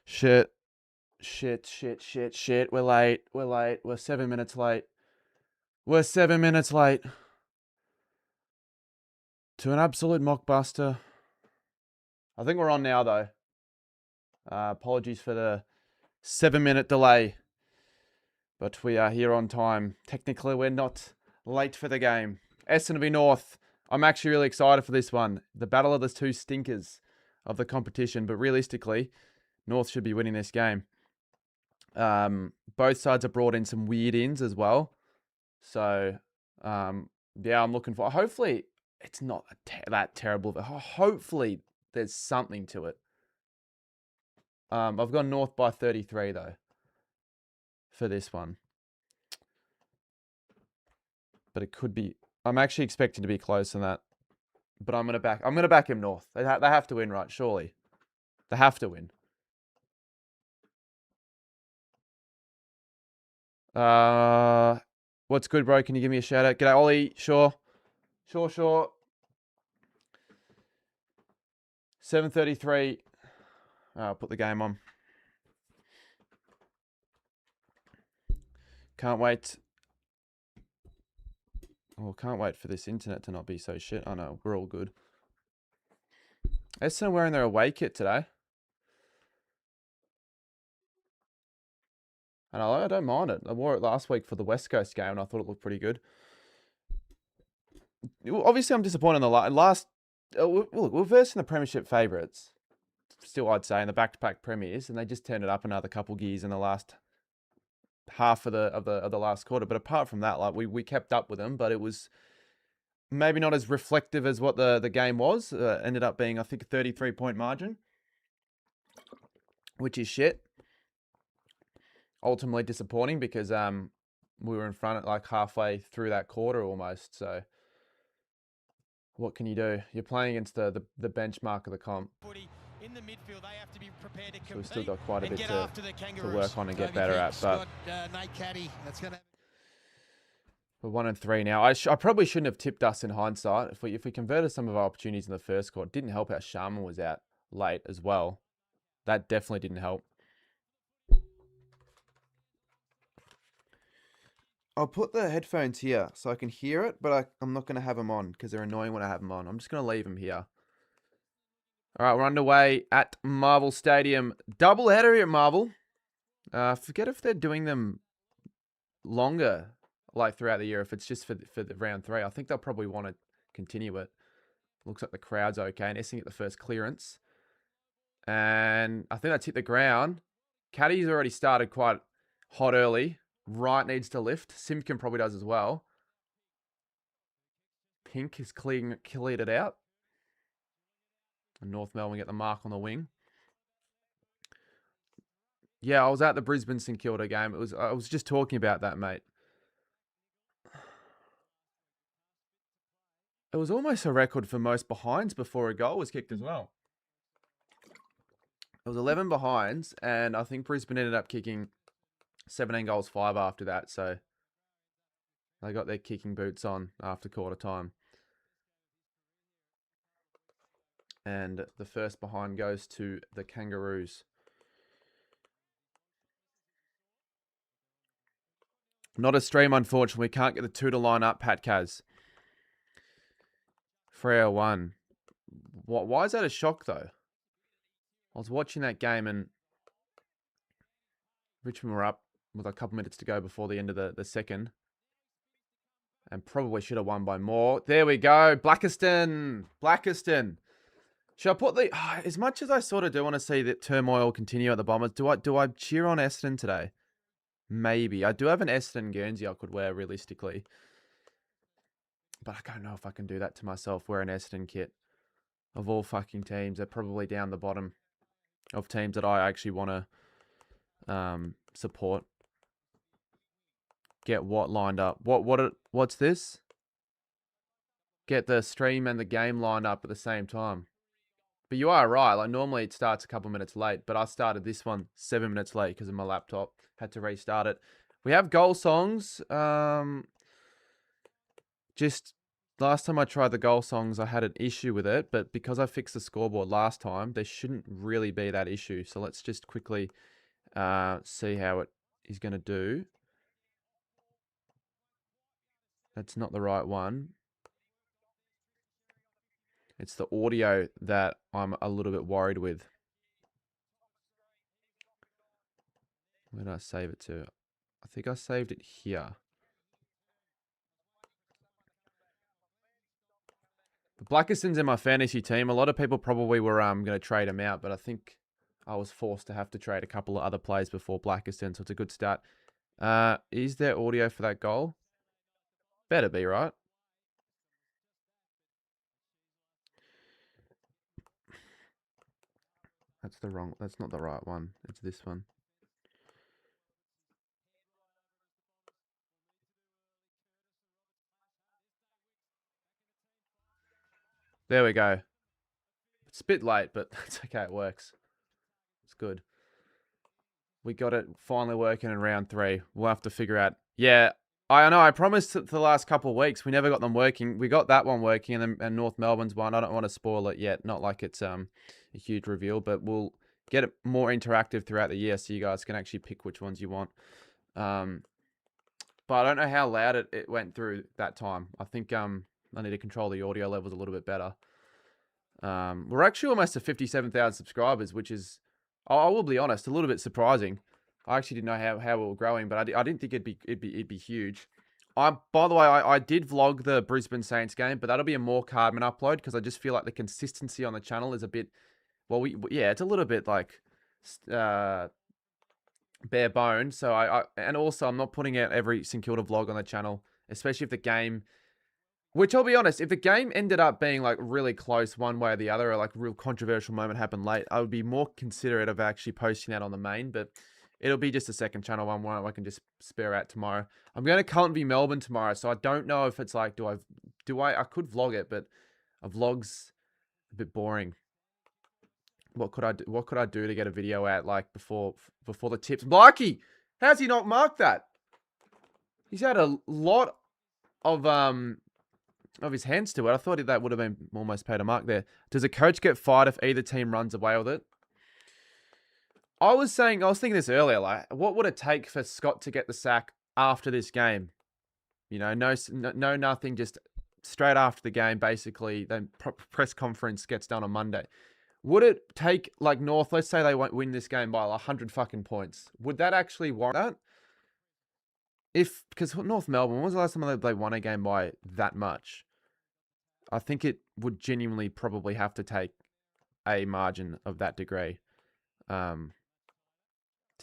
Shit. Shit. We're late. We're 7 minutes late. We're 7 minutes late. To an absolute mockbuster. I think we're on now, though. Apologies for the 7-minute delay. But we are here on time. Technically, we're not late for the game. Essendon v North. I'm actually really excited for this one. The battle of the two stinkers of the competition. But realistically, North should be winning this game. Both sides have brought in some weird ins as well. So, yeah, I'm looking for... Hopefully, it's not that terrible. Hopefully, there's something to it. I've gone North by 33, though, for this one. But it could be... I'm actually expecting to be closer than that. But I'm gonna back him North. They have to win, right? Surely. They have to win. What's good, bro? Can you give me a shout out? G'day, Ollie. Sure. 7:33. I'll put the game on. Can't wait. Oh, can't wait for this internet to not be so shit. Oh no, we're all good. Essendon wearing their away kit today. And I don't mind it. I wore it last week for the West Coast game and I thought it looked pretty good. Obviously, I'm disappointed in the last... Look, we're versing the Premiership favourites. Still, I'd say, in the back-to-back premiers. And they just turned it up another couple gears in the last half of the last quarter. But apart from that, like we kept up with them. But it was maybe not as reflective as what the game was. Ended up being, I think, a 33-point margin. Which is shit. Ultimately disappointing because we were in front at like halfway through that quarter almost. So what can you do? You're playing against the benchmark of the comp. In the midfield, they have to be prepared to compete. So we've still got quite a bit to work on and get Toby better at. King's But got, Nate Caddy. That's gonna... we're 1-3 now. I probably shouldn't have tipped us in hindsight. If we converted some of our opportunities in the first quarter, it didn't help how Sharman was out late as well. That definitely didn't help. I'll put the headphones here so I can hear it, but I'm not going to have them on because they're annoying when I have them on. I'm just going to leave them here. All right, we're underway at Marvel Stadium. Double header here at Marvel. Forget if they're doing them longer, like throughout the year, if it's just for the round 3. I think they'll probably want to continue it. Looks like the crowd's okay. And Essendon get the first clearance. And I think that's hit the ground. Caddy's already started quite hot early. Right needs to lift. Simpkin probably does as well. Pink is cleared it out. And North Melbourne get the mark on the wing. Yeah, I was at the Brisbane St Kilda game. I was just talking about that, mate. It was almost a record for most behinds before a goal was kicked as well. It was 11 behinds, and I think Brisbane ended up kicking 17 goals, 5 after that. So they got their kicking boots on after quarter time. And the first behind goes to the Kangaroos. Not a stream, unfortunately. We can't get the 2 to line up, Pat Kaz. Freo 1. Why is that a shock, though? I was watching that game and Richmond were up with a couple minutes to go before the end of the second. And probably should have won by more. There we go. Blackiston. Should I put the... as much as I sort of do want to see that turmoil continue at the Bombers, do I cheer on Essendon today? Maybe. I do have an Essendon Guernsey I could wear realistically. But I don't know if I can do that to myself, wear an Essendon kit. Of all fucking teams, they're probably down the bottom of teams that I actually want to support. Get what lined up? What's this? Get the stream and the game lined up at the same time. But you are right. Like normally it starts a couple minutes late, but I started this one 7 minutes late because of my laptop. Had to restart it. We have goal songs. Just last time I tried the goal songs, I had an issue with it, but because I fixed the scoreboard last time, there shouldn't really be that issue. So let's just quickly see how it is going to do. That's not the right one. It's the audio that I'm a little bit worried with. Where did I save it to? I think I saved it here. The Blackiston's in my fantasy team. A lot of people probably were going to trade him out, but I think I was forced to have to trade a couple of other players before Blackiston, so it's a good start. Is there audio for that goal? Better be, right? That's not the right one. It's this one. There we go. It's a bit late, but that's okay. It works. It's good. We got it finally working in round 3. We'll have to figure out. Yeah, I know. I promised for the last couple of weeks. We never got them working. We got that one working, and North Melbourne's one. I don't want to spoil it yet. Not like it's a huge reveal, but we'll get it more interactive throughout the year, so you guys can actually pick which ones you want. But I don't know how loud it went through that time. I think I need to control the audio levels a little bit better. We're actually almost to 57,000 subscribers, which is, I will be honest, a little bit surprising. I actually didn't know how we were growing, but I didn't think it'd be huge. By the way, I did vlog the Brisbane Saints game, but that'll be a more Cardman upload because I just feel like the consistency on the channel is a bit, well, yeah, it's a little bit like bare bone. So and also I'm not putting out every St Kilda vlog on the channel, especially if the game. Which I'll be honest, if the game ended up being like really close one way or the other, or like a real controversial moment happened late, I would be more considerate of actually posting that on the main, but it'll be just a second channel one where I can just spare out tomorrow. I'm going to Carlton v Melbourne tomorrow, so I don't know if it's like, I could vlog it, but a vlog's a bit boring. What could I do? What could I do to get a video out like before the tips? Blakey, how's he not marked that? He's had a lot of his hands to it. I thought that would have been almost paid a mark there. Does a coach get fired if either team runs away with it? I was thinking this earlier, like, what would it take for Scott to get the sack after this game? You know, no nothing, just straight after the game, basically, the press conference gets done on Monday. Would it take, like, North, let's say they won't win this game by 100 fucking points. Would that actually warrant that? Because North Melbourne, when was the last time they won a game by that much? I think it would genuinely probably have to take a margin of that degree, to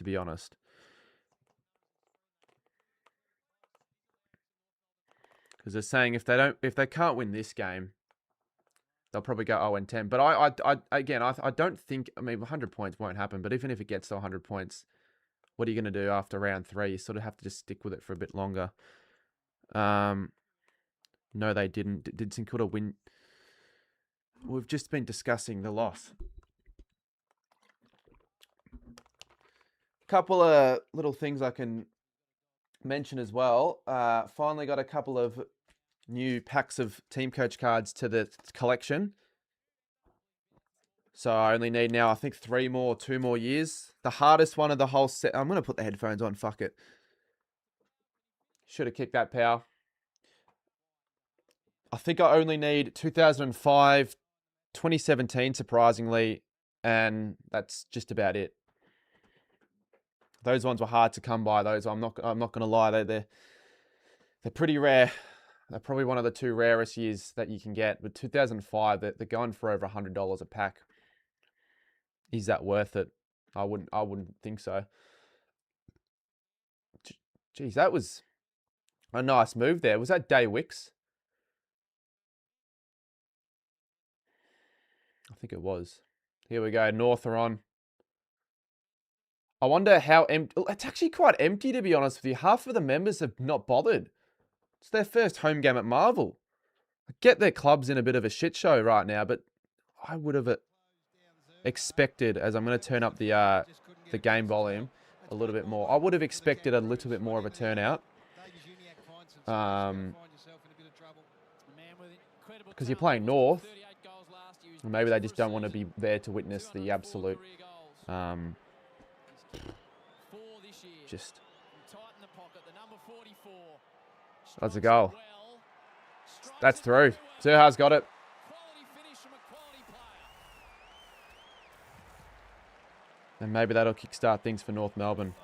be honest. Because they're saying if they can't win this game, they'll probably go 0-10. But I don't think, I mean, 100 points won't happen. But even if it gets to 100 points, what are you going to do after round 3? You sort of have to just stick with it for a bit longer. No, they didn't. Did St Kilda win? We've just been discussing the loss. Couple of little things I can mention as well. Finally got a couple of new packs of team coach cards to the collection. So I only need now, I think, 2 more years. The hardest one of the whole set. I'm going to put the headphones on. Fuck it. Should have kicked that power. I think I only need 2005, 2017, surprisingly, and that's just about it. Those ones were hard to come by. Those I'm not going to lie. They're pretty rare. They're probably one of the 2 rarest years that you can get. But 2005, they're going for over $100 a pack. Is that worth it? I wouldn't think so. Geez, that was a nice move there. Was that Day Wicks? I think it was. Here we go. North are on. I wonder how empty. It's actually quite empty, to be honest with you. Half of the members have not bothered. It's their first home game at Marvel. I get their club's in a bit of a shit show right now, but I would have expected, as I'm going to turn up the game volume a little bit more. I would have expected a little bit more of a turnout. because you're playing North. Or maybe they just don't want to be there to witness the absolute, just. That's a goal. That's through. Suha's got it. And maybe that'll kickstart things for North Melbourne.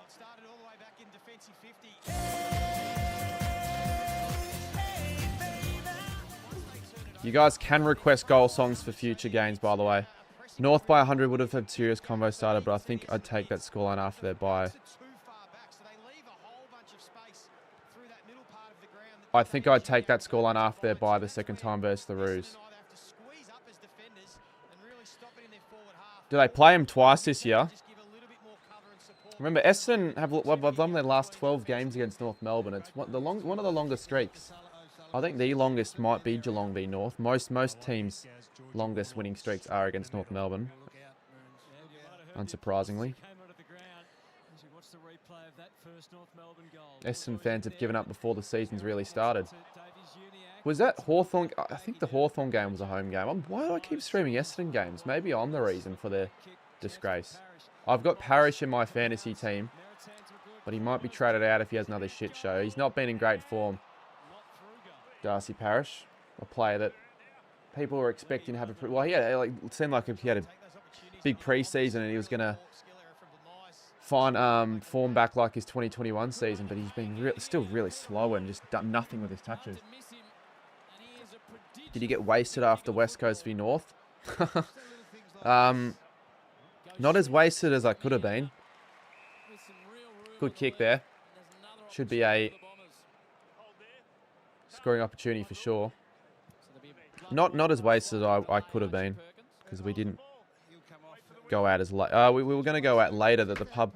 You guys can request goal songs for future games, by the way. North by 100 would have had serious convo started, but I think I'd take that scoreline after their bye. I think I'd take that scoreline after their bye the second time versus the Roos. Do they play him twice this year? Remember, Essendon have done their last 12 games against North Melbourne. It's one of the longest streaks. I think the longest might be Geelong v North. Most teams' longest winning streaks are against North Melbourne. Unsurprisingly. Essendon fans have given up before the season's really started. Was that Hawthorn? I think the Hawthorn game was a home game. Why do I keep streaming Essendon games? Maybe I'm the reason for their disgrace. I've got Parrish in my fantasy team, but he might be traded out if he has another shit show. He's not been in great form. Darcy Parrish, a player that people were expecting to have a... Well, it seemed like he had a big preseason and he was going to find form back like his 2021 season, but he's been still really slow and just done nothing with his touches. Did he get wasted after West Coast v North? Not as wasted as I could have been. Good kick there. Should be a scoring opportunity for sure. Not as wasted as I could have been, because we didn't go out as late. We were going to go out later, that the pub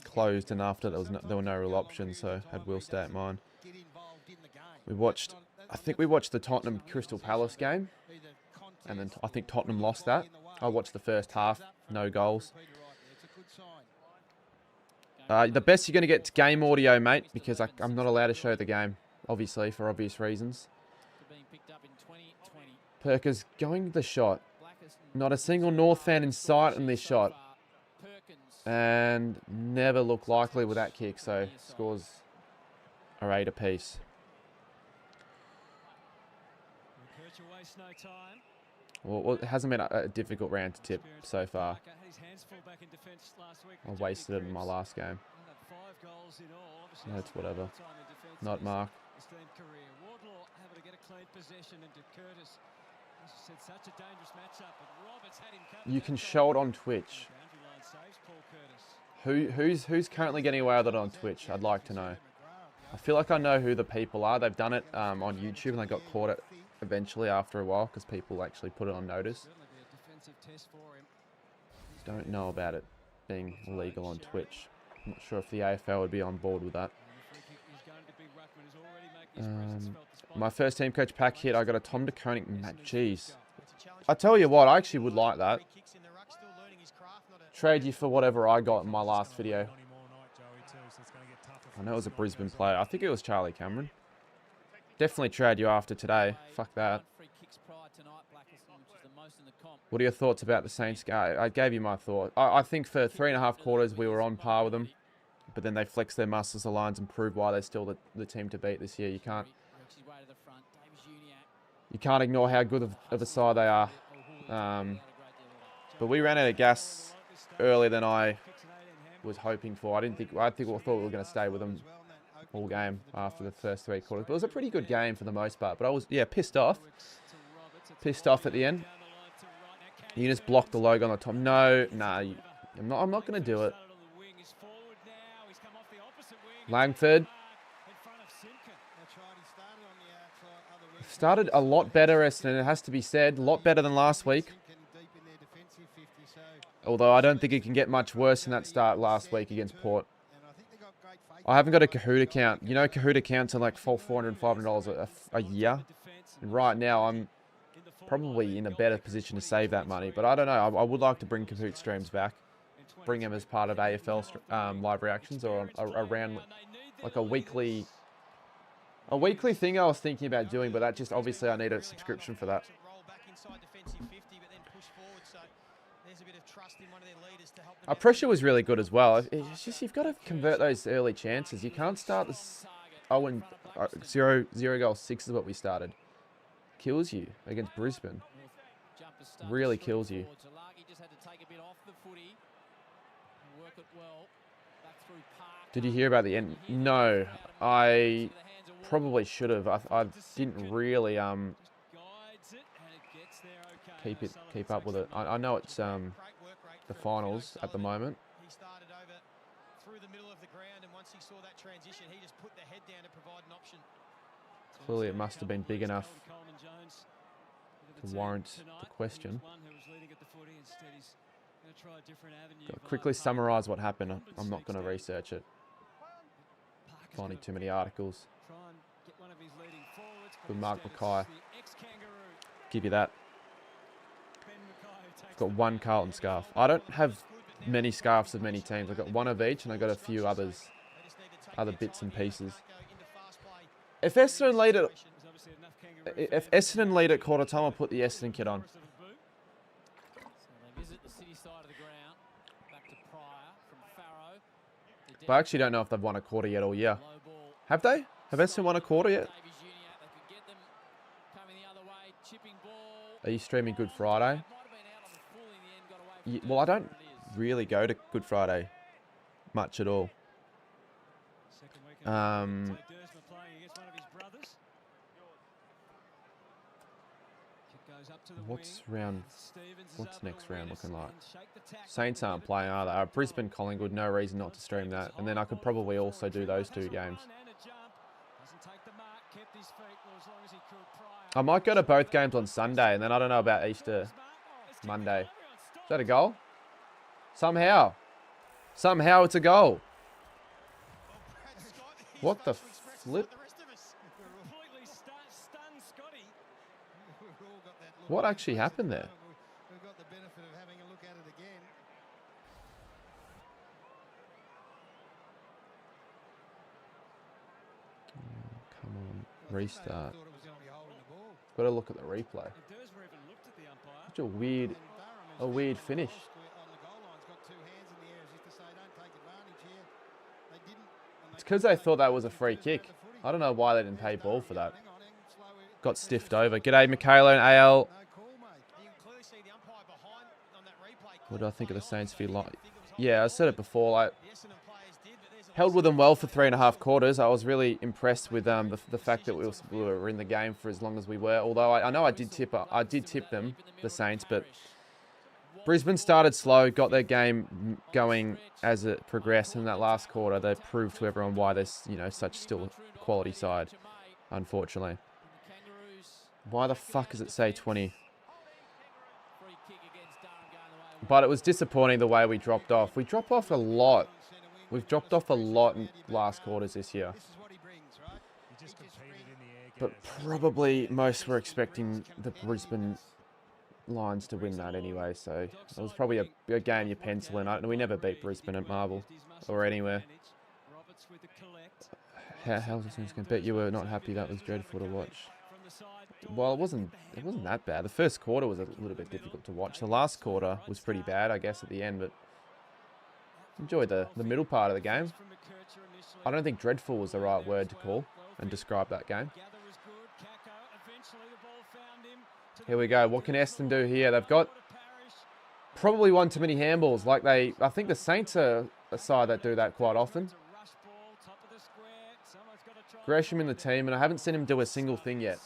closed, and after there were no real options, so had Will stay at mine. I think we watched the Tottenham Crystal Palace game, and then I think Tottenham lost that. I watched the first half, no goals. The best you're going to get is game audio, mate, because I'm not allowed to show the game, obviously, for obvious reasons. Perkins going the shot. Not a single North fan in sight in this shot. And never looked likely with that kick, so scores are 8 apiece. Well, it hasn't been a difficult round to tip so far. I wasted it in my last game. That's whatever. Not Mark. You can show it on Twitch. Who's currently getting away with it on Twitch? I'd like to know. I feel like I know who the people are. They've done it on YouTube and they got caught it eventually after a while because people actually put it on notice. Don't know about it being illegal on Twitch. I'm not sure if the AFL would be on board with that. My first team coach pack hit, I got a Tom DeKoning. Jeez. I tell you what, I actually would like that. Trade you for whatever I got in my last video. I know it was a Brisbane player. I think it was Charlie Cameron. Definitely trade you after today. Fuck that. What are your thoughts about the Saints game? I gave you my thought. I think for 3.5 quarters we were on par with them. But then they flexed their muscles, the lines, and proved why they're still the team to beat this year. You can't ignore how good of a side they are. But we ran out of gas earlier than I was hoping for. I thought we were going to stay with them all game after the first 3 quarters. But it was a pretty good game for the most part. But I was, pissed off. Pissed off at the end. You just blocked the logo on the top. No, I'm not going to do it. Langford. Started a lot better, Essendon, it has to be said. A lot better than last week. Although I don't think it can get much worse than that start last week against Port. I haven't got a Kahoot account. You know, Kahoot accounts are like $400, $500 a year. And right now, I'm probably in a better position to save that money. But I don't know. I would like to bring Kahoot streams back. Bring them as part of AFL live reactions or around like a weekly A weekly thing I was thinking about doing, but that just obviously I need a subscription for that. Our pressure was really good as well. It's just you've got to convert those early chances. You can't start this 0 goal 6 is what we started. Kills you against Brisbane. Really kills you. Did you hear about the end? No, I probably should have. I didn't really keep up with it. I know it's the finals at the moment. He started over through the middle of the ground, and once he saw that transition, he just put the head down to provide an option. Clearly, it must have been big enough to warrant the question. Gotta quickly summarise what happened. I'm not going to research it. Finding too many articles. Good Mark Mackay. Give you that. I've got one Carlton scarf. I don't have many scarves of many teams. I've got one of each, and I've got a few other bits and pieces. If Essendon lead at quarter time, I'll put the Essendon kit on. But I actually don't know if they've won a quarter yet all year. Have they? Have Essendon won a quarter yet? Are you streaming Good Friday? Well, I don't really go to Good Friday much at all. What's next round looking like? Saints aren't playing, are they? Brisbane, Collingwood, no reason not to stream that. And then I could probably also do those two games. I might go to both games on Sunday, and then I don't know about Easter Monday. Is that a goal? Somehow it's a goal. What the flip? What actually happened there? Come on, restart. Got to look at the replay. Such a weird finish. It's because they thought that was a free kick. I don't know why they didn't pay ball for that. Got stiffed over. G'day, Michaela and AL. What do I think of the Saints feel like? Yeah, I said it before. Like, held with them well for 3.5 quarters. I was really impressed with the fact that we were in the game for as long as we were. Although I know I did tip them, the Saints, but Brisbane started slow, got their game going as it progressed. In that last quarter, they proved to everyone why there's such still a quality side. Unfortunately, why the fuck does it say 20? But it was disappointing the way we dropped off. We dropped off a lot. We've dropped off a lot in last quarters this year. But probably most were expecting the Brisbane Lions to win that anyway. So it was probably a game you pencil in. We never beat Brisbane at Marvel or anywhere. How was this going to bet you were not happy? That was dreadful to watch. Well, it wasn't that bad. The first quarter was a little bit difficult to watch. The last quarter was pretty bad, I guess, at the end, but enjoyed the middle part of the game. I don't think dreadful was the right word to call and describe that game. Here we go. What can Essendon do here? They've got probably one too many handballs. I think the Saints are a side that do that quite often. Gresham in the team, and I haven't seen him do a single thing yet.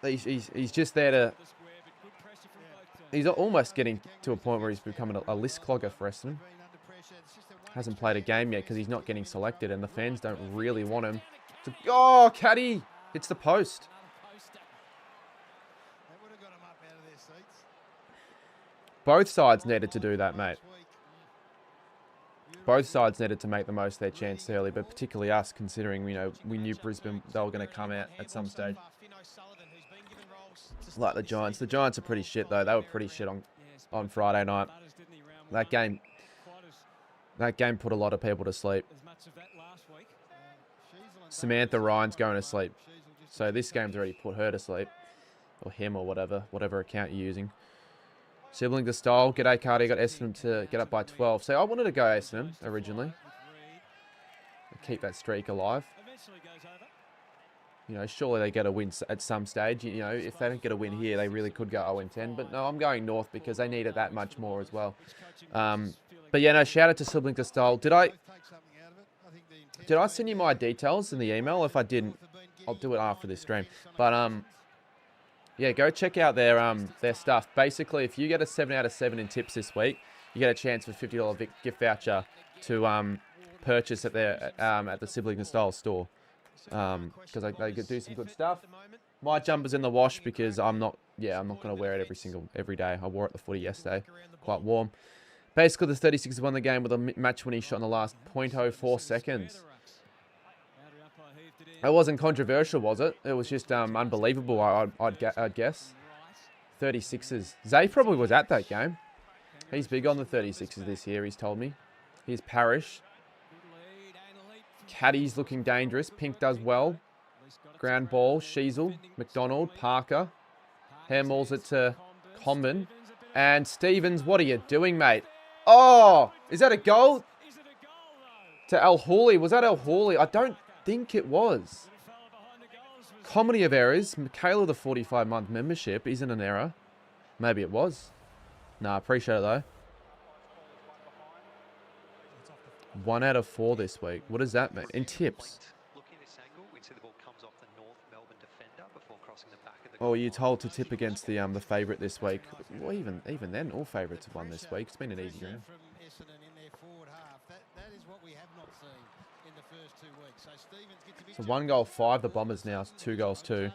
He's just there to... He's almost getting to a point where he's becoming a list clogger for Essendon. Hasn't played a game yet because he's not getting selected, and the fans don't really want him. Oh, Caddy! Hits the post. Both sides needed to do that, mate. Both sides needed to make the most of their chance early, but particularly us, considering we knew Brisbane, they were going to come out at some stage. Like the Giants. The Giants are pretty shit, though. They were pretty shit on Friday night. That game put a lot of people to sleep. Samantha Ryan's going to sleep. So this game's already put her to sleep. Or him or whatever account you're using. Sibling to style. G'day, Cardi. Got Essendon to get up by 12. So I wanted to go Essendon originally. Keep that streak alive. You know, surely they get a win at some stage. You know, if they don't get a win here, they really could go 0-10. But no, I'm going North because they need it that much more as well. But yeah, no, shout out to Sibling to Style. Did I send you my details in the email? If I didn't, I'll do it after this stream. But yeah, go check out their stuff. Basically, if you get a 7 out of 7 in tips this week, you get a chance for $50 gift voucher to purchase at their at the Sibling to Style store. Because they could do some good stuff. My jumper's in the wash because I'm not going to wear it every day. I wore it at the footy yesterday. Quite warm. Basically, the 36ers won the game with a match-winning shot in the last 0.04 seconds. It wasn't controversial, was it? It was just unbelievable, I'd guess. 36ers. Zay probably was at that game. He's big on the 36ers this year, he's told me. Here's Parrish. Caddy's looking dangerous. Pink does well. Ground ball. Sheasel. McDonald. Parker. Handballs it to Comben. And Stevens, what are you doing, mate? Oh! Is that a goal? To Al Hawley. Was that Al Hawley? I don't think it was. Comedy of errors. Michaela, the 45-month membership, isn't an error. Maybe it was. Nah, appreciate it, though. 1 out of 4 this week. What does that mean? In tips. Oh, you're told to tip against the favourite this week. Well, even then, all favourites have won this week. It's been an easy round. So 1 goal 5, the Bombers now. 2 goals 2.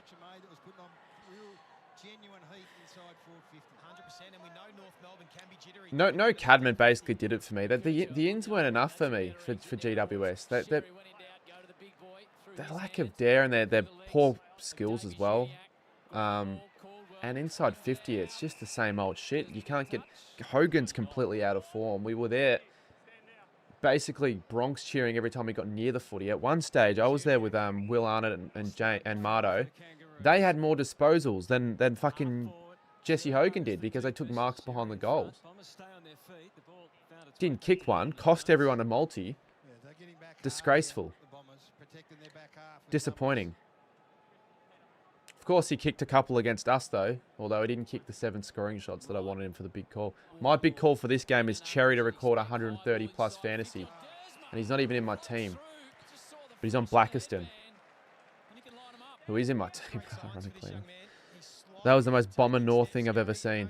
No Cadman basically did it for me. The ins weren't enough for me for GWS. The lack of dare and their poor skills as well. And inside 50, it's just the same old shit. You can't get... Hogan's completely out of form. We were there basically Bronx cheering every time we got near the footy. At one stage, I was there with Will Arnott and Mardo. They had more disposals than fucking Jesse Hogan did because they took marks behind the goals. Didn't kick one. Cost everyone a multi. Disgraceful. Disappointing. Of course, he kicked a couple against us, though. Although he didn't kick the 7 scoring shots that I wanted him for the big call. My big call for this game is Cherry to record 130-plus fantasy. And he's not even in my team. But he's on Blackiston. Who is in my team, ironically. That was the most Bomber North thing I've ever seen.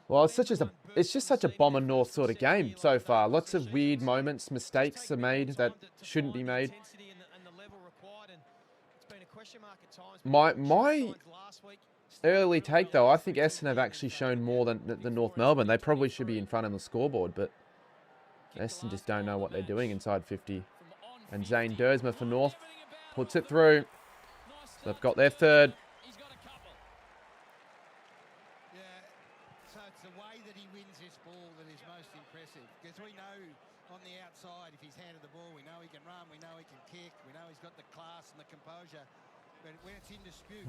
Well, it's just such a Bomber North sort of game so far. Lots of weird moments, mistakes are made that shouldn't be made. My early take, though, I think Essendon have actually shown more than North Melbourne. They probably should be in front on the scoreboard, but Essendon just don't know what they're doing inside 50. And Zane Dersma for North puts it through. They've got their third.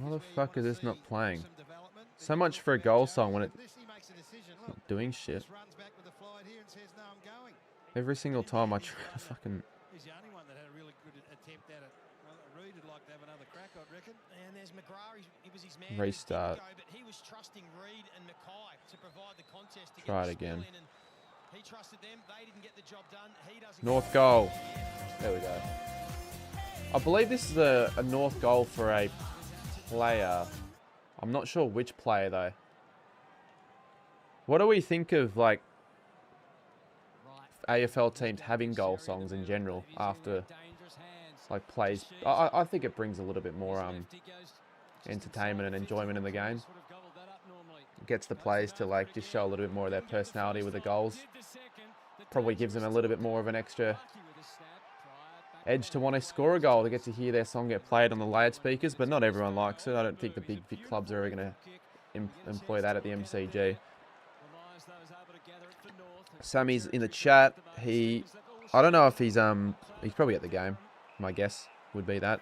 Why the fuck is this not playing? So much for a goal song when it's not doing shit. Every single time I try to fucking... Restart. Try it again. North goal. There we go. I believe this is a North goal for a player. I'm not sure which player, though. What do we think of, like, AFL teams having goal songs in general after, like, plays? I think it brings a little bit more entertainment and enjoyment in the game. It gets the players to, like, just show a little bit more of their personality with the goals. Probably gives them a little bit more of an extra edge to want to score a goal. They get to hear their song get played on the loudspeakers, but not everyone likes it. I don't think the big clubs are ever going to employ that at the MCG. Sammy's in the chat. I don't know if he's probably at the game. my guess would be that.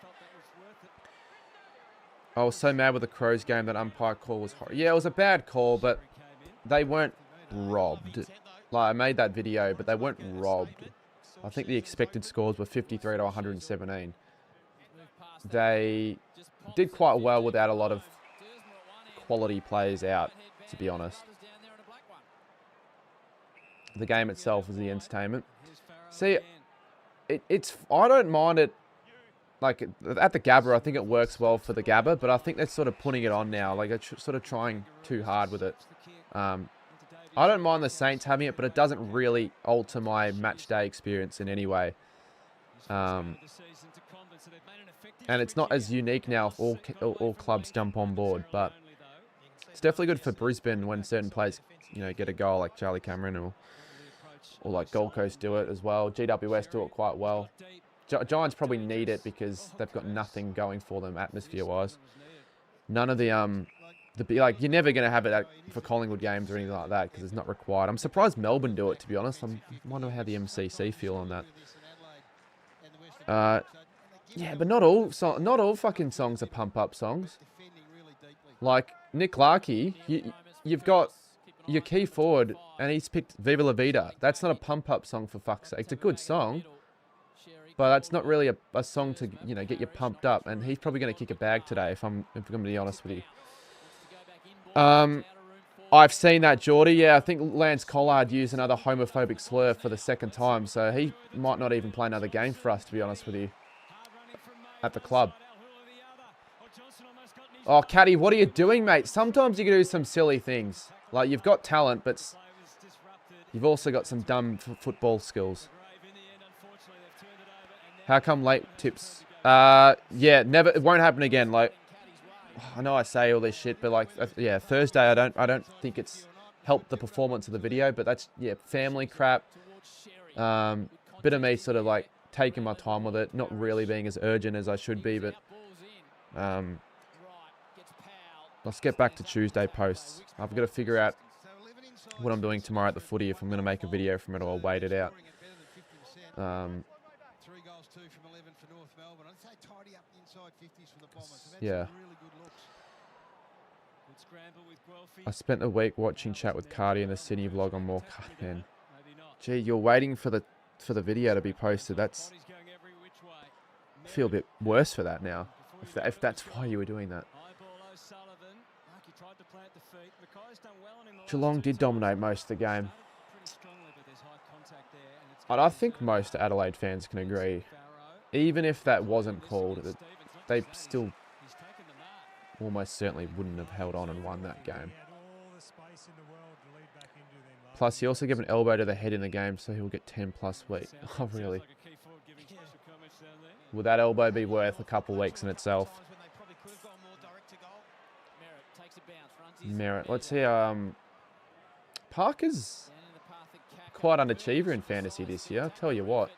I was so mad with the Crows game that umpire call was horrible. Yeah, it was a bad call, but they weren't robbed. Like, I made that video, but they weren't robbed. I think the expected scores were 53 to 117. They did quite well without a lot of quality players out, to be honest. The game itself is the entertainment. See, it's I don't mind it. Like, at the Gabba, I think it works well for the Gabba, but I think they're sort of putting it on now. Like, they're sort of trying too hard with it. I don't mind the Saints having it, but it doesn't really alter my match day experience in any way. And it's not as unique now if all clubs jump on board, but it's definitely good for Brisbane when certain players, you know, get a goal like Charlie Cameron or like Gold Coast do it as well. GWS do it quite well. Giants probably need it because they've got nothing going for them atmosphere-wise. None of the like, you're never going to have it for Collingwood games or anything like that because it's not required. I'm surprised Melbourne do it, to be honest. I'm wondering how the MCC feel on that. Yeah, but not all fucking songs are pump-up songs. Like, Nick Larkey, you've got your key forward, and he's picked Viva La Vida. That's not a pump-up song, for fuck's sake. It's a good song. But that's not really a song to, you know, get you pumped up. And he's probably going to kick a bag today, if I'm going to be honest with you. I've seen that, Geordie. Yeah, I think Lance Collard used another homophobic slur for the second time. So he might not even play another game for us, to be honest with you, at the club. Oh, Caddy, what are you doing, mate? Sometimes you can do some silly things. Like, you've got talent, but you've also got some dumb football skills. How come late tips? Yeah, never. It won't happen again. Like, I know I say all this shit, but like, yeah, Thursday, I don't think it's helped the performance of the video. But that's, yeah, family crap. Bit of me sort of like taking my time with it, not really being as urgent as I should be. But let's get back to Tuesday posts. I've got to figure out what I'm doing tomorrow at the footy, if I'm going to make a video from it or wait it out. Yeah. I spent the week watching chat with Cardi in the Sydney vlog on more man. Gee, you're waiting for the video to be posted. That's, I feel a bit worse for that now. If that's why you were doing that. Geelong did dominate most of the game. And I think most Adelaide fans can agree. Even if that wasn't called, they still almost certainly wouldn't have held on and won that game. Plus, he also gave an elbow to the head in the game, so he'll get 10 plus weeks. Oh, really? Will that elbow be worth a couple weeks in itself? Merritt. Let's see. Parker's quite an achiever in fantasy this year. I'll tell you what.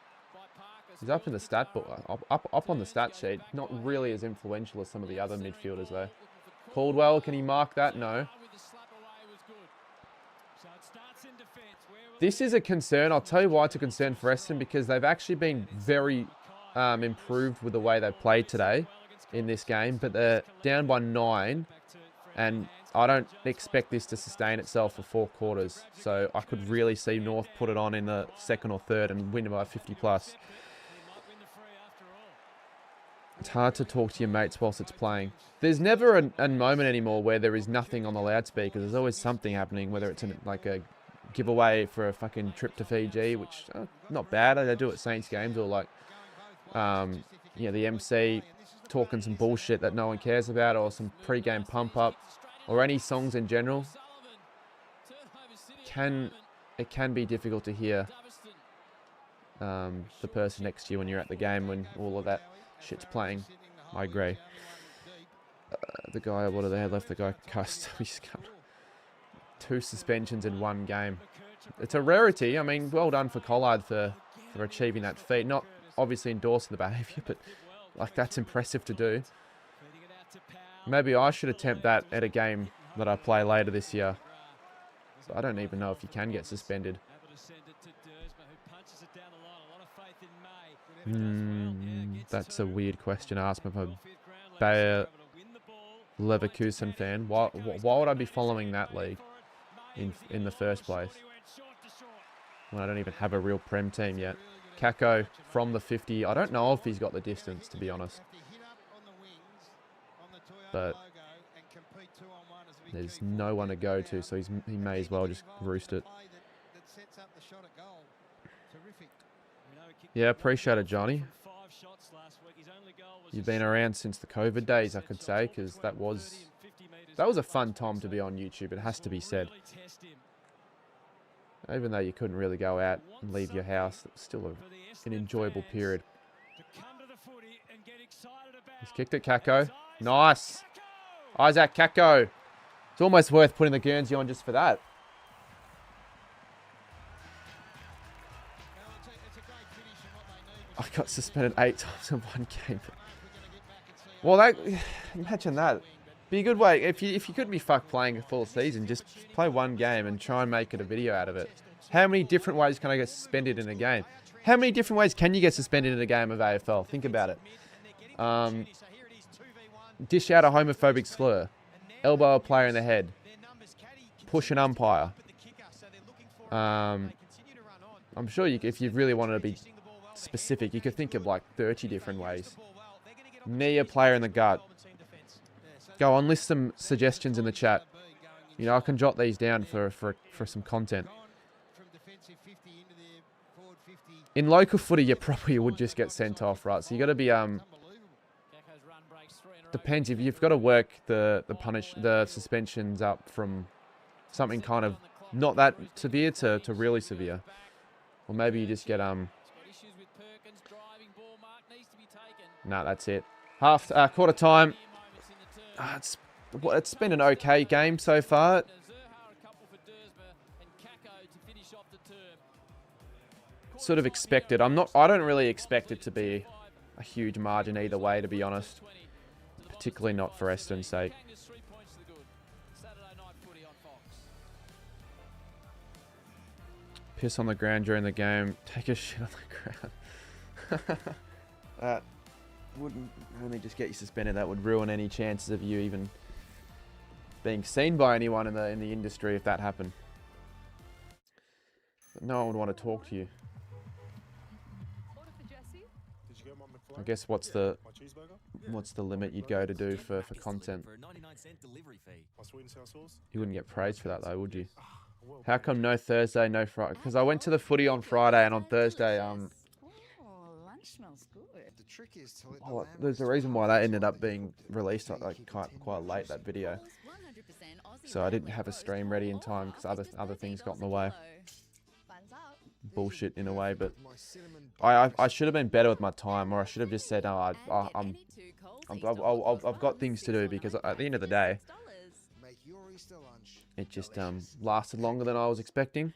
He's up in the stat book, up on the stat sheet. Not really as influential as some of the other midfielders, though. Caldwell, can he mark that? No. This is a concern. I'll tell you why it's a concern for Essendon, because they've actually been very improved with the way they played today in this game, but they're down by 9, and I don't expect this to sustain itself for 4 quarters. So I could really see North put it on in the second or third and win by 50 plus. It's hard to talk to your mates whilst it's playing. There's never a moment anymore where there is nothing on the loudspeaker. There's always something happening, whether it's like a giveaway for a fucking trip to Fiji, which not bad. They do at Saints games, or like, you know, the MC talking some bullshit that no one cares about, or some pre-game pump up, or any songs in general. It can be difficult to hear the person next to you when you're at the game when all of that shit's playing. I agree. The guy, what do they have left? The guy cussed. He's got 2 suspensions in 1 game. It's a rarity. I mean, well done for Collard for achieving that feat. Not obviously endorsing the behaviour, but like, that's impressive to do. Maybe I should attempt that at a game that I play later this year. So I don't even know if you can get suspended. That's a weird question to ask me if I'm a Bayer Leverkusen fan. Why would I be following that league in the first place when I don't even have a real Prem team yet? Kako from the 50. I don't know if he's got the distance, to be honest. But there's no one to go to, so he may as well just roost it. Yeah, appreciate it, Johnny. You've been around since the COVID days, I could say, because that was a fun time to be on YouTube. It has to be said. Even though you couldn't really go out and leave your house, it was still an enjoyable period. He's kicked it, Kako. Nice. Isaac Kako. It's almost worth putting the Guernsey on just for that. I got suspended 8 times in one game. Well, imagine that. Be a good way. If you couldn't be fucked playing a full season, just play one game and try and make it a video out of it. How many different ways can I get suspended in a game? How many different ways can you get suspended in a game of AFL? Think about it. Dish out a homophobic slur. Elbow a player in the head. Push an umpire. I'm sure if you really wanted to be specific, you could think of like 30 different ways. Knee a player in the gut. Go on, list some suggestions in the chat. You know, I can jot these down for some content. In local footy, you probably would just get sent off, right? So you got to be depends if you've got to work the suspensions up from something kind of not that severe to really severe, or maybe you just get Nah, that's it. Quarter time. It's been an okay game so far. Sort of expected. I don't really expect it to be a huge margin either way, to be honest. Particularly not for Essendon's sake. Piss on the ground during the game. Take a shit on the ground. That wouldn't only just get you suspended. That would ruin any chances of you even being seen by anyone in the industry if that happened. But no one would want to talk to you. I guess what's the limit you'd go to do for content? You wouldn't get praised for that though, would you? How come no Thursday, no Friday? Because I went to the footy on Friday, and on Thursday, lunch smells good. The trick is to let well, there's a reason why that ended up being released like quite late, that video. So I didn't have a stream ready in time because other things got in the way. Bullshit in a way, but I should have been better with my time, or I should have just said, no, I've got things to do, because at the end of the day, it just lasted longer than I was expecting.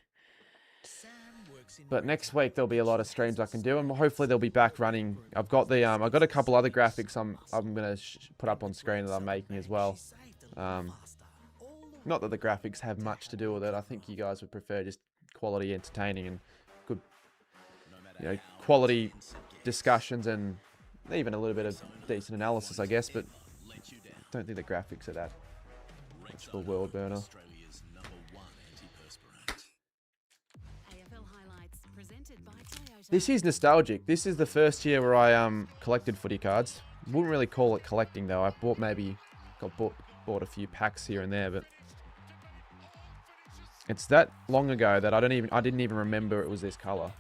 But next week there'll be a lot of streams I can do, and hopefully they'll be back running. I've got a couple other graphics I'm gonna put up on screen that I'm making as well. Not that the graphics have much to do with it. I think you guys would prefer just quality entertaining and good, quality discussions and even a little bit of decent analysis, I guess. But I don't think the graphics are that much of a world burner. This is nostalgic. This is the first year where I collected footy cards. Wouldn't really call it collecting though. I bought bought a few packs here and there, but it's that long ago that I didn't even remember it was this color.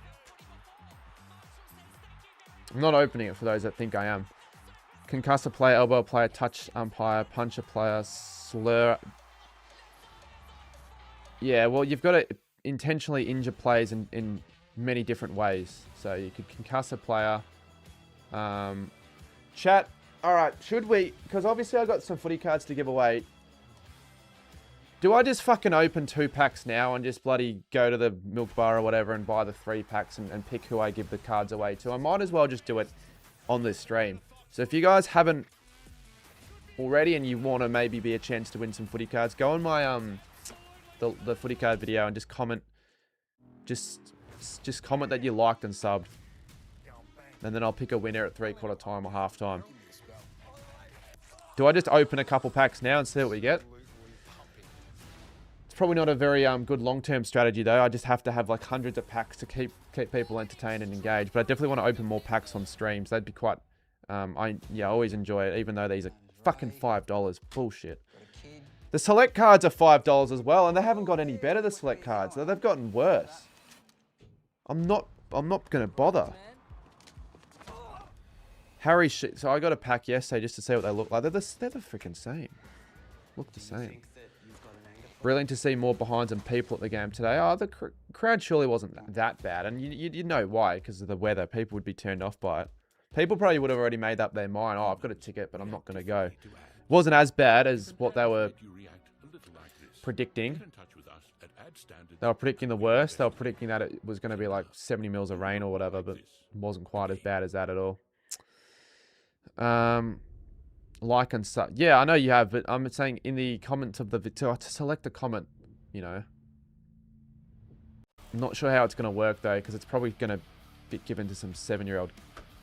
I'm not opening it for those that think I am. Concuss a player, elbow a player, touch umpire, punch a player, slur. Yeah, well, you've got to intentionally injure players in many different ways. So you could concuss a player. Chat. All right, should we? Because obviously I got some footy cards to give away. Do I just fucking open 2 packs now and just bloody go to the milk bar or whatever and buy the 3 packs and pick who I give the cards away to? I might as well just do it on this stream. So if you guys haven't already and you want to maybe be a chance to win some footy cards, go on my the footy card video and just comment. Just comment that you liked and subbed. And then I'll pick a winner at 3/4 time or half time. Do I just open a couple packs now and see what we get? It's probably not a very good long-term strategy though. I just have to have like hundreds of packs to keep people entertained and engaged. But I definitely want to open more packs on streams. That'd be quite... I always enjoy it, even though these are fucking $5. Bullshit. The select cards are $5 as well, and they haven't got any better, the select cards. They've gotten worse. I'm not gonna bother. Harry shit. So I got a pack yesterday just to see what they look like. They're the freaking same. Look the same. Brilliant to see more behinds and people at the game today. Oh, the crowd surely wasn't that bad, and you know why? Because of the weather. People would be turned off by it. People probably would have already made up their mind. Oh, I've got a ticket, but I'm not going to go. Wasn't as bad as what they were predicting. They were predicting the worst. They were predicting that it was going to be like 70 mils of rain or whatever, but it wasn't quite as bad as that at all. Like and such. Yeah, I know you have, but I'm saying in the comments of the video, to select a comment, you know. I'm not sure how it's going to work though, because it's probably going to be given to some 7-year-old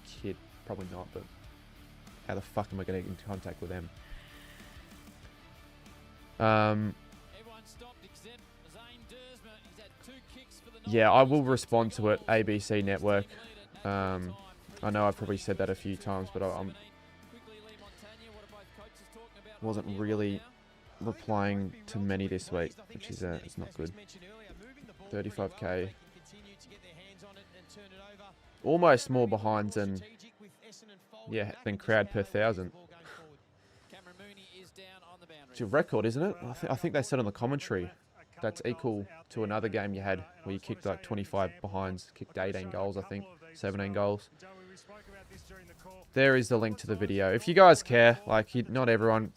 kid. Probably not, but how the fuck am I going to get into contact with them? Yeah, I will respond to it, ABC Network. I know I've probably said that a few times, but I wasn't really replying to many this week, which is it's not good. 35k. Almost more behinds than, yeah, than crowd per 1,000. It's a record, isn't it? I think they said on the commentary that's equal to another game you had where you kicked like 25 behinds, kicked 18 goals, I think, 17 goals. There is the link to the video. If you guys care, like, not everyone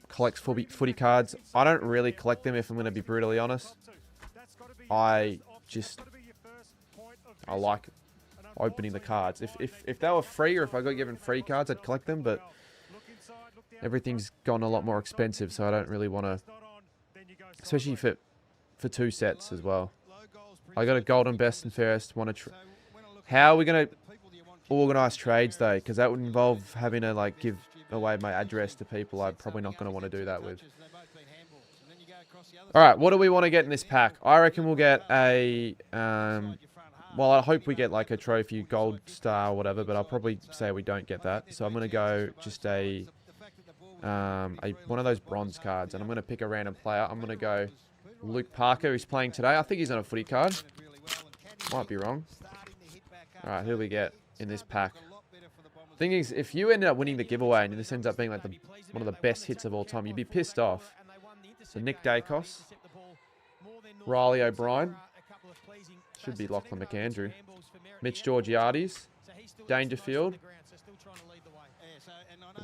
collects footy cards. I don't really collect them, if I'm going to be brutally honest. I like opening the cards. If they were free, or if I got given free cards, I'd collect them, but everything's gone a lot more expensive, so I don't really want to, especially for 2 sets as well. I got a golden best and fairest. How are we going to organise trades though? Because that would involve having to like give away my address to people I'm probably not going to want to do that with. Alright, what do we want to get in this pack? I reckon we'll get a... well, I hope we get like a trophy, gold star or whatever, but I'll probably say we don't get that. So I'm going to go just one of those bronze cards, and I'm going to pick a random player. I'm going to go Luke Parker, who's playing today. I think he's on a footy card. Might be wrong. Alright, who we get in this pack? Thing is, if you end up winning the giveaway and this ends up being like one of the best hits of all time, you'd be pissed off. So Nick Dacos, Riley O'Brien, should be Lachlan McAndrew, Mitch Georgiades, Dangerfield,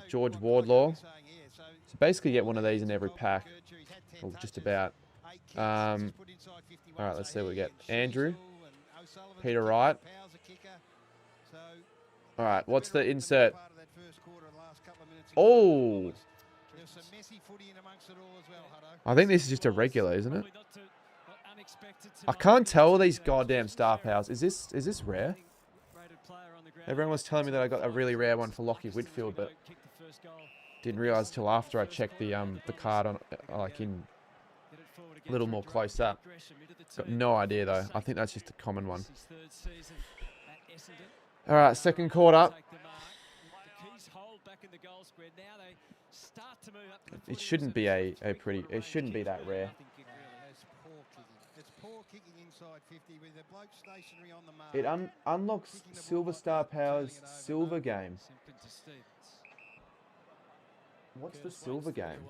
George Wardlaw. So basically get one of these in every pack, or just about. Alright, let's see what we get. Andrew, Peter Wright. Alright, what's the insert? Oh! I think this is just a regular, isn't it? I can't tell these goddamn star powers. Is this rare? Everyone was telling me that I got a really rare one for Lockie Whitfield, but didn't realise till after I checked the card on like in a little more close up. Got no idea though. I think that's just a common one. Alright, second quarter. It shouldn't be it shouldn't be that rare. It unlocks Silver Star Powers Silver Game. What's the Silver Game?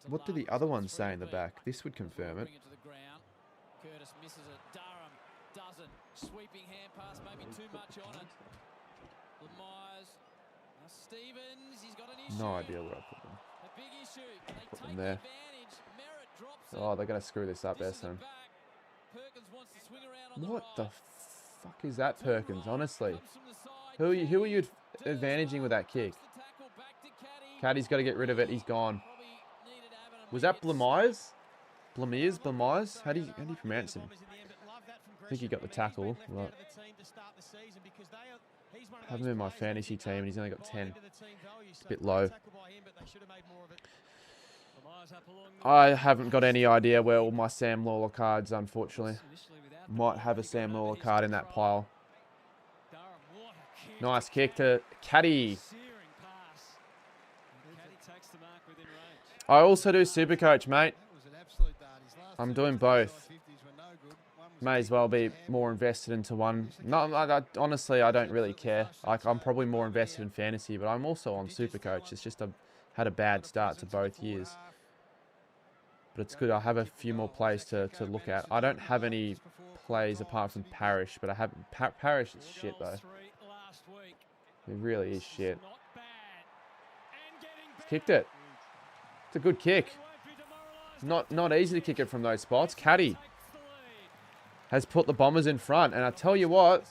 What do the other ones say in the back? This would confirm it. Curtis misses it. Durham doesn't. Sweeping hand pass, maybe too much on it. Myers. Stevens, he's got an issue. No idea where I put them. A big issue. They Put them take there. advantage. Merritt drops it. Oh, they're gonna screw this up, Essendon. Perkins wants to swing around on What the the right. fuck is that, Perkins? Honestly, Comes from the side. who are you advantaging with that kick? Takes the tackle back to Caddy. Caddy's got to get rid of it. He's gone. Probably needed to have an Was that immediate Blamires? Blamires? How do you pronounce him? think he got the tackle. Right. Have him in my fantasy team, and he's only got 10. It's a bit low. I haven't got any idea where all my Sam Lawler cards, unfortunately. Might have a Sam Lawler card in that pile. Nice kick to Caddy. I also do Supercoach, mate. I'm doing both. May as well be more invested into one. No, honestly, I don't really care. Like, I'm probably more invested in fantasy, but I'm also on Supercoach. It's just I've had a bad start to both years. But it's good. I have a few more plays to look at. I don't have any plays apart from Parrish, but I have... Parrish is shit, though. It really is shit. Kicked it. It's a good kick. Not easy to kick it from those spots. Caddy has put the Bombers in front. And I tell you what,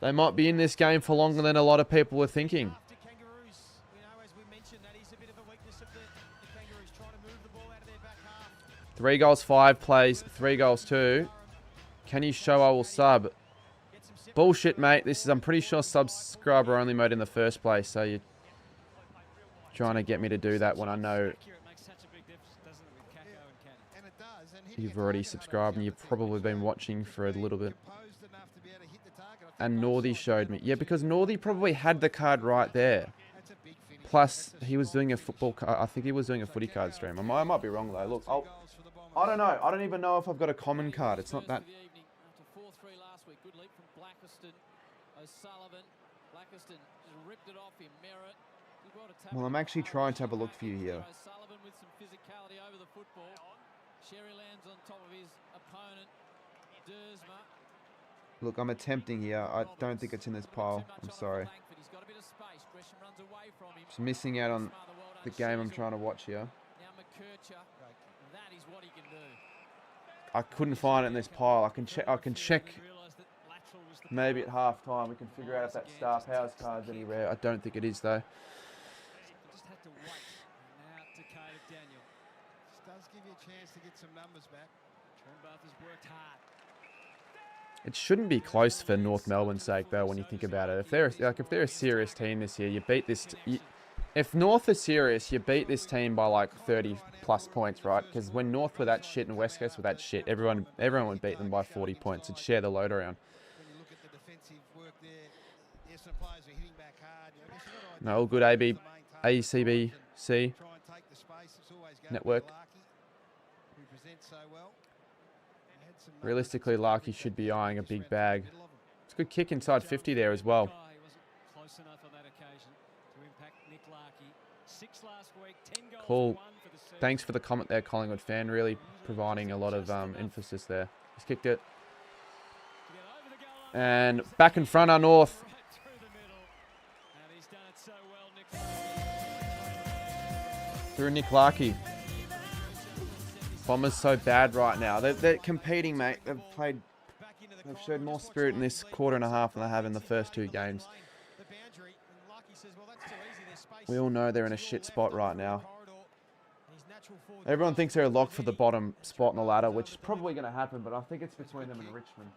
they might be in this game for longer than a lot of people were thinking. 3 goals, 5 plays, 3 goals, 2. Can you show I will sub? Bullshit, mate. This is, I'm pretty sure, subscriber only mode in the first place. So you're trying to get me to do that when I know you've already subscribed and you've probably been watching for a little bit. And Northy showed me. Yeah, because Northy probably had the card right there. Plus, he was doing a football card. I think he was doing a footy card stream. I might be wrong, though. Look, I don't know. I don't even know if I've got a common card. It's not that... Well, I'm actually trying to have a look for you here. Look, I'm attempting here. I don't think it's in this pile. I'm sorry. Just missing out on the game I'm trying to watch here. I couldn't find it in this pile. I can check maybe at half time. We can figure out if that Star Powers card's any rare. I don't think it is, though. It shouldn't be close for North Melbourne's sake, though, when you think about it. If they're a serious team this year, you beat this. If North are serious, you beat this team by like 30+ points, right? Because when North were that shit and West Coast were that shit, everyone would beat them by 40 points and share the load around. No, all good. ACBC network. Realistically, Larky should be eyeing a big bag. It's a good kick inside 50 there as well. Cool. Thanks for the comment there, Collingwood fan. Really providing a lot of emphasis there. He's kicked it. And back in front are North. Through Nick Larky. Bombers so bad right now. They're competing, mate. They've showed more spirit in this quarter and a half than they have in the first 2 games. We all know they're in a shit spot right now. Everyone thinks they're a lock for the bottom spot in the ladder, which is probably going to happen, but I think it's between them and Richmond.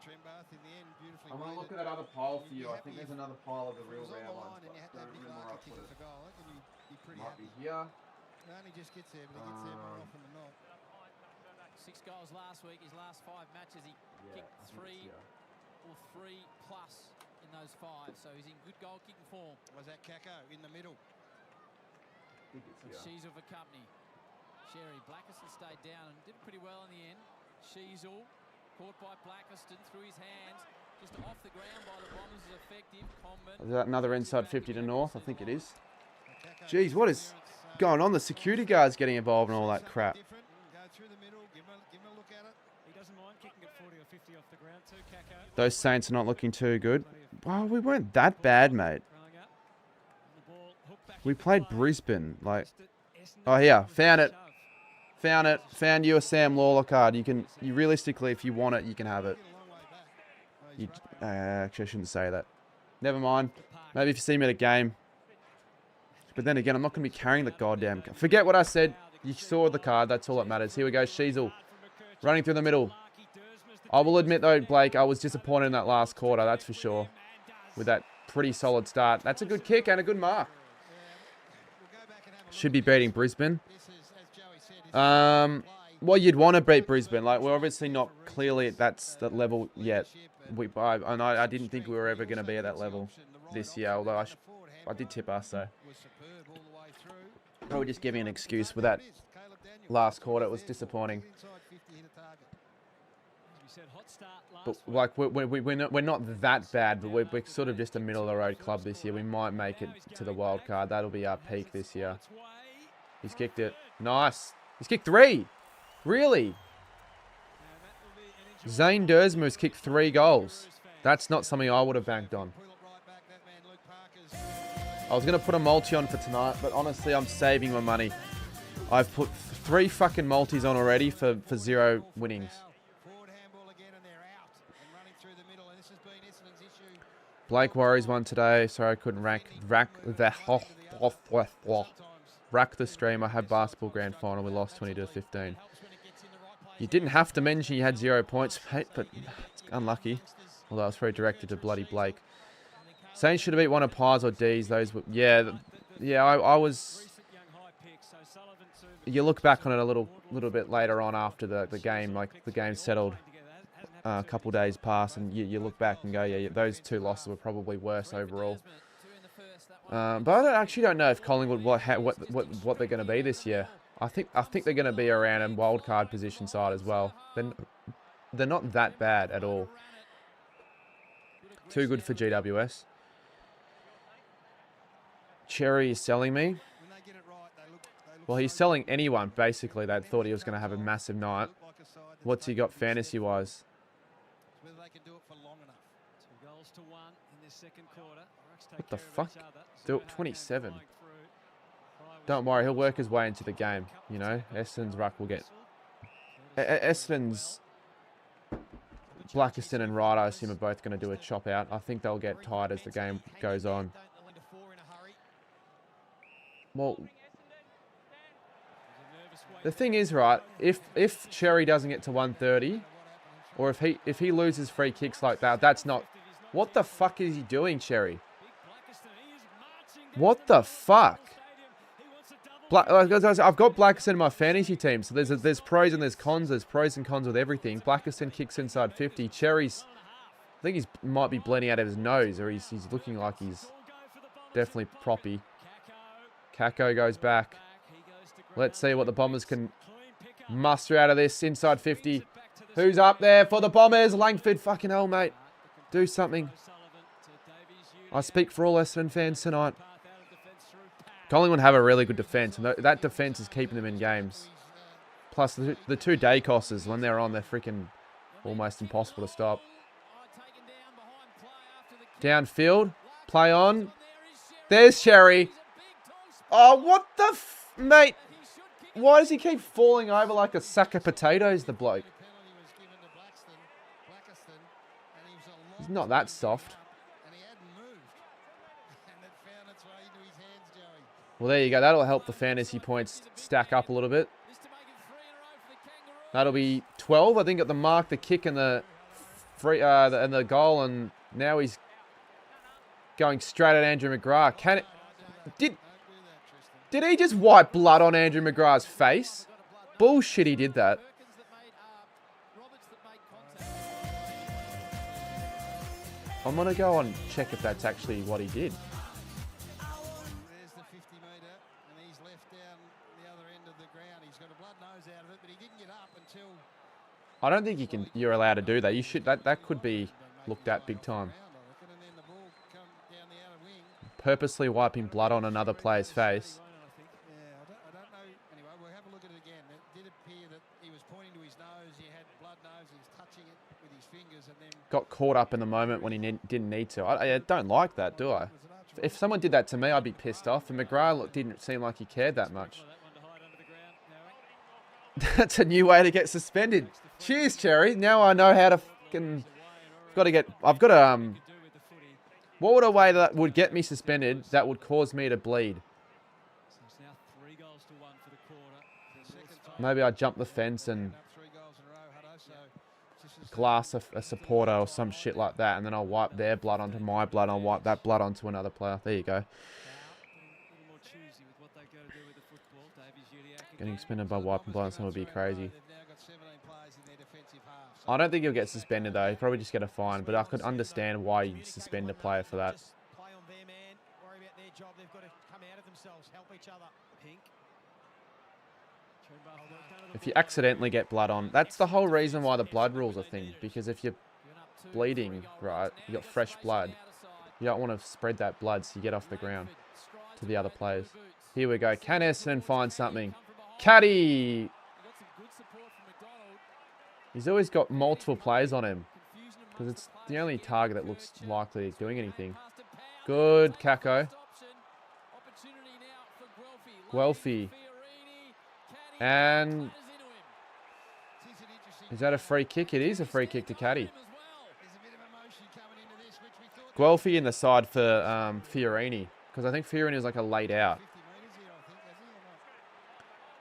I'm going to look at that other pile for you. I think there's another pile of the real rare ones, but don't remember where I put it. Might be here. 6 goals last week. His last 5 matches, he kicked 3 or 3+ in those 5. So he's in good goal kicking form. Was that Kako in the middle? Sheasel for company. Sherry Blackiston stayed down and did pretty well in the end. Sheasel caught by Blackiston through his hands. Just off the ground by the Bombers is effective. Combat. Is that another inside 50 to North? I think it is. Jeez, what is going on? The security guards getting involved in all that crap. Those Saints are not looking too good. Well, we weren't that bad, mate. We played Brisbane. Like, oh, here. Found it. Found it. Found you a Sam Lawler card. You realistically, if you want it, you can have it. Actually, I shouldn't say that. Never mind. Maybe if you see me at a game. But then again, I'm not going to be carrying the goddamn card. Forget what I said. You saw the card. That's all that matters. Here we go. Sheasel running through the middle. I will admit, though, Blake, I was disappointed in that last quarter, that's for sure. With that pretty solid start. That's a good kick and a good mark. Should be beating Brisbane. Well, you'd want to beat Brisbane. Like, we're obviously not clearly at that level yet. I didn't think we were ever going to be at that level this year, although I did tip us, so. Probably just giving an excuse with that last quarter. It was disappointing. But, like, we're not that bad, but we're sort of just a middle-of-the-road club this year. We might make it to the wild card. That'll be our peak this year. He's kicked it. Nice. He's kicked 3. Really? Zane Dersmer's kicked 3 goals. That's not something I would have banked on. I was going to put a multi on for tonight, but honestly, I'm saving my money. I've put 3 fucking multis on already for 0 winnings. Blake Warriors won today. Sorry, I couldn't rack the stream. I had basketball grand final. We lost 20-15. You didn't have to mention you had 0 points, mate, but it's unlucky. Although I was very directed to bloody Blake. Saints should have beat one of Pies or D's. Those were, yeah. I was. You look back on it a little bit later on after the game, like the game settled. A couple days pass, and you look back and go, yeah, those 2 losses were probably worse overall. But I actually don't know if Collingwood what they're going to be this year. I think they're going to be around a wildcard position side as well. They're not that bad at all. Too good for GWS. Cherry is selling me. Well, he's selling anyone basically that thought he was going to have a massive night. What's he got fantasy wise? What the fuck? 27. Don't worry, he'll work his way into the game. You know, Essendon's ruck will get. Essendon's Blackiston and Wright, I assume, are both going to do a chop out. I think they'll get tired as the game goes on. Well, the thing is, right, if Cherry doesn't get to 130, or if he loses free kicks like that, that's not. What the fuck is he doing, Cherry? What the fuck? I've got Blackiston in my fantasy team, so there's pros and there's cons. There's pros and cons with everything. Blackiston kicks inside 50. Cherry's, I think he might be bleeding out of his nose, or he's looking like he's definitely proppy. Kako goes back. Let's see what the Bombers can muster out of this inside 50. Who's up there for the Bombers? Langford, fucking hell, mate. Do something. I speak for all Essendon fans tonight. Collingwood have a really good defence, and that defence is keeping them in games. Plus, the 2 day costers, when they're on, they're freaking almost impossible to stop. Downfield. Play on. There's Cherry. Oh, what the mate? Why does he keep falling over like a sack of potatoes, the bloke? He's not that soft. Well, there you go. That'll help the fantasy points stack up a little bit. That'll be 12, I think, at the mark, the kick, and the free and the goal, and now he's going straight at Andrew McGrath. Did he just wipe blood on Andrew McGrath's face? Bullshit, he did that. I'm going to go and check if that's actually what he did. There's the 50 metre, and he's left down the other end of the ground. He's got a blood nose out of it, but he didn't get up until. I don't think you're allowed to do that. You should. That could be looked at big time. Purposely wiping blood on another player's face. I don't know. Anyway, we'll have a look at it again. It did appear that he was pointing to his nose. He had blood nose. He was touching it with his fingers, and then Got caught up in the moment when he didn't need to. I don't like that, do I? If someone did that to me, I'd be pissed off. And McGrath didn't seem like he cared that much. That's a new way to get suspended. Cheers, Cherry. Now I know how to fucking. I've got to. What would a way that would get me suspended that would cause me to bleed? Maybe I jump the fence and glass a supporter or some shit like that, and then I'll wipe their blood onto my blood. I'll wipe that blood onto another player. There you go. Getting suspended by wiping blood on someone would be crazy. I don't think he'll get suspended though. He'll probably just get a fine, but I could understand why you'd suspend a player for that. Play on their man, worry about their job. They've got to come out of themselves, help each other. Pink. If you accidentally get blood on, that's the whole reason why the blood rule's a thing. Because if you're bleeding, right, you got fresh blood, you don't want to spread that blood, so you get off the ground to the other players. Here we go. Can Essendon find something? Caddy! He's always got multiple players on him because it's the only target that looks likely of doing anything. Good, Kako. Guelphy. And is that a free kick? It is a free kick to Caddy. Guelphy in the side for Fiorini, because I think Fiorini was like a late out.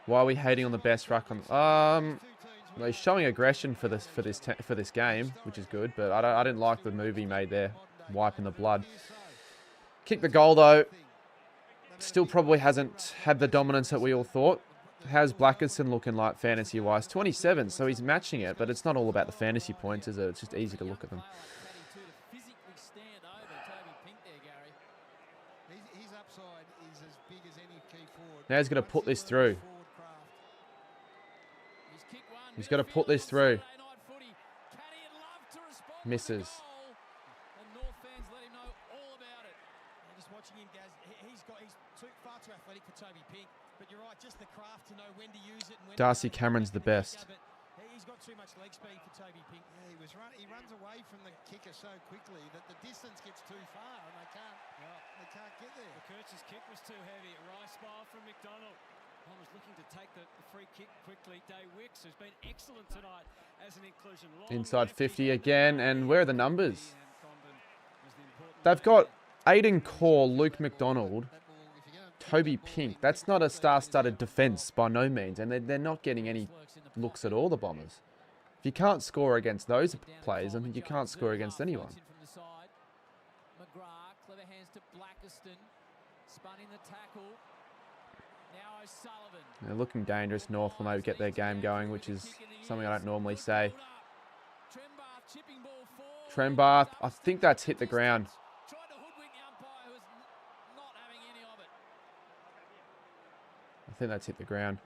Why are we hating on the best ruck on? Well, he's showing aggression for this game, which is good, but I didn't like the move he made there, wiping the blood. Kick the goal though. Still probably hasn't had the dominance that we all thought. How's Blackerson looking like fantasy-wise? 27, so he's matching it, but it's not all about the fantasy points, is it? It's just easy to look at them. Now he's going to put this through. He's got to put this through. Misses. Darcy Cameron's the best. He's got too much leg speed for Toby Pink. Yeah, he runs away from the kicker so quickly that the distance gets too far and they can't get there. McCurch's kick was too heavy. A wry smile from McDonald. I was looking to take the free kick quickly. Day Wicks, who's been excellent tonight as an inclusion. Inside 50 again, and where are the numbers? They've got Aiden Core, Luke McDonald, Toby Pink. That's not a star-studded defence by no means, and they're not getting any looks at all, the Bombers. If you can't score against those players, I mean, you can't score against anyone. They're looking dangerous. North will maybe get their game going, which is something I don't normally say. Trembath, I think that's hit the ground. I think that's hit the ground.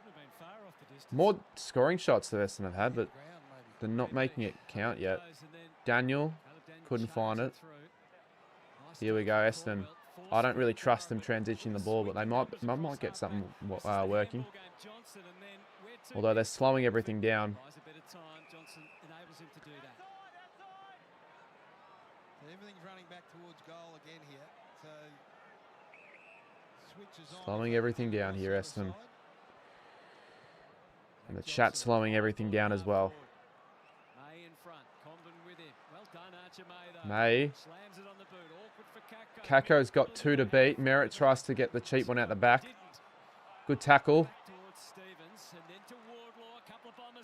More scoring shots than Essendon have had, but they're not making it count yet. Daniel couldn't find it. Here we go, Essendon. I don't really trust them transitioning the ball, but they might get something working. Although they're slowing everything down. Everything's running back towards goal again here. So slowing everything down here, Essendon. And the chat's slowing everything down as well. May. Kako's got 2 to beat. Merritt tries to get the cheap one out the back. Good tackle.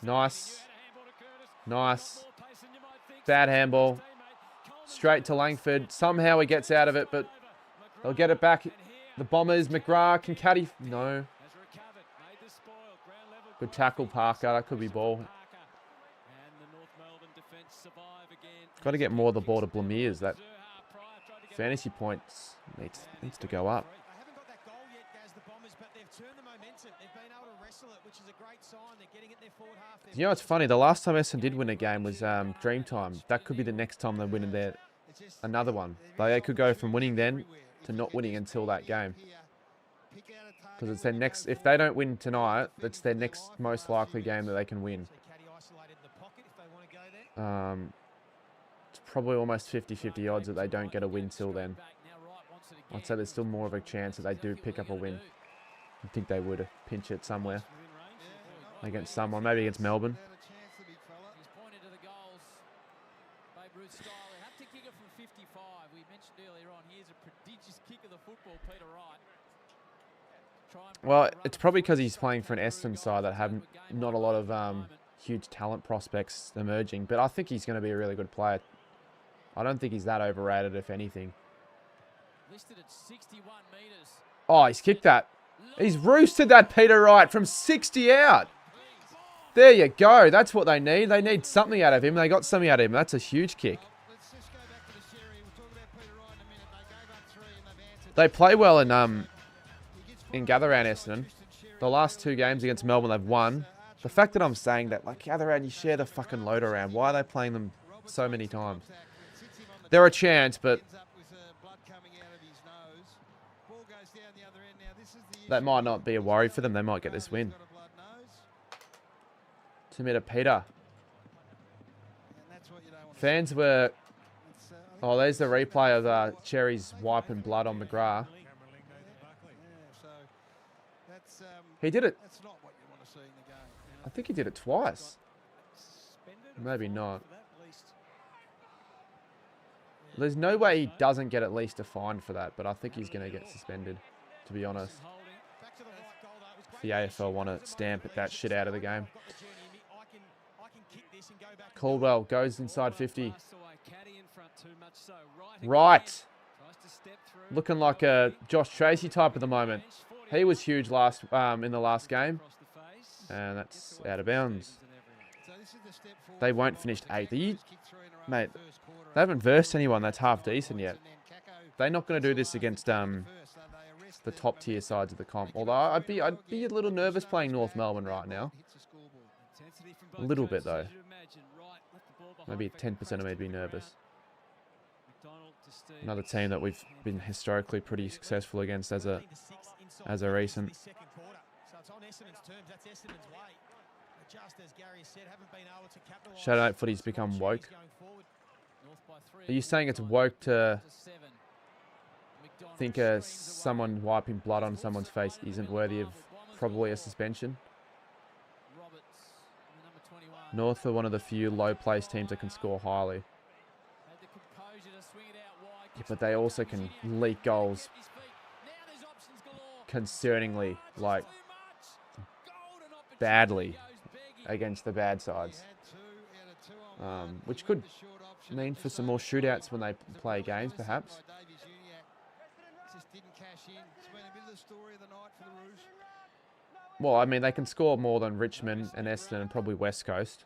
Nice. Nice. Bad handball. Straight to Langford. Somehow he gets out of it, but they'll get it back. The Bombers, McGrath can caddy. No. Good tackle, Parker. That could be ball. Got to get more of the ball to Blamiers. That fantasy points needs to go up. You know, it's funny. The last time Essendon did win a game was Dreamtime. That could be the next time they win another one. They could go from winning then to not winning until that game. Because it's their next. If they don't win tonight, that's their next most likely game that they can win. It's probably almost 50-50 odds that they don't get a win till then. I'd say there's still more of a chance that they do pick up a win. I think they would pinch it somewhere against someone, maybe against Melbourne. Well, it's probably because he's playing for an Essendon side that have not a lot of huge talent prospects emerging, but I think he's going to be a really good player. I don't think he's that overrated, if anything. Listed at 61 metres. Oh, he's kicked that. He's roosted that Peter Wright from 60 out. There you go. That's what they need. They need something out of him. They got something out of him. That's a huge kick. Let's just go back to the Sherry. We'll talk about Peter Wright in a minute. They gave up 3 and they've answered. They play well in gather round, Essendon. The last 2 games against Melbourne, they've won. The fact that I'm saying that, like, gather round, you share the fucking load around. Why are they playing them so many times? They're a chance, but that might not be a worry for them. They might get this win. 2-metre Peter. Fans were... Oh, there's the replay of Cherry's wiping blood on McGrath. He did it. I think he did it twice. Maybe not. There's no way he doesn't get at least a fine for that, but I think he's going to get suspended, to be honest. If the AFL want to stamp that shit out of the game. Caldwell goes inside 50. Right. Looking like a Josh Tracy type at the moment. He was huge in the last game. And that's out of bounds. They won't finish 8th. Mate, they haven't versed anyone that's half decent yet. They're not going to do this against the top tier sides of the comp. Although I'd be a little nervous playing North Melbourne right now. A little bit though. Maybe 10% of me would be nervous. Another team that we've been historically pretty successful against as a recent. Shadow Night footy's become woke. Are you saying it's woke to think someone wiping blood on someone's face isn't worthy of probably a suspension? North are one of the few low-placed teams that can score highly. Yeah, but they also can leak goals concerningly, like, badly against the bad sides. Which could mean for some more shootouts when they play games, perhaps. Well, I mean, they can score more than Richmond and Essendon and probably West Coast.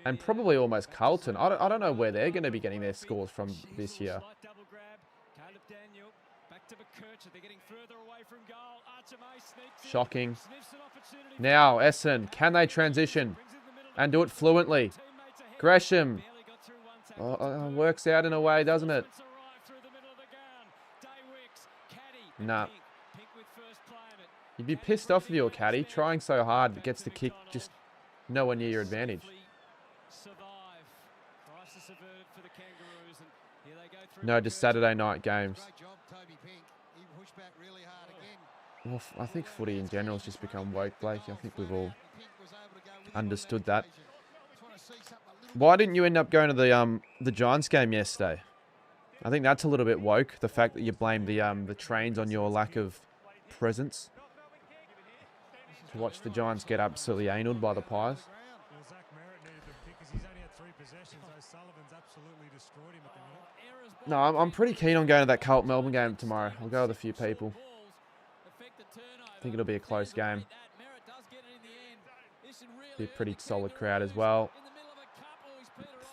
And probably almost Carlton. I don't know where they're going to be getting their scores from this year. Shocking. Now, Essendon, can they transition and do it fluently? Gresham. Works out in a way, doesn't it? Nah. You'd be pissed off if you're caddy, trying so hard, it gets the kick just nowhere near your advantage. No, just Saturday night games. Well, I think footy in general has just become woke, Blake. I think we've all understood that. Why didn't you end up going to the Giants game yesterday? I think that's a little bit woke. The fact that you blame the trains on your lack of presence. To watch the Giants get absolutely analed by the Pies. No, I'm pretty keen on going to that Carlton Melbourne game tomorrow. I'll go with a few people. I think it'll be a close game. Be a pretty solid crowd as well.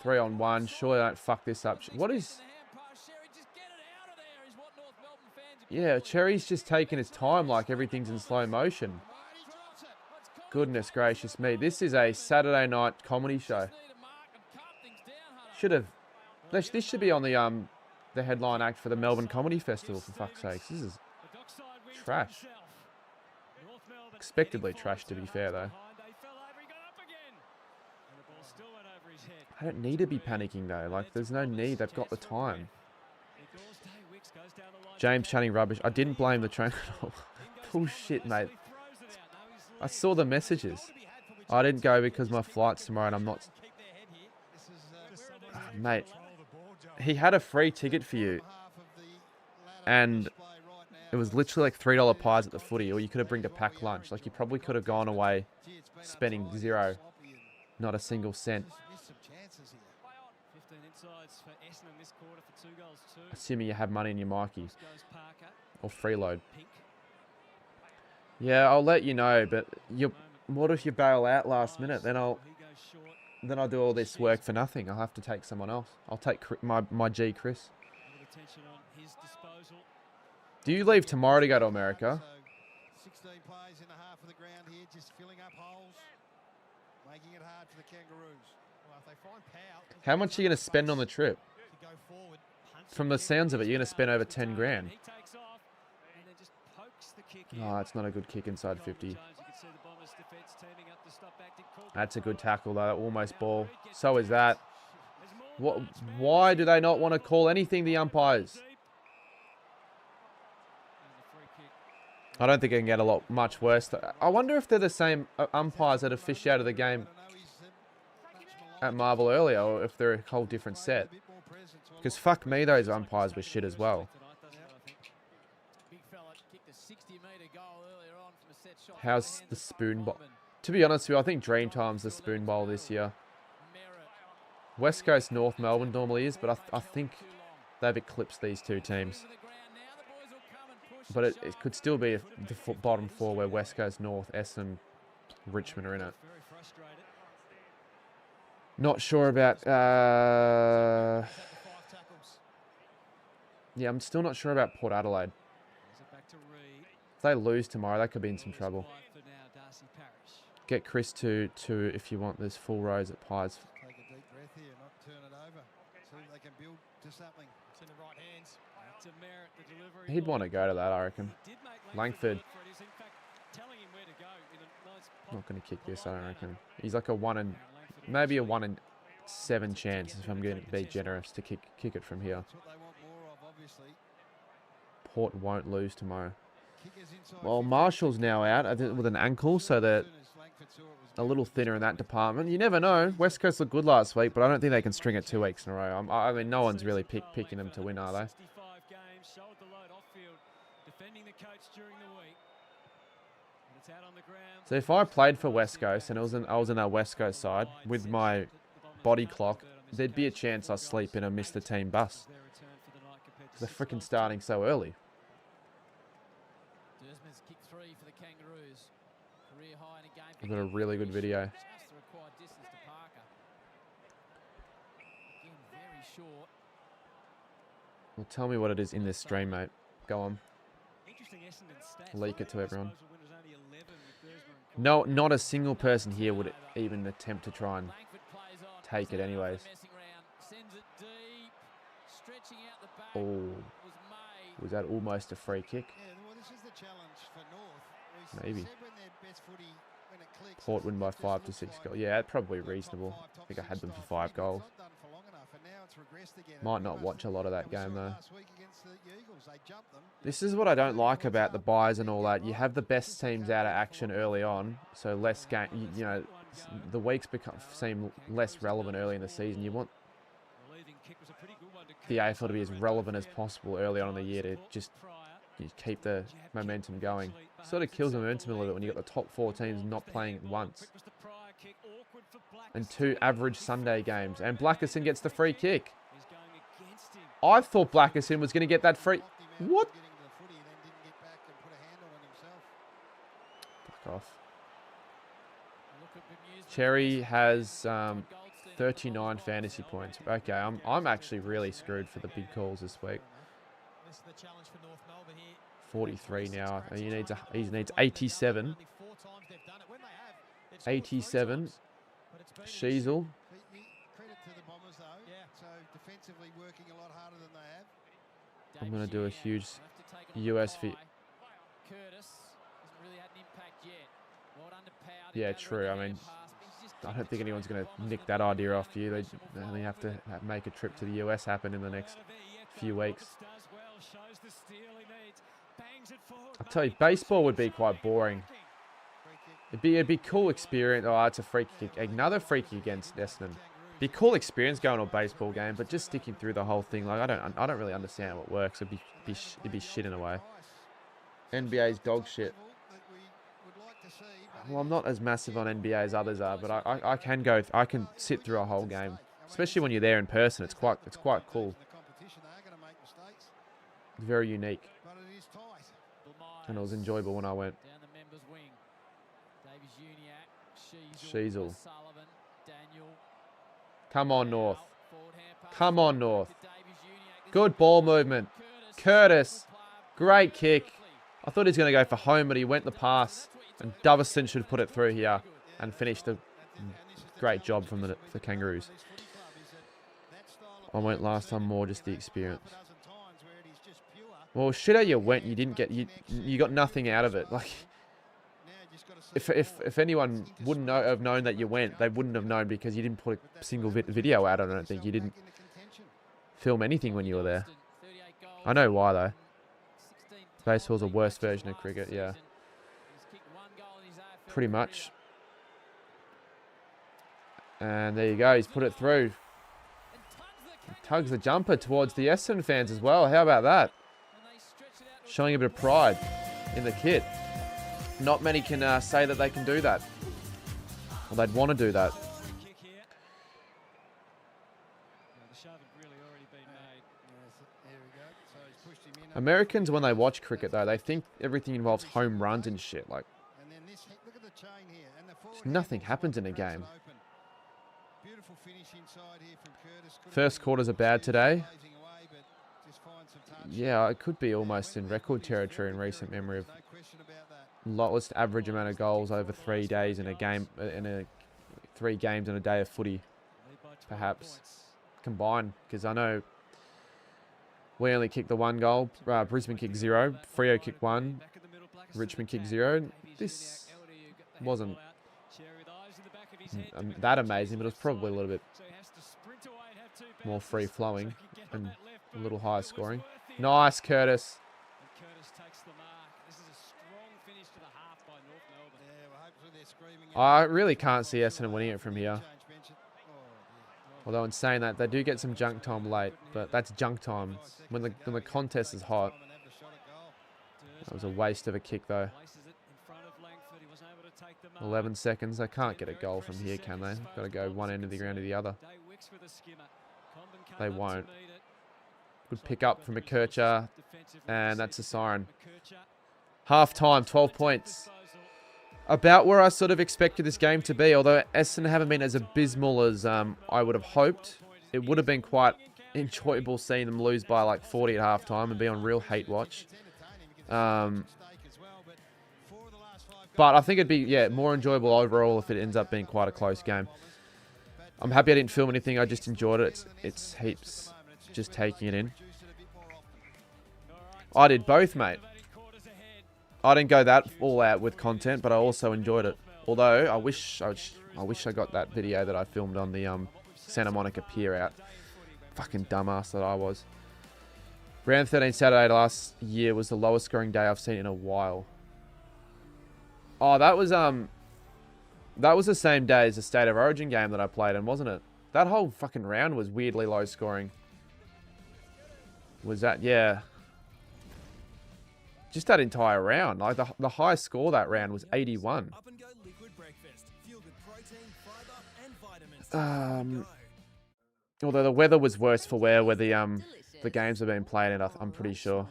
3-on-1. Surely don't fuck this up. What is... Yeah, Cherry's just taking his time like everything's in slow motion. Goodness gracious me. This is a Saturday night comedy show. Should have... This should be on the headline act for the Melbourne Comedy Festival, for fuck's sakes. This is trash. Expectedly trash, to be fair, though. I don't need to be panicking, though. Like, there's no need. They've got the time. James chatting rubbish. I didn't blame the train at all. Bullshit, mate. I saw the messages. I didn't go because my flight's tomorrow and I'm not... Mate, he had a free ticket for you. And It was literally like $3 pies at the footy, or you could have bring a packed lunch. Like, you probably could have gone away spending zero, not a single cent. Missed some chances here. 15 insides for Essendon this quarter for 2 goals too. Assuming you have money in your Mikey Goes Parker. or freeload. Pink. Yeah, I'll let you know, but what if you bail out last minute? Then He goes short. I'll do all this work for nothing. I'll have to take someone else. I'll take my G Chris. A bit of attention on his disposal. Do you leave tomorrow to go to America? So 16 players in the half of the ground here, just filling up holes, making it hard for the Kangaroos. Well, if they find Powell, How much are you going to spend on the trip? to go forward, punch From the the kick, sounds of it, which you're going to is spend out. over 10 grand. He takes off and then just pokes the kick in. Oh, that's not a good kick inside 50. Jones, you can see the Bombers defence teaming up to stop back to Cook. That's a good tackle, though. Almost ball. So is that. There's more marks, man. Why do they not want to call anything, the umpires? Deep. There's a free kick. I don't think it can get a lot much worse. I wonder if they're the same umpires that have fished out of the game at Marvel earlier, or if they're a whole different set. Because fuck me, those umpires were shit as well. Big fella kicked a 60-metre goal earlier on from a set shot. How's the spoon bowl? To be honest with you, I think Dreamtime's the spoon bowl this year. West Coast North Melbourne normally is, but I think they've eclipsed these two teams. But it could still be the bottom four where West Coast North, Essendon, Richmond are in it. Very frustrated. Not sure about... yeah, I'm still not sure about Port Adelaide. Is it back to Reed? If they lose tomorrow, they could be in some trouble. Wide for now, Darcy Parish. Get Chris to if you want this full rows at Pies. Take a deep breath here, not turn it over. See if they can build to something. It's in the right hands. To Merritt, the delivery. He'd want to go to that, I reckon. He did make Langford. work for it. He's in fact telling him where to go in a nice pop. Not going to kick this, I don't reckon. He's like a Langford maybe a 1 in 7 chance if I'm going to be generous to kick it from here. That's what they want more of, obviously. Port won't lose tomorrow. Kickers inside Well, 50. Marshall's now out with an ankle, so they're As soon as Langford saw it was a little thinner in that department. You never know. West Coast looked good last week, but I don't think they can string it 2 weeks in a row. I mean, no one's really picking them to win, are they? 65 games, shouldered the load off field, defending the coach during the week. And it's out on the ground. So if I played for West Coast and I was in that West Coast side with my body clock, there'd be a chance I sleep in and miss the team bus. They're freaking starting so early. Dersman's kick 3 for the Kangaroos. Career high in a game. I've got a really good video. Just the required distance to Parker. Again, very short. Well, tell me what it is in this stream, mate. Go on. Interesting Essendon stats. Leak it to everyone. Disposal winners only 11 with Dersman and Cook. No, not a single person here would even attempt to try and Langford plays on. take it anyways. Messing around. Sends it deep. Stretching out the back. Oh, Was made. was that almost a free kick? Yeah, well, this is the challenge for North. Maybe. Said when their best footy, when it clicks, Port win by it just 5 to looks 6 like goals. Yeah, probably top reasonable. five, I top think I had six them for type 5 thing, but goals. it's not done for long enough, and now it's regressed again. Might And not we watch a lot of that we saw game it though. last week against the Eagles. They jumped them. This is what I don't like about the buys and all that. You have the best teams out of action early on, so less game. You know, the weeks seem less relevant early in the season. You want The leading kick was a pretty good one to the Cook. AFL to be as relevant as possible early on in the year to just keep the momentum going. Sort of kills the momentum a little bit when you've got the top 4 teams not playing at once. Quick was the Pryor kick, awkward for And Blackerson. 2 average Sunday games. And Blackerson gets the free kick. He's going against him. I thought Blackerson was going to get that free... Blocked him out What? from getting to the footy, and then didn't get back and put a hand on it himself. Fuck off. Look at Bermuda's Cherry has Goldstein 39 fantasy points. Okay, I'm actually really screwed for the big calls this week. This is the challenge for North Melbourne here. 43 now. And he needs 87. Only 4 times they've done it. When they have, they've scored 87. 3 times, but it's been Sheasel. Credit to the Bombers, though. Yeah. So defensively working a lot harder than they have. I'm going to do a huge Will have to take it on US the fit. fly. Curtis hasn't really had an impact yet. Well done to Powell to Yeah, go to true. the I mean, hand pass, but he's just I kicked don't it think anyone's straight going to Bombers nick for that the idea goal. off you. They only have to make a trip to the US happen in the next few weeks. Does well, shows the steal he needs. Bangs it forward. I'll tell you, baseball would be quite boring. Free kick. It'd be cool experience. Oh, it's a free kick. Another free kick against Essendon. Be cool experience going to a baseball game, but just sticking through the whole thing, like I don't really understand how it works. It'd be shit in a way. NBA's dog shit. Well, I'm not as massive on NBA as others are, but I can go. I can sit through a whole game, especially when you're there in person. It's quite cool. It's very unique, and it was enjoyable when I went. Down the members' wing. Davies Uniac, Sheasel. Sullivan, Daniel. Come on, North. Forward hand pass Come on, North. to Davies Uniac. Good ball movement. Curtis. Great kick. I thought he was going to go for home, but he went the pass. And Dovison should put it through here and finish the great job from the Kangaroos. I went last time more just the experience. Well, shit how you went, you didn't get you got nothing out of it. Like if anyone wouldn't have known that you went, they wouldn't have known because you didn't put a single video out. I don't think you didn't film anything when you were there. I know why though. Baseball's a worse version of cricket, yeah. Pretty much. And there you go, he's put it through. He tugs the jumper towards the Essendon fans as well. How about that? Showing a bit of pride in the kit. Not many can say that they can do that. Or they'd want to do that. Americans, when they watch cricket, though, they think everything involves home runs and shit. Like, nothing happens in a game. First quarters are bad today. Yeah, it could be almost in record territory in recent memory of lowest average amount of goals over 3 days in a game, 3 games in a day of footy, perhaps combined. Because I know we only kicked the 1 goal. Brisbane kicked 0. Freo kicked 1. Richmond kicked 0. This wasn't that amazing, but it was probably a little bit more free flowing and a little higher scoring. Nice, Curtis. I really can't see Essendon winning it from here. Although in saying that, they do get some junk time late, but that's junk time when the contest is hot. That was a waste of a kick though. 11 seconds. They can't get a goal from here, can they? Got to go one end of the ground to the other. They won't. Good pick up from McKercher, and that's a siren. Half time, 12 points. About where I sort of expected this game to be, although Essendon haven't been as abysmal as I would have hoped. It would have been quite enjoyable seeing them lose by like 40 at half time and be on real hate watch. But I think it'd be, yeah, more enjoyable overall if it ends up being quite a close game. I'm happy I didn't film anything. I just enjoyed it. It's heaps just taking it in. I did both, mate. I didn't go that all out with content, but I also enjoyed it. Although I wish I got that video that I filmed on the Santa Monica Pier out. Fucking dumbass that I was. Round 13 Saturday last year was the lowest scoring day I've seen in a while. Oh, that was the same day as the State of Origin game that I played in, wasn't it? That whole fucking round was weirdly low scoring. Was that? Yeah. Just that entire round. Like the highest score that round was 81. Although the weather was worse for where the games are being played in, I'm pretty sure.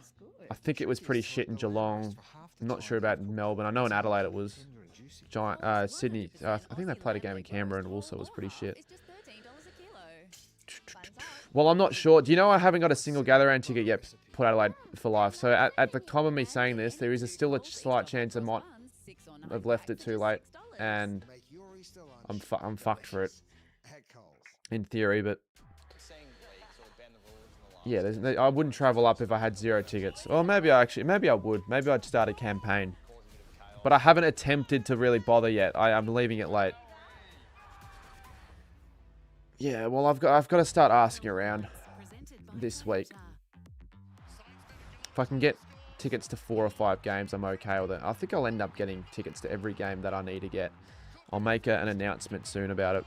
I think it was pretty shit in Geelong. I'm not sure about Melbourne. I know in Adelaide it was. Sydney. I think they played a game in Canberra and also was pretty shit. Well, I'm not sure. Do you know I haven't got a single gather round ticket yet put Adelaide for life? So at the time of me saying this, there is still a slight chance I might have left it too late, and I'm fucked for it in theory. But yeah, I wouldn't travel up if I had 0 tickets. Or maybe I would. Maybe I'd start a campaign. But I haven't attempted to really bother yet. I'm leaving it late. Yeah, well, I've got to start asking around this week. If I can get tickets to 4 or 5 games, I'm okay with it. I think I'll end up getting tickets to every game that I need to get. I'll make an announcement soon about it.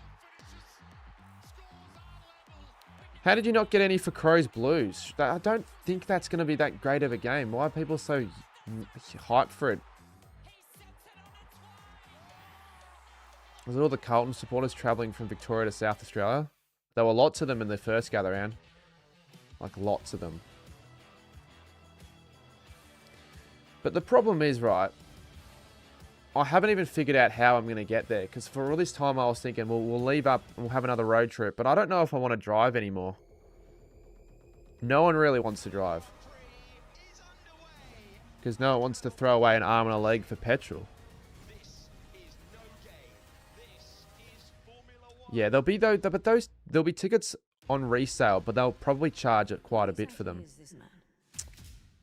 How did you not get any for Crows Blues? I don't think that's going to be that great of a game. Why are people so Hype for it. Was it all the Carlton supporters travelling from Victoria to South Australia? There were lots of them in the first gather round. Like, lots of them. But the problem is, right, I haven't even figured out how I'm going to get there. Because for all this time I was thinking, well, we'll leave up and we'll have another road trip. But I don't know if I want to drive anymore. No one really wants to drive. Because no one wants to throw away an arm and a leg for petrol. Yeah, there'll be there'll be tickets on resale, but they'll probably charge it quite a bit for them.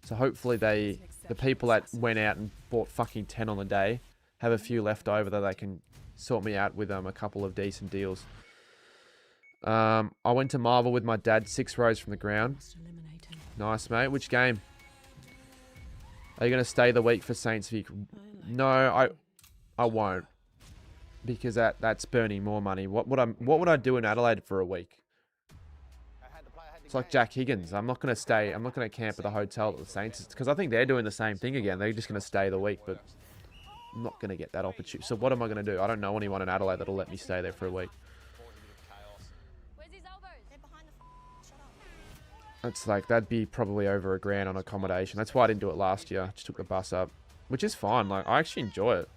So hopefully the people that went out and bought fucking 10 on the day have a few left over that they can sort me out with a couple of decent deals. I went to Marvel with my dad, 6 rows from the ground. Nice, mate. Which game? Are you going to stay the week for Saints Vic? No, I won't. Because that's burning more money. What would I do in Adelaide for a week? It's like Jack Higgins. I'm not going to stay. I'm not going to camp at the hotel at the Saints because I think they're doing the same thing again. They're just going to stay the week, but I'm not going to get that opportunity. So what am I going to do? I don't know anyone in Adelaide that'll let me stay there for a week. That's like, that'd be probably over $1,000 on accommodation. That's why I didn't do it last year. I just took the bus up, which is fine. Like, I actually enjoy it.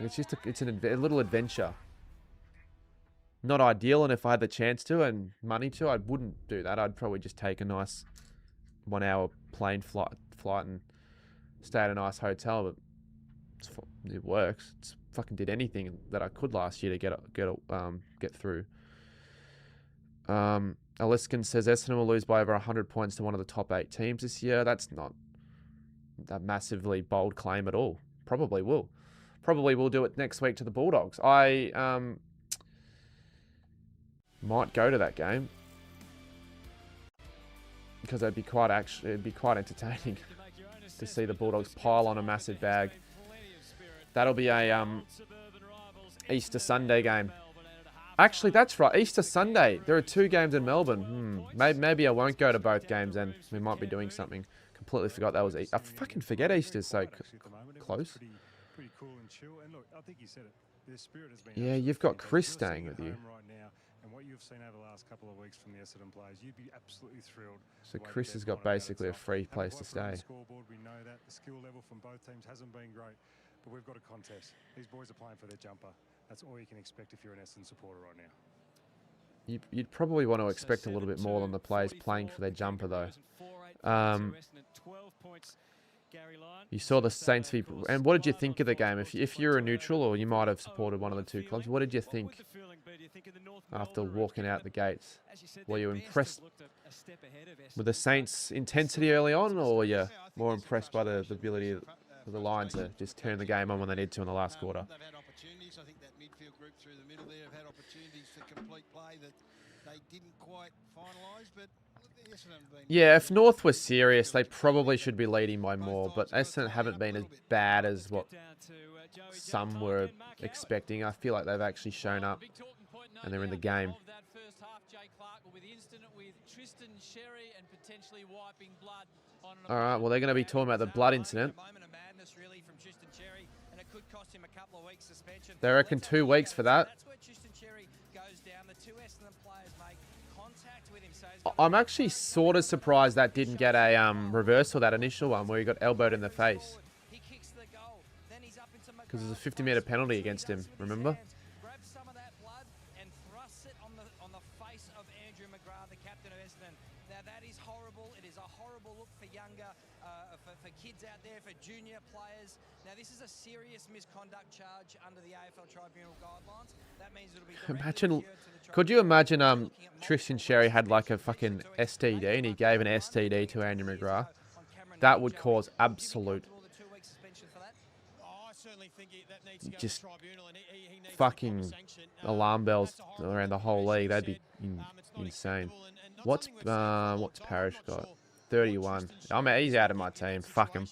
It's just a little adventure. Not ideal, and if I had the chance to and money to, I wouldn't do that. I'd probably just take a nice 1-hour plane flight and stay at a nice hotel. But it works. It's fucking did anything that I could last year to get through. Aliskin says Essendon will lose by over 100 points to one of the top 8 teams this year. That's not a massively bold claim at all. Probably will. Probably will do it next week to the Bulldogs. I might go to that game because it'd be quite entertaining to see the Bulldogs pile on a massive bag. That'll be a Easter Sunday game. Actually, that's right. Easter Sunday. There are 2 games in Melbourne. Maybe I won't go to both games then. We might be doing something. Completely forgot that was Easter. I fucking forget Easter's so close. Pretty cool and chill. And look, I think you said it. Their spirit has been. Yeah, you've got Chris staying with you. Right now, and what you've seen over the last couple of weeks from the Essendon players, you'd be absolutely thrilled. So Chris has got basically a free place to stay. Scoreboard, we know that the skill level from both teams hasn't been great, but we've got a contest. These boys are playing for their jumper. That's all you can expect if you're an Essendon supporter right now. You'd probably want to expect a little bit more than the players playing for their jumper, though. You saw the Saints v... And what did you think of the game? If you're a neutral, or you might have supported one of the 2 clubs, what did you think after walking out the gates? Were you impressed with the Saints' intensity early on, or were you more impressed by the ability of the Lions to just turn the game on when they need to in the last quarter? They've had opportunities. I think that midfield group through the middle there have had opportunities to complete play that they didn't quite finalise, but yeah, if North was serious, they probably should be leading by more, but Essendon haven't been as bad as what some were expecting. I feel like they've actually shown up and they're in the game. Alright, well, they're going to be talking about the blood incident. They reckon 2 weeks for that. I'm actually sort of surprised that didn't get a reversal, that initial one where he got elbowed in the face. Because there's a 50-metre penalty against him, remember? For kids out there, for junior players. Now, this is a serious misconduct charge under the AFL tribunal guidelines. That means it'll be imagine, could you imagine Tristan Sherry had like a fucking STD and he gave an STD to Andrew McGrath? That would cause absolute just fucking alarm bells around the whole league. That'd be insane. What's Parrish got? 31. I mean, he's out of my team. Fuck him.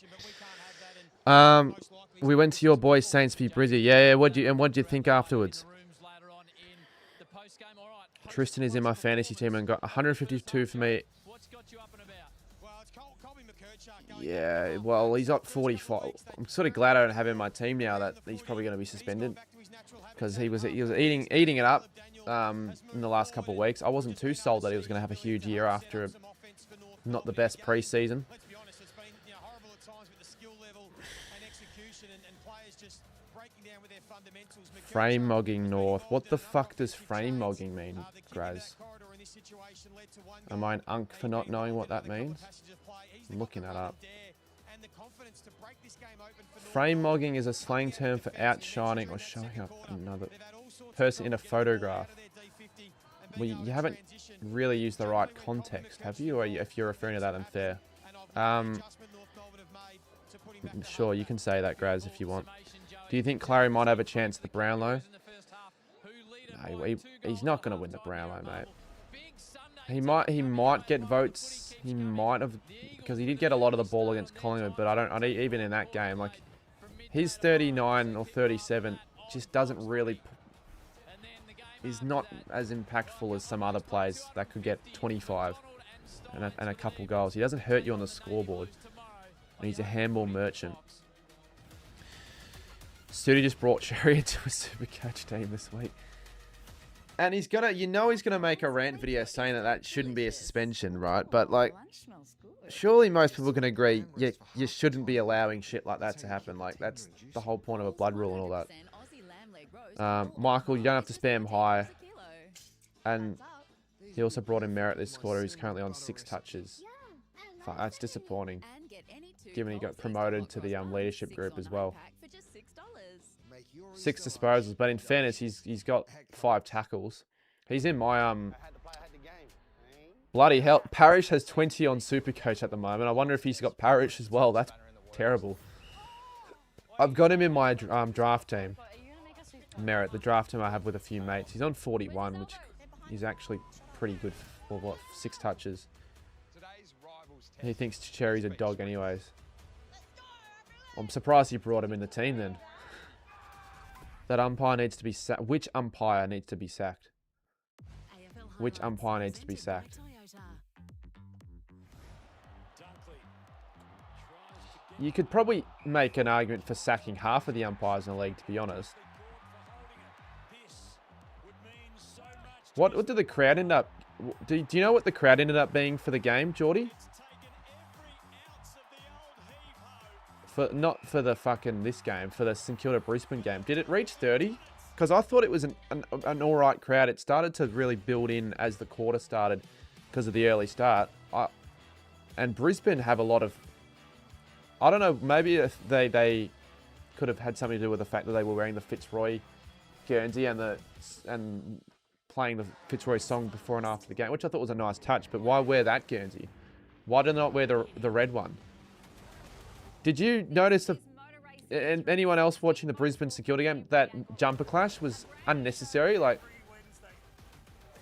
We went to your boys Saints v Brizzy. Yeah. What'd you think afterwards? Tristan is in my fantasy team and got 152 for me. Yeah, well, he's up 45. I'm sort of glad I don't have him in my team now that he's probably going to be suspended because he was eating it up in the last couple of weeks. I wasn't too sold that he was going to have a huge year after not the best preseason. Let's be honest, it's been horrible at times with the skill level and execution and players just breaking down with their fundamentals. Frame mogging North. What the fuck does frame mogging mean, Graz? Am I an unk for not knowing what that means? I'm looking that up. Frame mogging is a slang term for outshining or showing up another person in a photograph. Well, you haven't really used the right context, have you? Or if you're referring to that, unfair. Sure, you can say that, Graz, if you want. Do you think Clary might have a chance at the Brownlow? No, he's not going to win the Brownlow, mate. He might get votes. He might have, because he did get a lot of the ball against Collingwood, but I don't even in that game, like, his 39 or 37 just doesn't really, is not as impactful as some other players that could get 25 and a couple goals. He doesn't hurt you on the scoreboard, and he's a handball merchant. Studi just brought Sherry into a Supercoach team this week. And he's gonna, he's gonna make a rant video saying that shouldn't be a suspension, right? But like, surely most people can agree you shouldn't be allowing shit like that to happen. Like, that's the whole point of a blood rule and all that. Michael, you don't have to spam high. And he also brought in Merritt this quarter. He's currently on 6 touches. Fuck, that's disappointing, given he got promoted to the leadership group as well. 6 disposals, but in fairness, he's got 5 tackles. He's in my bloody hell. Parrish has 20 on Supercoach at the moment. I wonder if he's got Parrish as well. That's terrible. I've got him in my draft team. Merritt, the draft team I have with a few mates. He's on 41, which is actually pretty good for what, 6 touches. He thinks Cherry's a dog anyways. I'm surprised he brought him in the team then. That umpire needs to be sacked. Which umpire needs to be sacked? Which umpire needs to be sacked? You could probably make an argument for sacking half of the umpires in the league, to be honest. What did the crowd end up... Do you know what the crowd ended up being for the game, Geordie? Not for the fucking this game, for the St Kilda Brisbane game. Did it reach 30? Because I thought it was an alright crowd. It started to really build in as the quarter started because of the early start. And Brisbane have a lot of... I don't know, maybe if they could have had something to do with the fact that they were wearing the Fitzroy Guernsey and playing the Fitzroy song before and after the game, which I thought was a nice touch. But why wear that Guernsey? Why did they not wear the red one? Did you notice, and anyone else watching the Brisbane St Kilda game, that jumper clash was unnecessary? Like,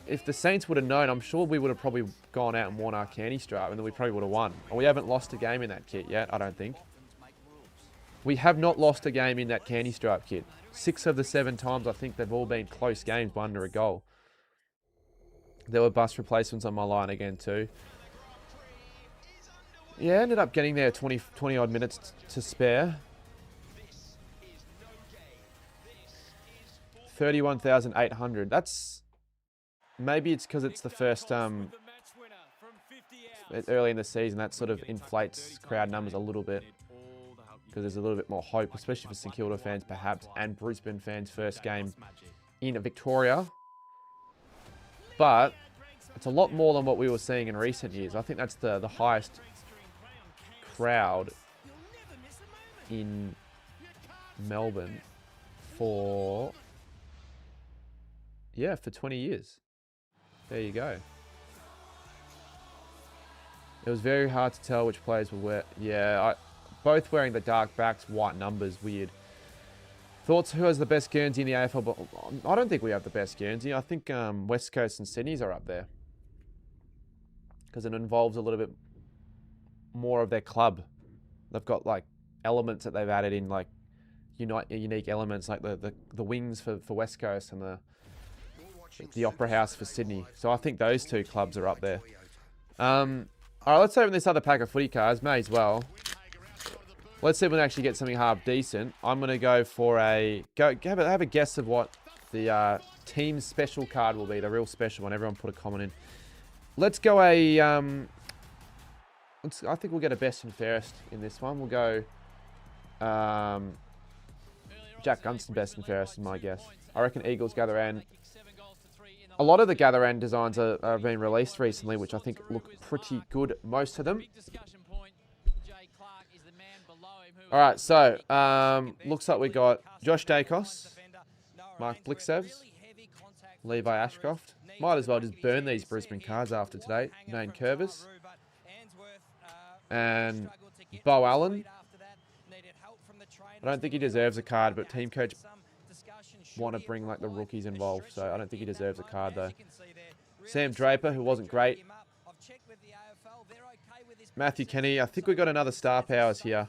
if the Saints would have known, I'm sure we would have probably gone out and worn our candy stripe, and then we probably would have won. And we haven't lost a game in that kit yet, I don't think. We have not lost a game in that candy stripe kit. 6 of the 7 times, I think they've all been close games by under a goal. There were bus replacements on my line again too. Yeah, ended up getting there 20 odd minutes to spare. 31,800. That's... Maybe it's because it's the first... early in the season, that sort of inflates crowd numbers a little bit. Because there's a little bit more hope, especially for St Kilda fans perhaps, and Brisbane fans' first game in Victoria. But it's a lot more than what we were seeing in recent years. I think that's the highest crowd in Melbourne for 20 years. There you go. It was very hard to tell which players were both wearing the dark backs, white numbers, weird. Thoughts, who has the best Guernsey in the AFL? But I don't think we have the best Guernsey. I think West Coast and Sydney's are up there. Because it involves a little bit more of their club. They've got like elements that they've added in, like unique elements, like the wings for West Coast and the Opera House for Sydney. So I think those 2 clubs are up there. Alright, let's open this other pack of footy cards. May as well. Let's see if we can actually get something half decent. I'm going to go for a... Have a guess of what the team special card will be. The real special one. Everyone put a comment in. Let's go a... I think we'll get a best and fairest in this one. We'll go... Jack Gunston best and fairest is my guess. I reckon Eagles Gather End. A lot of the Gather End designs are being released recently, which I think look pretty good, most of them. Alright, so, looks like we got Josh Dacos, Mark Blixevs, Levi Ashcroft. Might as well just burn these Brisbane cards after today. Nane Curvis. And Bo Allen. I don't think he deserves a card, but team coach want to bring like the rookies involved, so I don't think he deserves a card though. Sam Draper, who wasn't great. Matthew Kenny. I think we got another star powers here.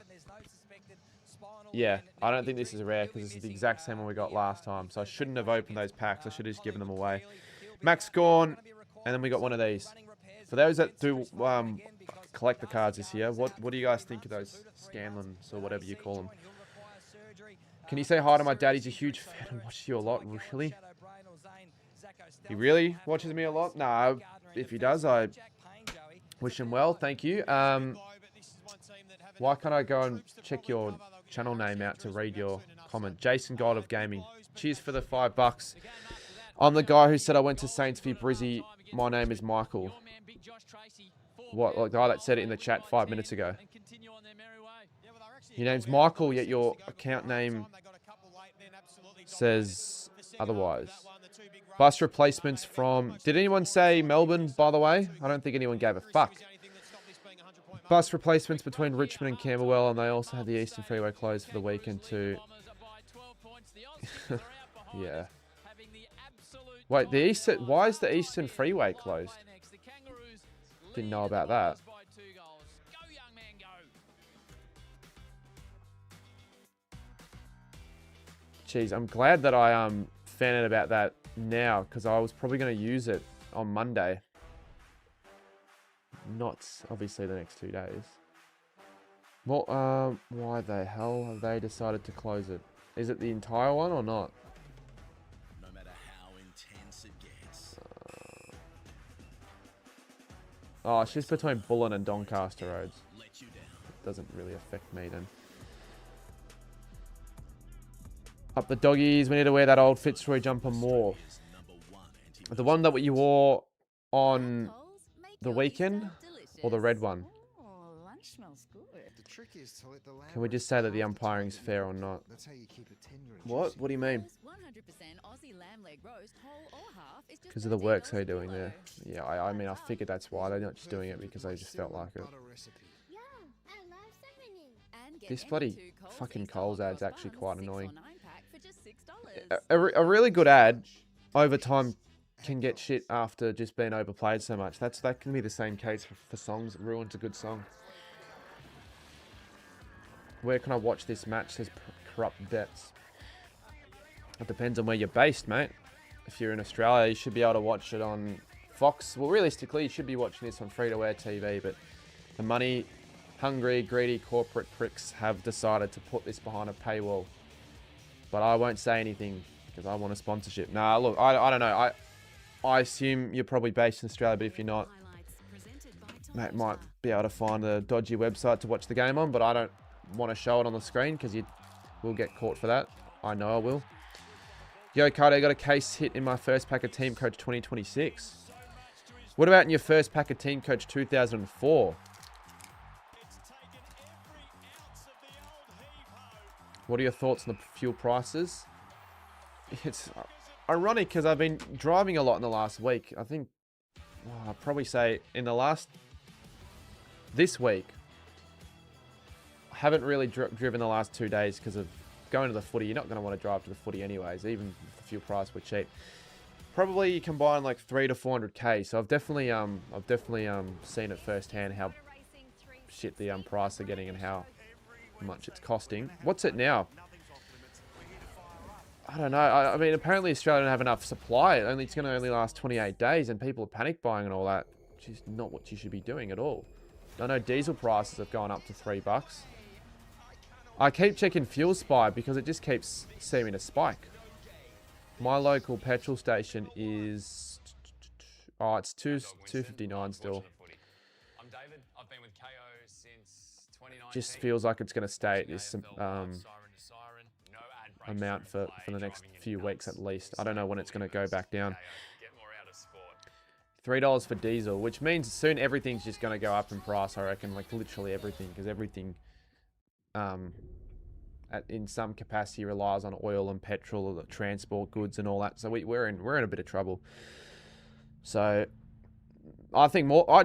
Yeah, I don't think this is rare because this is the exact same one we got last time, so I shouldn't have opened those packs. I should have just given them away. Max Gorn, and then we got one of these. For those that do collect the cards this year, what do you guys think of those Scanlons or whatever you call them? Can you say hi to my dad? He's a huge fan and watches you a lot. Really? He really watches me a lot? Nah, if he does, I wish him well. Thank you. Why can't I go and check your channel name out to read your comment? Jason, God of Gaming. Cheers for the $5. I'm the guy who said I went to Saints v Brizzy. My name is Michael. What? Like the guy that said it in the chat 5 minutes ago. Your name's Michael, yet your account name says otherwise. Bus replacements from... Did anyone say Melbourne, by the way? I don't think anyone gave a fuck. Bus replacements between Richmond and Camberwell, and they also had the Eastern Freeway closed for the weekend too. Yeah. Wait, the Eastern... Why is the Eastern Freeway closed? Didn't know about that. Jeez, I'm glad that I found out about that now, because I was probably going to use it on Monday. Not obviously the next 2 days. Well, why the hell have they decided to close it? Is it the entire one or not? No matter how intense it gets. Oh, it's just between Bullen and Doncaster roads. It doesn't really affect me then. Up the doggies. We need to wear that old Fitzroy jumper more. The one that you wore on the weekend, or the red one? Can we just say that the umpiring's fair or not? What? What do you mean? Because of the works they're doing there. Yeah, I mean, I figured that's why. They're not just doing it because they just felt like it. This bloody fucking Coles ad's actually quite annoying. A really good ad over time can get shit after just being overplayed so much. That can be the same case for songs. It ruins a good song. Where can I watch this match? Says corrupt bets. It depends on where you're based, mate. If you're in Australia, you should be able to watch it on Fox. Well, realistically, you should be watching this on free-to-air TV, but the money-hungry, greedy corporate pricks have decided to put this behind a paywall. But I won't say anything because I want a sponsorship. Nah, look, I don't know. I assume you're probably based in Australia, but if you're not, mate, might be able to find a dodgy website to watch the game on, but I don't want to show it on the screen because you will get caught for that. I know I will. Yo, Carter, I got a case hit in my first pack of Team Coach 2026. What about in your first pack of Team Coach 2004? What are your thoughts on the fuel prices? It's ironic because I've been driving a lot in the last week. I think, well, I'd probably say this week, I haven't really driven the last 2 days because of going to the footy. You're not going to want to drive to the footy anyways, even if the fuel price were cheap. Probably you combine like 300 to 400k. So I've definitely seen it firsthand how shit the price they're getting and how much it's costing. What's it now? I don't know. I mean, apparently Australia don't have enough supply. It's going to only last 28 days, and people are panic buying and all that, which is not what you should be doing at all. I know diesel prices have gone up to $3. I keep checking Fuel Spy because it just keeps seeming to spike. My local petrol station is... Oh, it's $2.59 still. I'm David. I've been with KO since 2019. Just feels like it's going to stay at this amount for the next few weeks at least. I don't know when it's going to go back down. $3 for diesel, which means soon everything's just going to go up in price, I reckon. Like literally everything, because everything in some capacity relies on oil and petrol, or transport goods and all that. So we're in a bit of trouble. So I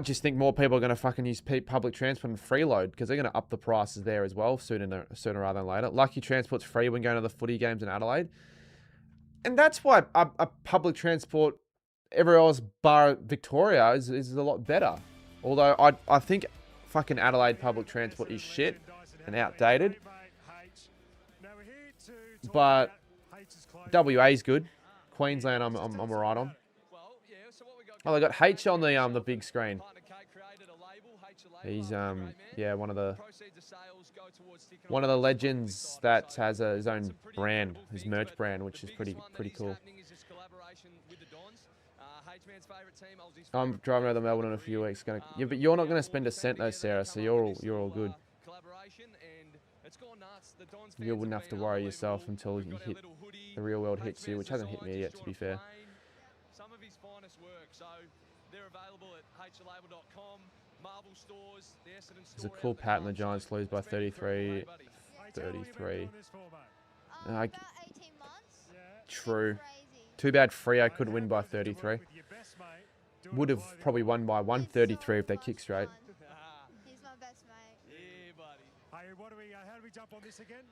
just think more people are going to fucking use public transport and freeload, because they're going to up the prices there as well sooner rather than later. Lucky Transport's free when going to the footy games in Adelaide, and that's why a public transport everywhere else bar Victoria is a lot better. Although I think fucking Adelaide public transport is shit and outdated. But WA's good. Queensland I'm alright on. Oh, they got H on the big screen. He's yeah, one of the legends that has his own brand, his merch brand, which is pretty cool. I'm driving out of Melbourne in a few weeks. Yeah, but you're not gonna spend a cent though, Sarah. So you're all good. You wouldn't have to worry yourself until you hit the real world hits you, which hasn't hit me yet, to be fair. Some of his finest work, so they're available at hlabel.com, Marvel stores, the Essendon There's a cool pattern. The Giants lose by 33. True. Too bad Freo couldn't win by 33. Would have probably won by 133 if they kick straight. He's my best mate. Yeah, buddy. Hey, how do we jump on this again?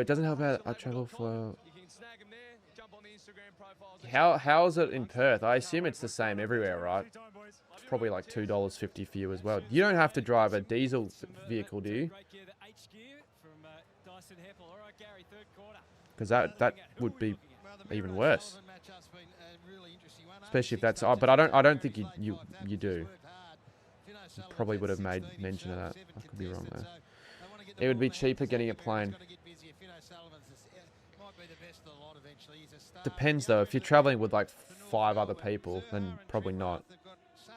It doesn't help out. I travel for. You can snag him there, jump on the Instagram profiles. How is it in Perth? I assume it's the same everywhere, right? It's probably like $2.50 for you as well. You don't have to drive a diesel vehicle, do you? Because that would be even worse. Especially if that's. Oh, but I don't think you do. You probably would have made mention of that. I could be wrong there. It would be cheaper getting a plane. Depends though. If you're traveling with like 5 other people, then probably not.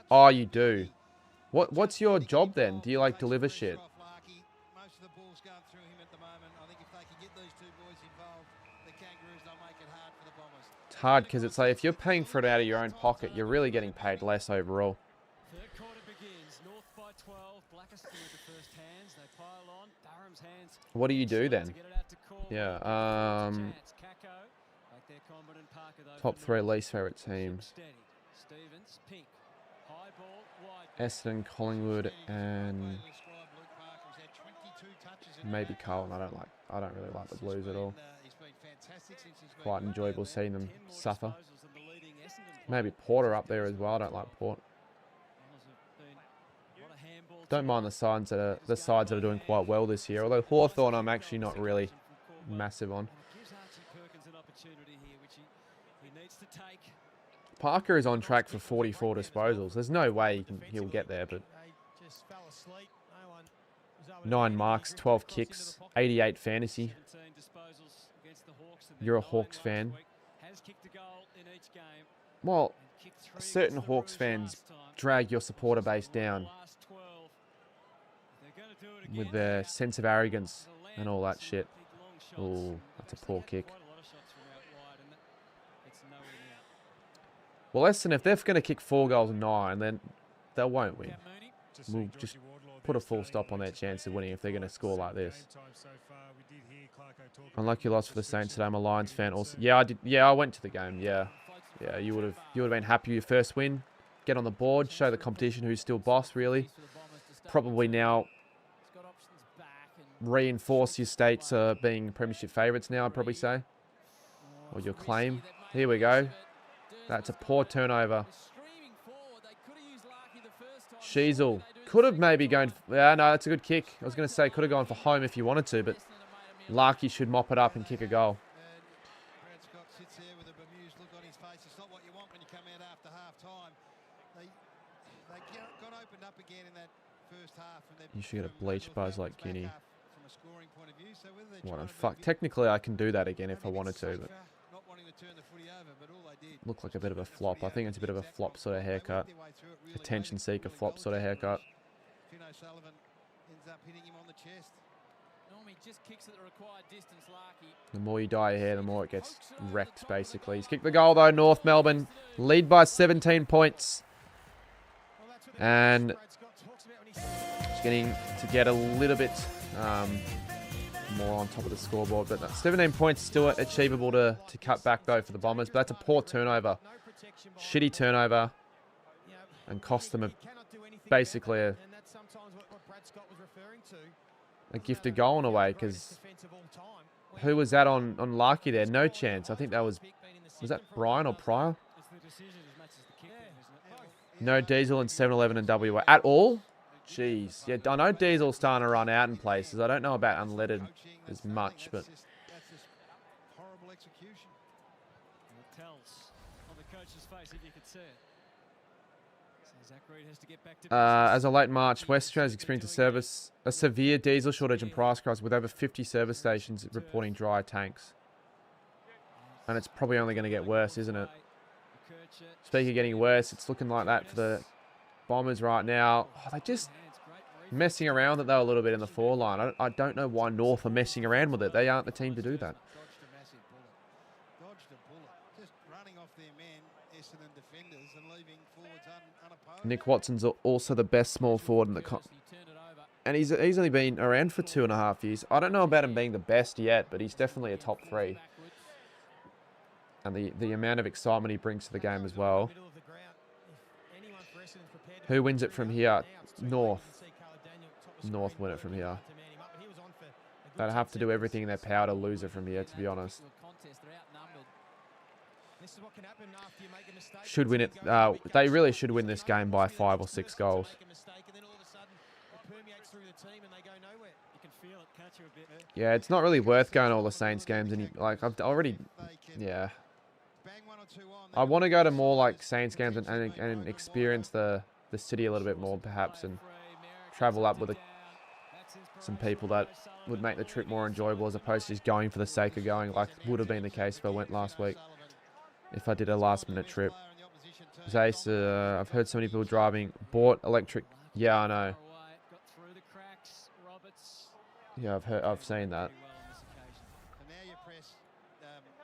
Oh, you do. What's your job then? Do you like deliver shit? It's hard because it's like if you're paying for it out of your own pocket, you're really getting paid less overall. Third quarter begins. North by 12. Blackiston with the first hands. They pile on. Durham's hands. What do you do then? Yeah. Top 3 least favourite teams. Essendon, Collingwood, and maybe Carlton. I don't really like the Blues at all. Quite enjoyable seeing them suffer. Maybe Porter up there as well. I don't like Port. Don't mind the sides that are doing quite well this year. Although Hawthorn, I'm actually not really massive on. Parker is on track for 44 disposals. There's no way he'll get there, but 9 marks, 12 kicks, 88 fantasy. You're a Hawks fan. Well, certain Hawks fans drag your supporter base down with their sense of arrogance and all that shit. Oh, that's a poor kick. Well, Essendon, if they're going to kick 4 goals and 9, then they won't win. We'll just put a full stop on their chance of winning if they're going to score like this. Unlucky loss for the Saints today. I'm a Lions fan. Also, yeah, I did. Yeah, I went to the game. Yeah, you would have been happy with your first win. Get on the board, show the competition who's still boss. Really, probably now reinforce your states being premiership favourites. Now, I'd probably say, or your claim. Here we go. That's a poor turnover. Sheasel could have maybe gone. Yeah, no, that's a good kick. I was going to say could have gone for home if you wanted to, but Larkey should mop it up and kick a goal. Brad Scott sits there with a bemused look on his face. It's not what you want when you come out after half time. They got opened up again in that first half. You should get a bleach buzz like Guinea. From a scoring point of view. So whether they What try the to do fuck? good- Technically, I can do that again if I wanted to, but not wanting to turn the footy over, but all they did look like a bit of a flop. I think it's a bit of a flop sort of haircut. Attention seeker flop sort of haircut. Fino Sullivan ends up hitting him on the chest. Normally just kicks at the required distance, Larky. The more you dye your hair, the more it gets wrecked, basically. He's kicked the goal, though. North Melbourne lead by 17 points. And just getting to get a little bit more on top of the scoreboard. But 17 points still achievable to cut back, though, for the Bombers. But that's a poor turnover. Shitty turnover. And cost them basically a gifted goal in a way, because who was that on Larky there? No chance. I think that was that Brian or Pryor? No Diesel in 7-11 and WA at all? Jeez. Yeah, I know Diesel's starting to run out in places. I don't know about unleaded as much, but Horrible execution. It tells on the coach's face if you could see it. So Zach Reed has to get back to as of late March, West Australia's experienced a severe diesel shortage and price rise, with over 50 service stations reporting dry tanks. And it's probably only going to get worse, isn't it? Speaking of getting worse, it's looking like that for the Bombers right now. Oh, they're just messing around with that a little bit in the foreline. I don't know why North are messing around with it. They aren't the team to do that. Dodged a massive bullet. Dodged a bullet. Just running off their men, Essendon defenders, and leaving forwards unopposed. Nick Watson's also the best small forward in the and he's only been around for 2.5 years. I don't know about him being the best yet, but he's definitely a top 3. And the amount of excitement he brings to the game as well. Who wins it from here? North. North win it from here. They'd have to do everything in their power to lose it from here, to be honest. Should win it. They really should win this game by 5 or 6 goals. Yeah, it's not really worth going to all the Saints games. And like I've already, yeah. I want to go to more like Saints games and experience the city a little bit more, perhaps, and travel up with some people that would make the trip more enjoyable, as opposed to just going for the sake of going, like would have been the case if I went last week, if I did a last-minute trip. Zace, I've heard so many people driving, bought electric. Yeah, I know. Yeah, I've seen that. And now you press,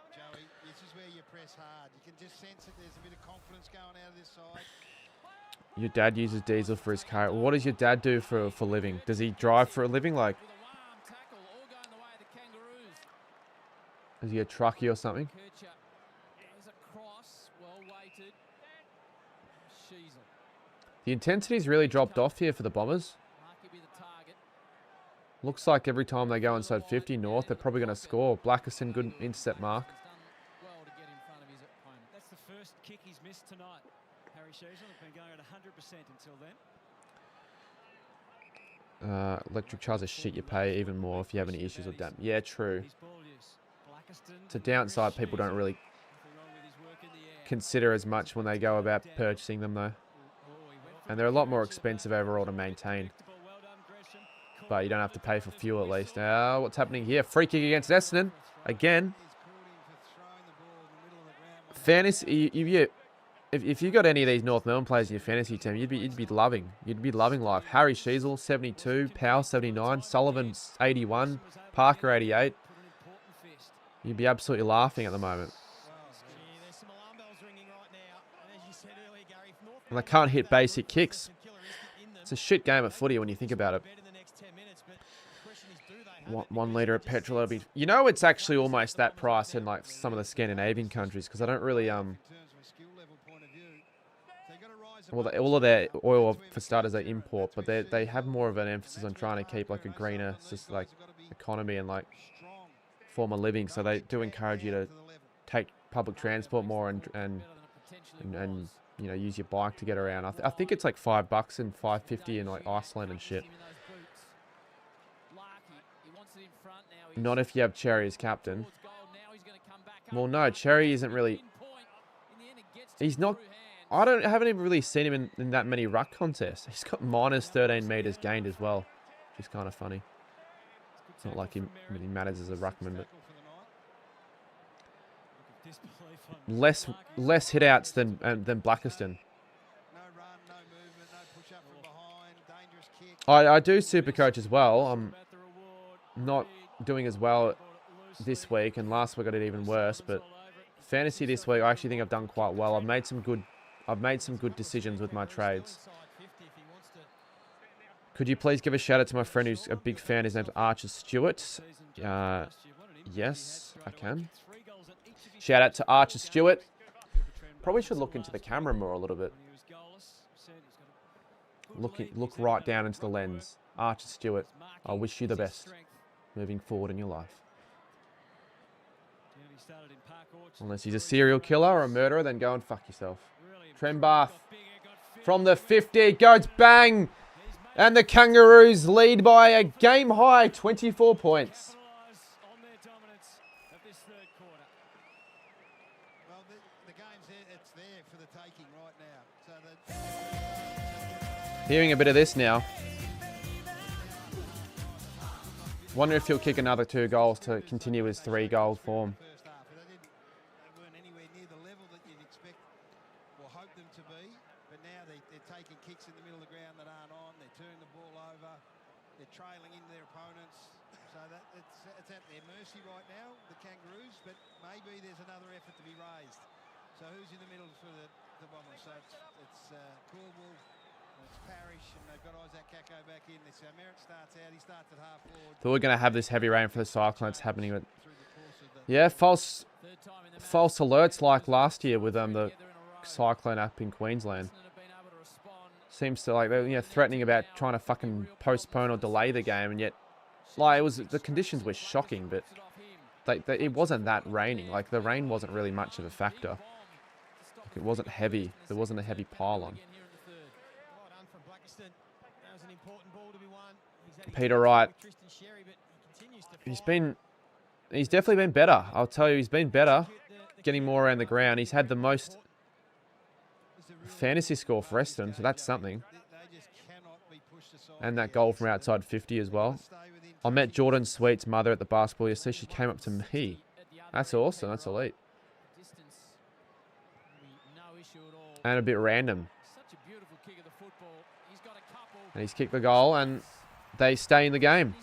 Joey, this is where you press hard. You can just sense that there's a bit of confidence going out of this side. Your dad uses diesel for his car. What does your dad do for a living? Does he drive for a living? Like, is he a truckie or something? The intensity's really dropped off here for the Bombers. Looks like every time they go inside 50 North, they're probably going to score. Blackerson, good intercept mark. That's the first kick he's missed tonight. Harry Sheezel has been going at 100% until then. Electric charges shit you pay even more if you have any issues with that. Yeah, true. It's a downside people don't really consider as much when they go about purchasing them, though. And they're a lot more expensive overall to maintain. But you don't have to pay for fuel, at least. Now, what's happening here? Free kick against Essendon. Again. Fantasy, if you got any of these North Melbourne players in your fantasy team, you'd be loving life. Harry Sheezel, 72. Powell, 79. Sullivan, 81. Parker, 88. You'd be absolutely laughing at the moment. And they can't hit basic kicks. It's a shit game of footy when you think about it. 1 litre of petrol, that'll be... You know, it's actually almost that price in like some of the Scandinavian countries, because I don't really well, all of their oil, for starters, they import, but they have more of an emphasis on trying to keep like a greener, just like economy and like form of living. So they do encourage you to take public transport more and you know, use your bike to get around. I think it's like $5 and $5.50 in like Iceland and shit. Not if you have Cherry as captain. Well, no, Cherry isn't really... He's not... haven't even really seen him in that many ruck contests. He's got minus 13 meters gained as well, which is kind of funny. It's not like he really matters as a ruckman, but less hit-outs than Blackiston. I do Supercoach as well. I'm not doing as well this week, and last week I did even worse. But fantasy this week, I actually think I've done quite well. I've made some good decisions with my trades. Could you please give a shout out to my friend who's a big fan? His name's Archer Stewart. Yes, I can. Shout out to Archer Stewart. Probably should look into the camera more a little bit. Look right down into the lens. Archer Stewart, I wish you the best moving forward in your life. Unless he's a serial killer or a murderer, then go and fuck yourself. Trembath from the 50 goes bang, and the Kangaroos lead by a game high 24 points. Hearing a bit of this now. Wonder if he'll kick another 2 goals to continue his 3-goal form. They weren't anywhere near the level that you'd expect or hope them to be, but now they're taking kicks in the middle of the ground that aren't on. They're turning the ball over. They're trailing into their opponents. So it's at their mercy right now, the Kangaroos, but maybe there's another effort to be raised. So who's in the middle for the Bombers? So it's Cornwall. It's Parrish, and they've got Isaac Kako back in. So Merritt starts out. He starts at half forward. Thought we're going to have this heavy rain for the Cyclones happening, but yeah, false alerts like last year with the cyclone up in Queensland. Seems to like they're threatening about trying to fucking postpone or delay the game, and yet like the conditions were shocking, but it wasn't that raining. Like the rain wasn't really much of a factor. Like, it wasn't heavy. There wasn't a heavy pylon. Peter Wright. He's definitely been better. I'll tell you, he's been better, getting more around the ground. He's had the most fantasy score for Essendon, so that's something. And that goal from outside 50 as well. I met Jordan Sweet's mother at the basketball yesterday. She came up to me. That's awesome. That's elite. And a bit random. And he's kicked the goal, and they stay in the game.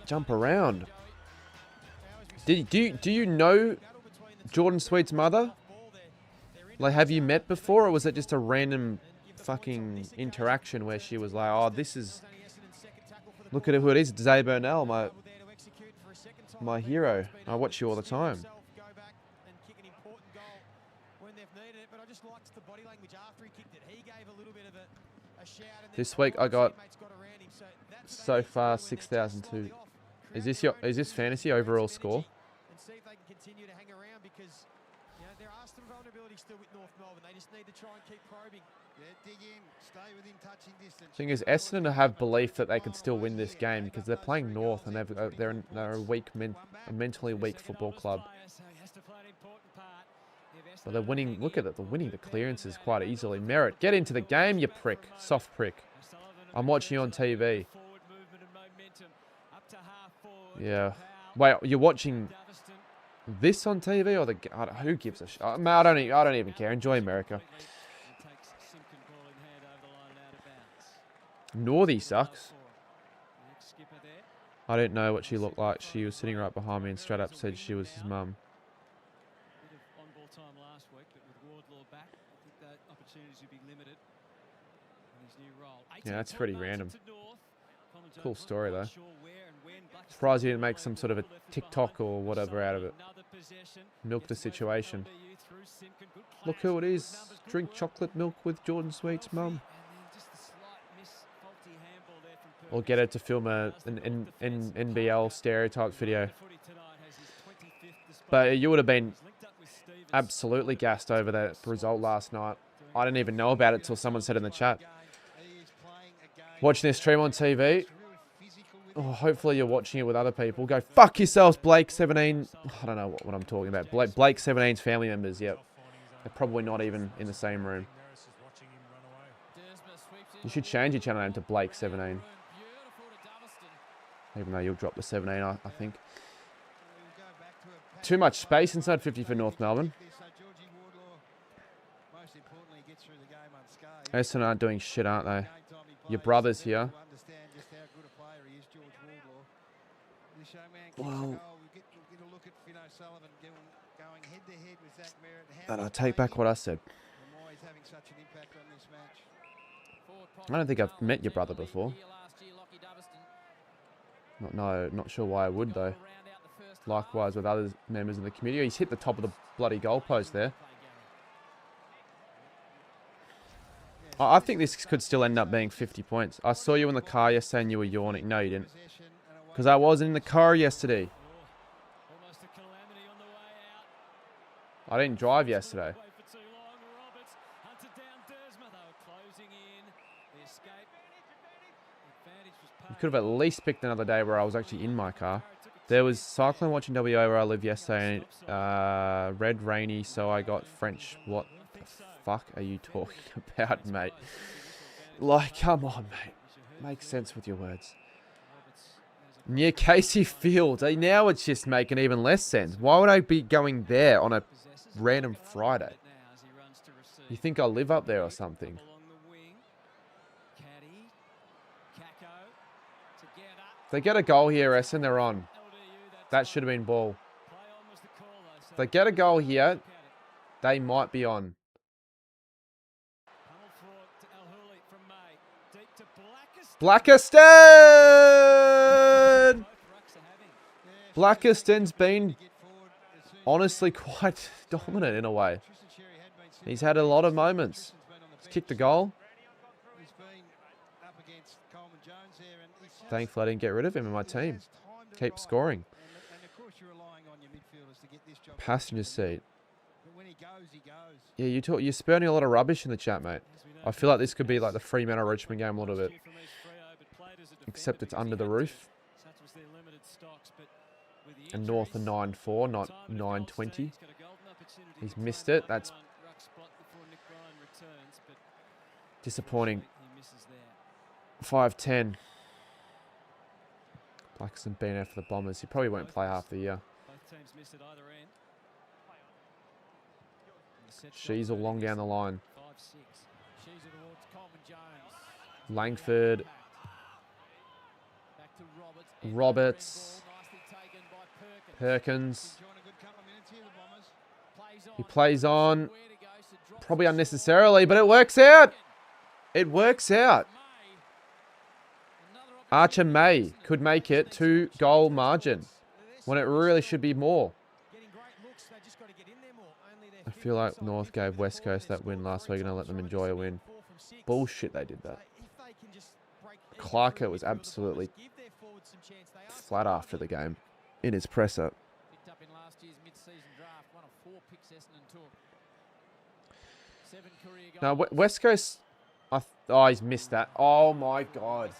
Jump around. Do you know Jordan Sweet's mother? Like, have you met before, or was it just a random fucking interaction where she was like, "Oh, this is, look at who it is, Zay Burnell, my hero. I watch you all the time." This week I got so far 6,002. Is this fantasy overall score? Thing is, Essendon have belief that they can still win this game because they're playing North and they're a mentally weak football club. But they're winning. Look at it. They're winning the clearances quite easily. Merritt, get into the game, you prick. Soft prick. I'm watching you on TV. Yeah. Wait, you're watching this on TV or who gives a shit? I don't even care. Enjoy America. Northey sucks. I didn't know what she looked like. She was sitting right behind me and straight up said she was his mum. Yeah, that's pretty random. Cool story though. Surprised you didn't make some sort of a TikTok or whatever out of it. Milk the situation. Look who it is. Drink chocolate milk with Jordan Sweet's mum. Or get her to film an NBL stereotype video. But you would have been absolutely gassed over that result last night. I didn't even know about it till someone said in the chat. Watching this stream on TV. Oh, hopefully you're watching it with other people. Go fuck yourselves, Blake 17. I don't know what I'm talking about. Blake 17's family members. Yep, they're probably not even in the same room. You should change your channel name to Blake 17. Even though you'll drop the 17, I think. Too much space inside 50 for North Melbourne. Essendon aren't doing shit, aren't they? Your brother's here. Well, and I take back what I said. I don't think I've met your brother before. Not sure why I would, though. Likewise with other members of the community. He's hit the top of the bloody goalpost there. I think this could still end up being 50 points. I saw you in the car yesterday and you were yawning. No, you didn't. Because I wasn't in the car yesterday. I didn't drive yesterday. You could have at least picked another day where I was actually in my car. There was cycling watching WA where I live yesterday. Red rainy, so I got French. What the fuck are you talking about, mate? Like, come on, mate. Make sense with your words. Near Casey Fields. Now it's just making even less sense. Why would I be going there on a random Friday? You think I live up there or something? If they get a goal here, Essen, they're on. That should have been ball. If they get a goal here, they might be on. Blackiston! Blackiston's been honestly quite dominant in a way. He's had a lot of moments. He's kicked a goal. Thankfully, I didn't get rid of him in my team. Keep scoring. Passenger seat. Yeah, you're spurning a lot of rubbish in the chat, mate. I feel like this could be like the Fremantle-Richmond game a little bit. Except it's under the roof. And North are 9-4, not 9-20. He's missed it. That's disappointing. 5-10. Blackiston been out for the Bombers. He probably won't play half the year. She's all long down the line. Langford. Roberts. Perkins. He plays on. Probably unnecessarily, but it works out. It works out. Archer May could make it 2-goal margin when it really should be more. I feel like North gave West Coast that win last week and I let them enjoy a win. Bullshit they did that. Clarker was absolutely flat after the game in his presser. Now, West Coast... Oh, he's missed that. Oh, my God.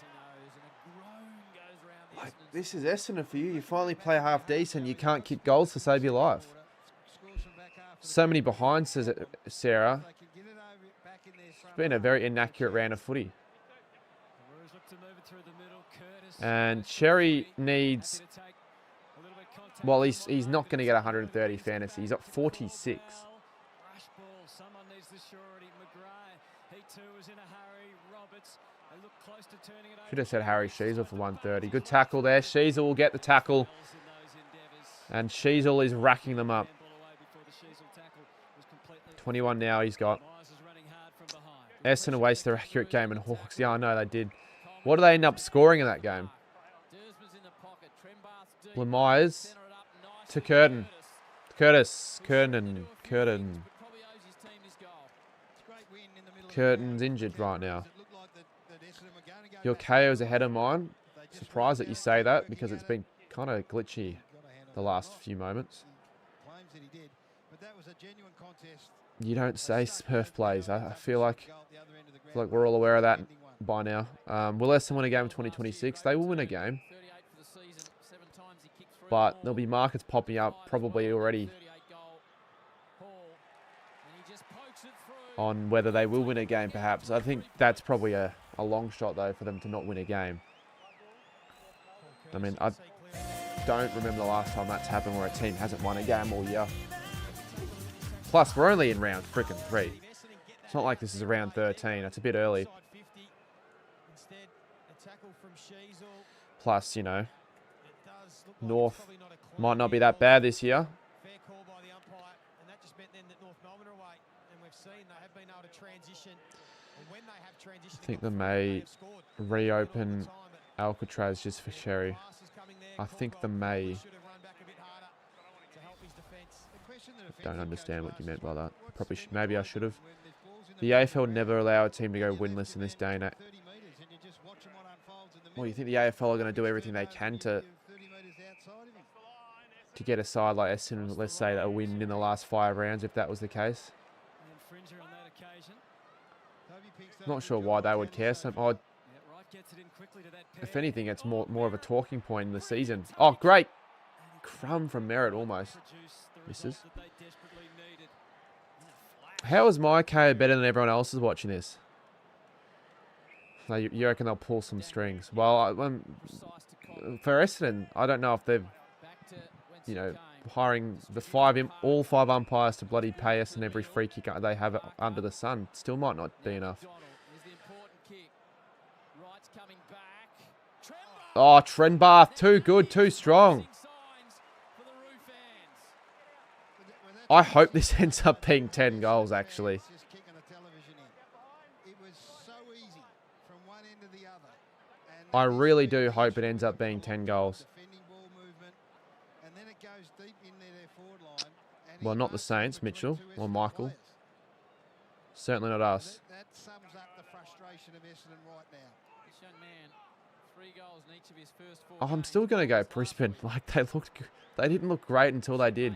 Like, this is Essendon for you. You finally play half decent. You can't kick goals to save your life. So many behinds, says Sarah. It's been a very inaccurate round of footy. And Cherry needs... Well, he's not going to get 130 fantasy. He's at 46. Should have said Harry Sheasel for 130. Good tackle there. Sheasel will get the tackle. And Sheasel is racking them up. 21 now he's got. Essendon waste their accurate game and Hawks. Yeah, I know they did. What do they end up scoring in that game? Myers to Curtin. Curtin's injured right now. Your KO is ahead of mine. Surprised that you say that because it's been kind of glitchy the last few moments. You don't say Smurf plays. I feel like we're all aware of that by now. Will Essendon win a game in 2026? They will win a game. but there'll be markets popping up probably already on whether they will win a game, perhaps. I think that's probably a long shot, though, for them to not win a game. I mean, I don't remember the last time that's happened where a team hasn't won a game all year. Plus, we're only in round freaking 3. It's not like this is round 13. That's a bit early. Plus, you know, North might not be that bad this year. I think they may reopen Alcatraz just for Sherry. I think they may. Don't understand what you meant by that. Probably maybe I should have. The AFL never allow a team to go winless in this day and age. Well, you think the AFL are going to do everything they can to get a side like Essendon, let's say, a win in the last 5 rounds, if that was the case? Not sure why they would care. If anything, it's more of a talking point in the season. Oh, great! Crumb from Merritt almost misses. How is my KO better than everyone else's watching this? You reckon they'll pull some strings? Well, for Essendon, I don't know if they've, you know, hiring all 5 umpires to bloody pay us and every free kick they have under the sun. Still might not be enough. Oh, Trenbath, too good, too strong. I hope this ends up being 10 goals, actually. I really do hope it ends up being 10 goals. Well, not the Saints, Mitchell or Michael. Certainly not us. That sums up the frustration of Essendon right now. This young man, 3 goals in each of his first 4 Oh, I'm still going to go Brisbane. Like, they didn't look great until they did.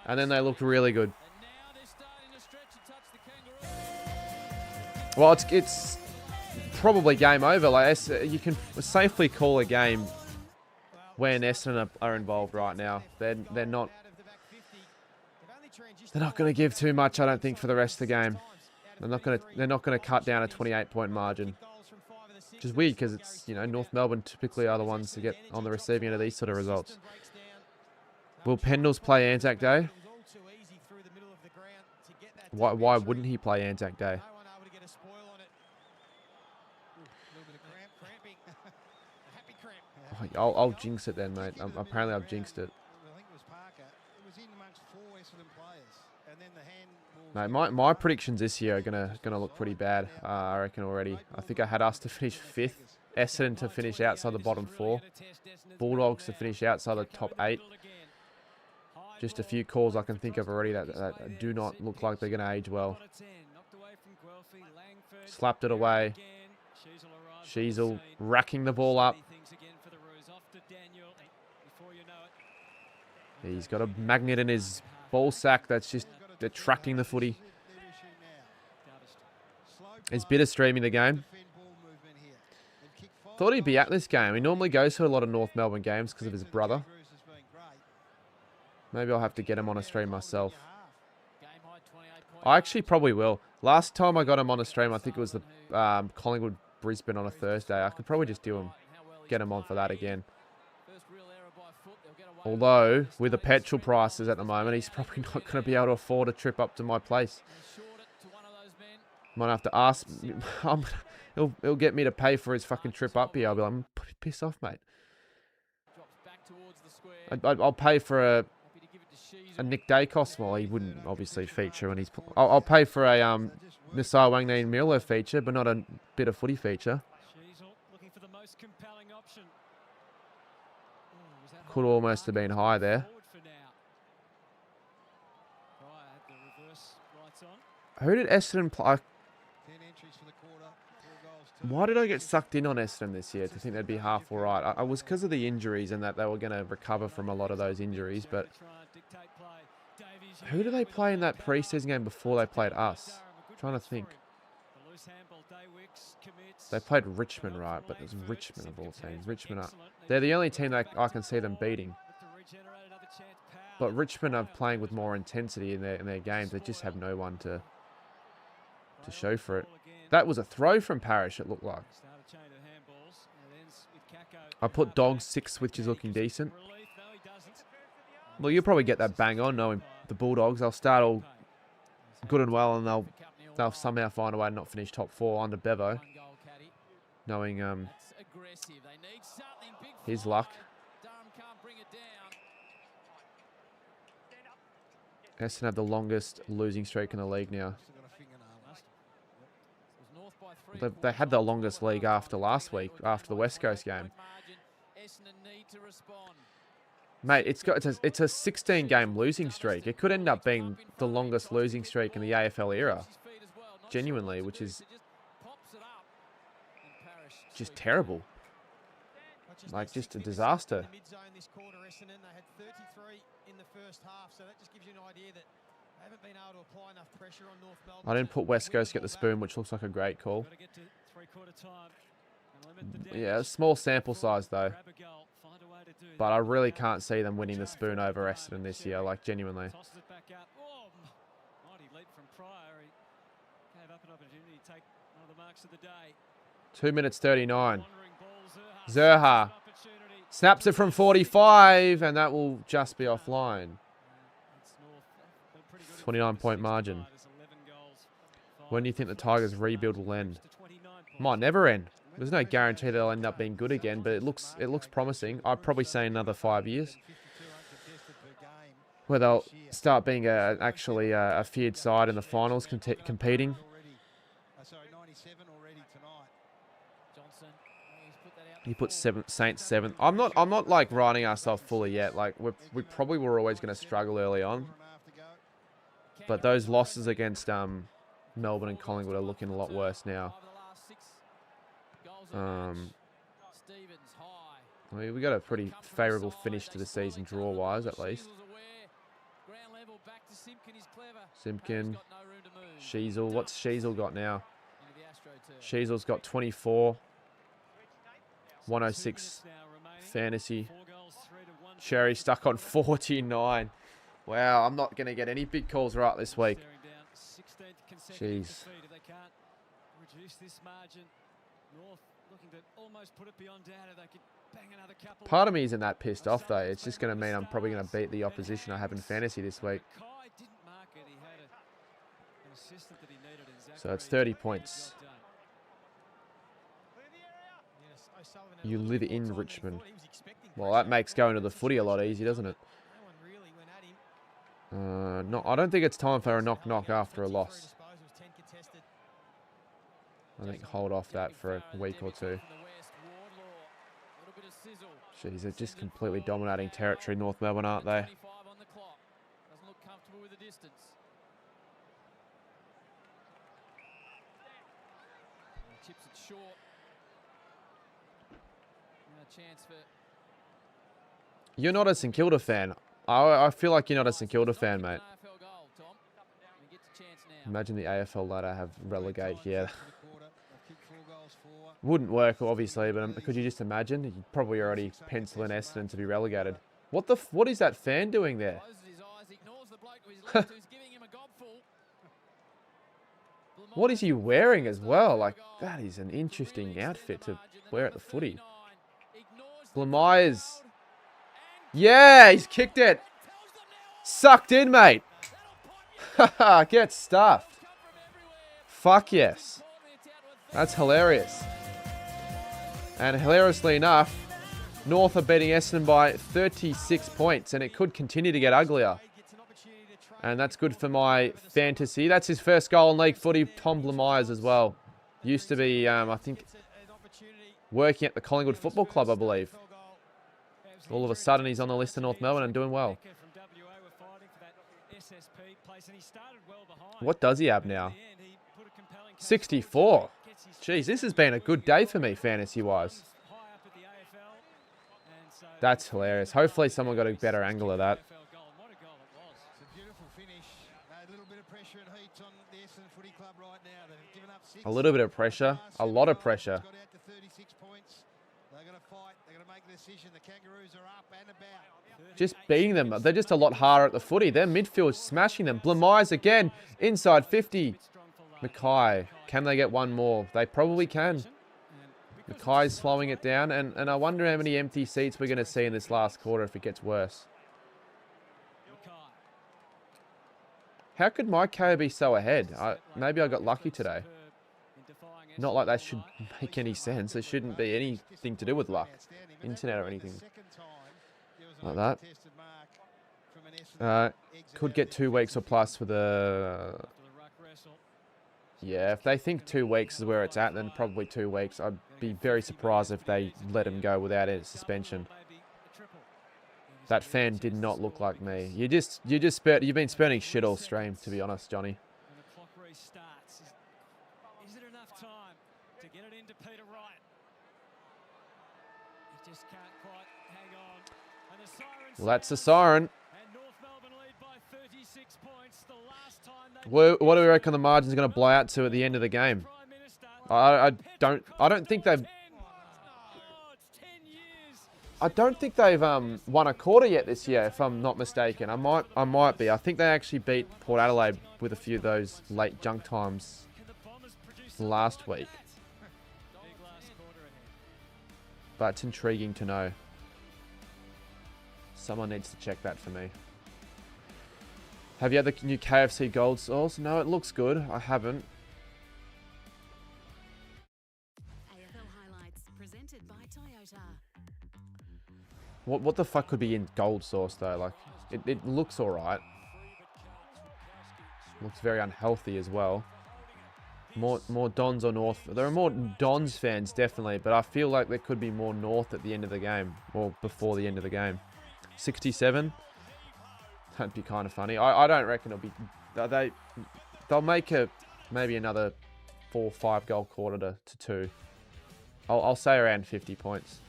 And then they looked really good. Well, it's probably game over. Like, you can safely call a game when Essendon are involved right now. They're not going to give too much, I don't think, for the rest of the game. They're not going to cut down a 28-point margin, which is weird because it's, you know, North Melbourne typically are the ones to get on the receiving end of these sort of results. Will Pendles play Anzac Day? Why wouldn't he play Anzac Day? Oh, I'll jinx it then, mate. Apparently I've jinxed it. Mate, my predictions this year are gonna look pretty bad. I reckon already. I think I had us to finish 5th, Essendon to finish outside the bottom 4, Bulldogs to finish outside the top 8. Just a few calls I can think of already that do not look like they're going to age well. Slapped it away. Sheasel racking the ball up. He's got a magnet in his ball sack that's just attracting the footy. Is Bitter streaming the game? Thought he'd be at this game. He normally goes to a lot of North Melbourne games because of his brother. Maybe I'll have to get him on a stream myself. I actually probably will. Last time I got him on a stream, I think it was the Collingwood Brisbane on a Thursday. I could probably just get him on for that again. Although, with the petrol prices at the moment, he's probably not going to be able to afford a trip up to my place. Might have to ask. He'll get me to pay for his fucking trip up here. I'll be like, piss off, mate. I'll pay for a Nick Dacos. Well, he wouldn't obviously feature when he's. I'll pay for a Nisar Wangneen Milo feature, but not a bit of footy feature. Could almost have been high there. Who did Essendon play? Why did I get sucked in on Essendon this year to think they'd be half alright? I was because of the injuries and that they were going to recover from a lot of those injuries, but who did they play in that preseason game before they played us? I'm trying to think. They played Richmond, right? But it was Richmond of all teams. Richmond, they're the only team that I can see them beating. But Richmond are playing with more intensity in their games. They just have no one to show for it. That was a throw from Parrish, it looked like. I put Dogs 6, which is looking decent. Well, you'll probably get that bang on knowing the Bulldogs. They'll start all good and well, and they'll somehow find a way to not finish top 4 under Bevo. Knowing his luck. Essendon have the longest losing streak in the league now. They had the longest league after last week, after the West Coast game. Mate, it's a 16-game losing streak. It could end up being the longest losing streak in the AFL era. Genuinely, which is just terrible. Like, just a disaster. I didn't put West Coast get the spoon, which looks like a great call. Yeah, small sample size though. But I really can't see them winning the spoon over Essendon this year, like genuinely. 2 minutes 39. Zerha snaps it from 45, and that will just be offline. 29-point margin. When do you think the Tigers' rebuild will end? Might never end. There's no guarantee they'll end up being good again, but it looks promising. I'd probably say another 5 years, where they'll start being actually a feared side in the finals, competing. You put Saints 7. I'm not like writing ourselves fully yet. Like we probably were always going to struggle early on, but those losses against Melbourne and Collingwood are looking a lot worse now. We got a pretty favourable finish to the season draw-wise, at least. Simpkin, Sheasel. What's Sheasel got now? Sheasel's got 24. 106 fantasy. Cherry stuck on 49. Wow, I'm not going to get any big calls right this week. Jeez. Part of me isn't that pissed off though. It's just going to mean I'm probably going to beat the opposition I have in fantasy this week. So it's 30 points. You live in Richmond. Well, that makes going to the footy a lot easier, doesn't it? No, I don't think it's time for a knock-knock after a loss. I think hold off that for a week or two. Jeez, they're just completely dominating territory, North Melbourne, aren't they? You're not a St Kilda fan. I feel like you're not a St Kilda fan, mate. Imagine the AFL ladder have relegate here. Wouldn't work, obviously, but could you just imagine? You'd probably already pencil in Essendon to be relegated. What is that fan doing there? What is he wearing as well? Like, that is an interesting outfit to wear at the footy. Blamires. Yeah, he's kicked it. Sucked in, mate. Get stuffed. Fuck yes. That's hilarious. And hilariously enough, North are beating Essendon by 36 points, and it could continue to get uglier. And that's good for my fantasy. That's his first goal in league footy, Tom Blamires as well. Used to be, I think, working at the Collingwood Football Club, I believe. All of a sudden, he's on the list of North Melbourne and doing well. What does he have now? 64. Jeez, this has been a good day for me, fantasy-wise. That's hilarious. Hopefully someone got a better angle of that. A little bit of pressure. A lot of pressure. They're going to fight. They're going to make a decision. The Kangaroos are up and about. Just beating them. They're just a lot harder at the footy. Their midfield smashing them. Blamires again. Inside 50. Mackay. Can they get one more? They probably can. Mackay's slowing it down. And I wonder how many empty seats we're going to see in this last quarter if it gets worse. How could my KO be so ahead? Maybe I got lucky today. Not like that should make any sense. There shouldn't be anything to do with luck. Internet or anything like that. Could get 2 weeks or plus for the... Yeah, if they think 2 weeks is where it's at, then probably 2 weeks. I'd be very surprised if they let him go without a suspension. That fan did not look like me. You've been spending shit all stream, to be honest, Johnny. Is it enough time to get it into Peter Wright? He just can't quite hang on. And the siren. Well, that's the siren. And North Melbourne lead by 36 points. The last time they... What do we reckon the margin's going to blow out to at the end of the game? I don't think they've won a quarter yet this year, if I'm not mistaken. I might be. I think they actually beat Port Adelaide with a few of those late junk times last week. But it's intriguing to know. Someone needs to check that for me. Have you had the new KFC Gold Sauce? No, it looks good. I haven't. AFL highlights presented by Toyota. What the fuck could be in gold sauce though? Like, it looks alright. Looks very unhealthy as well. More Dons or North. There are more Dons fans definitely, but I feel like there could be more North at the end of the game or before the end of the game. 67. That'd be kind of funny. I don't reckon it'll be. They'll make maybe another 4 or 5 goal quarter to 2. I'll say around 50 points.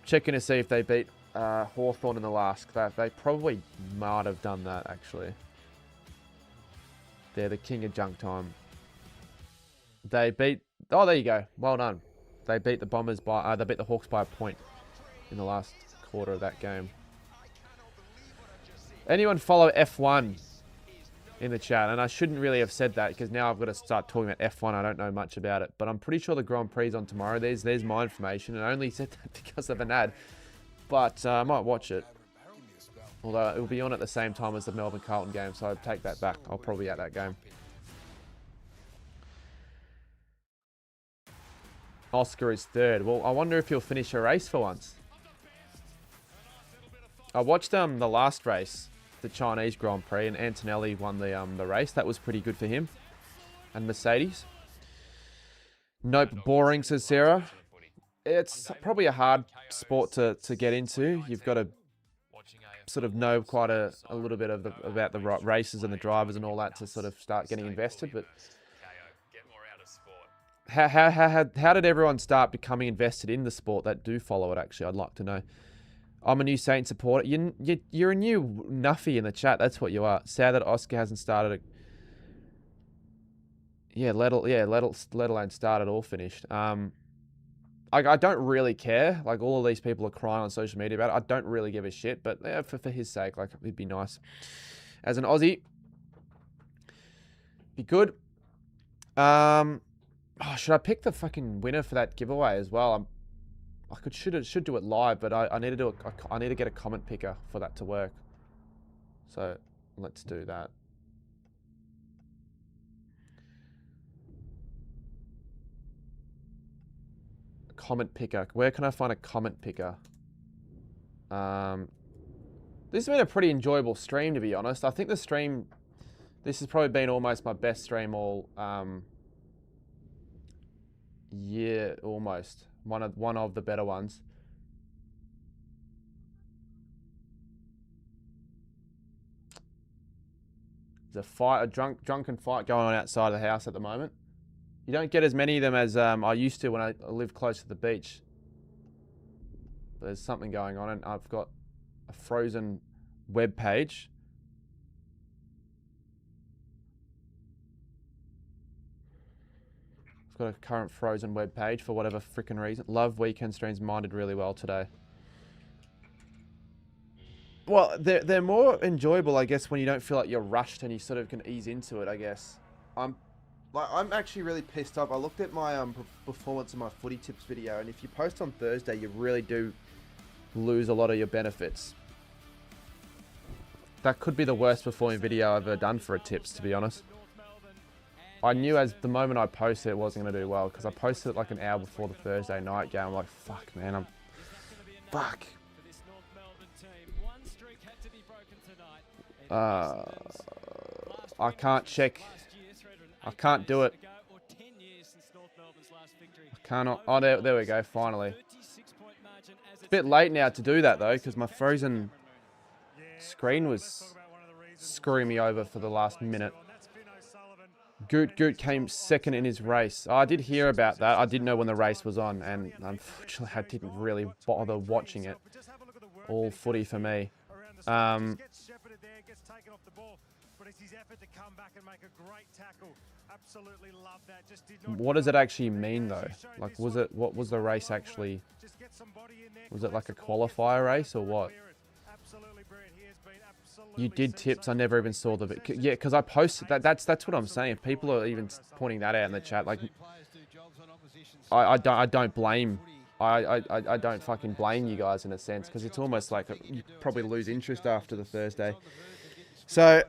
Checking to see if they beat Hawthorn in the last. They probably might have done that, actually. They're the king of junk time. They beat... Oh, there you go. Well done. They beat the Bombers by... they beat the Hawks by a point in the last quarter of that game. Anyone follow F1 in the chat? And I shouldn't really have said that because now I've got to start talking about F1. I don't know much about it. But I'm pretty sure the Grand Prix is on tomorrow. There's my information. And I only said that because of an ad. But I might watch it. Although it will be on at the same time as the Melbourne Carlton game. So I'll take that back. I'll probably be at that game. Oscar is 3rd. Well, I wonder if he'll finish a race for once. I watched the last race, the Chinese Grand Prix, and Antonelli won the race. That was pretty good for him. And Mercedes. Nope, boring, says Sarah. It's probably a hard sport to get into. You've got to sort of know quite a little bit about the races and the drivers and all that to sort of start getting invested. But how did everyone start becoming invested in the sport that do follow it, actually? I'd like to know. I'm a new Saint supporter. You're a new Nuffy in the chat. That's what you are. Sad that Oscar hasn't started. Let alone started or finished. I don't really care. Like, all of these people are crying on social media about it. I don't really give a shit. But yeah, for his sake, like, it'd be nice. As an Aussie, be good. Should I pick the fucking winner for that giveaway as well? I should do it live, but I need to get a comment picker for that to work. So let's do that. Comment picker. Where can I find a comment picker? This has been a pretty enjoyable stream, to be honest. I think this has probably been almost my best stream all year, almost. One of the better ones. There's a drunken fight going on outside of the house at the moment. You don't get as many of them as I used to when I lived close to the beach. But there's something going on, and I've got a frozen web page. I've got a current frozen web page for whatever freaking reason. Love weekend streams, minded really well today. Well, they're more enjoyable, I guess, when you don't feel like you're rushed and you sort of can ease into it, I guess. I'm actually really pissed off. I looked at my performance in my footy tips video, and if you post on Thursday, you really do lose a lot of your benefits. That could be the worst performing video I've ever done for a tips, to be honest. I knew as the moment I posted it wasn't going to do well, because I posted it like an hour before the Thursday night game. I'm like, fuck, man, fuck. I can't check. I can't do it. I cannot. Oh, there we go, finally. It's a bit late now to do that, though, because my frozen screen was screwing me over for the last minute. Goot came second in his race. Oh, I did hear about that. I didn't know when the race was on, and unfortunately, I didn't really bother watching it. All footy for me. What does it actually mean, though? Like, what was the race actually? Was it like a qualifier race or what? You did tips. I never even saw the video. Yeah, because I posted that. That's what I'm saying. If people are even pointing that out in the chat, like, I don't blame. I don't fucking blame you guys in a sense, because it's almost like you probably lose interest after the Thursday. So,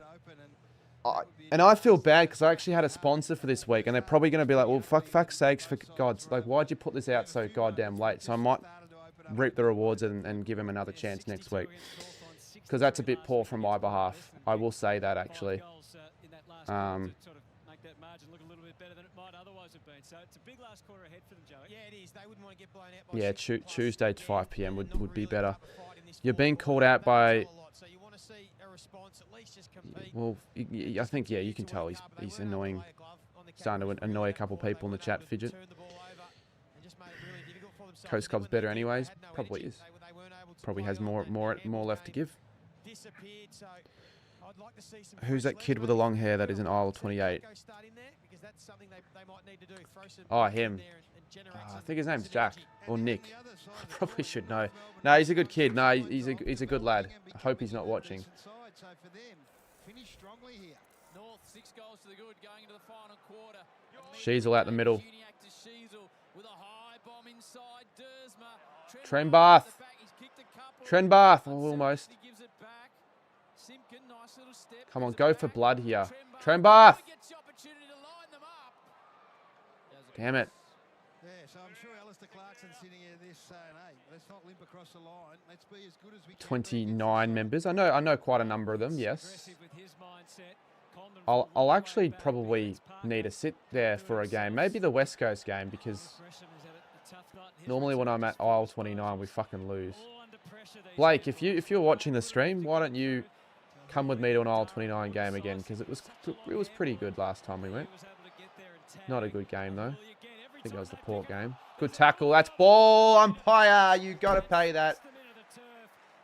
and I feel bad because I actually had a sponsor for this week, and they're probably going to be like, well, fuck's sakes, for God's, like, why'd you put this out so goddamn late? So I might reap the rewards and give him another chance next week, because that's a bit poor from my behalf. I will say that, actually. Yeah, Tuesday to 5 PM would be better. You're being called out by... Well, I think, yeah, you can tell he's annoying. Starting to annoy a couple people in the chat, Fidget. Coast Club's better anyways. Probably is. Probably has more left to give. Who's that kid with the long hair that is in aisle 28? Oh, him. I think his name's Jack or Nick. I probably should know. No, he's a good kid. No, he's a good lad. I hope he's not watching. Sheasel out the middle. Trenbath. Oh, almost. Come on, go for blood here. Trenbath. Damn it. Yeah, so I'm sure Alistair Clarkson's sitting here this saying, hey, let's not limp across the line. Let's be as good as we can. 29 members. I know quite a number of them, yes. I'll actually probably need to sit there for a game. Maybe the West Coast game, because normally when I'm at aisle 29, we fucking lose. Blake, if you're watching the stream, why don't you come with me to an aisle 29 game again? Because it was pretty good last time we went. Not a good game, though. I think that was the Port game. Good tackle. That's ball. Umpire. You got to pay that.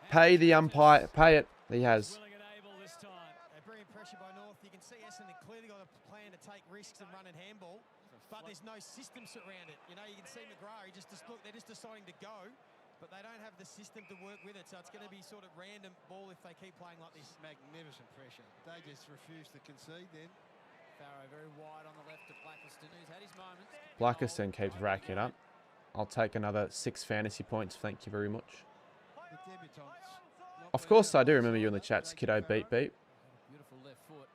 Pay the umpire. Pay it. He has. They're bringing pressure by North. You can see Essendon clearly got a plan to take risks and run and handball, but there's no system around it. You know, you can see McGrath. They're just deciding to go, but they don't have the system to work with it. So it's going to be sort of random ball if they keep playing like this. Magnificent pressure. They just refuse to concede then. Farrow very wide on the left to Blackiston, who's had his moments. Blackiston keeps racking up. I'll take another 6 fantasy points. Thank you very much. Of course, I do remember you in the chats, kiddo. Beep. Beautiful left foot.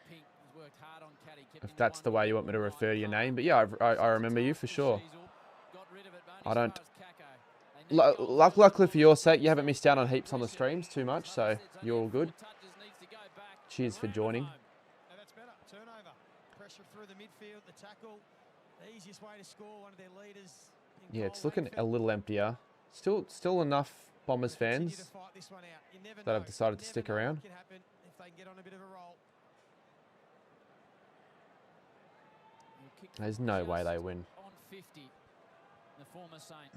Pink has worked hard on Caddy. If that's the way you want me to refer to your name. But yeah, I remember you for sure. I don't... Luckily for your sake, you haven't missed out on heaps on the streams too much, so you're all good. Cheers for joining. Yeah, it's looking a little emptier. Still enough Bombers fans that have decided to stick around. There's no way they win.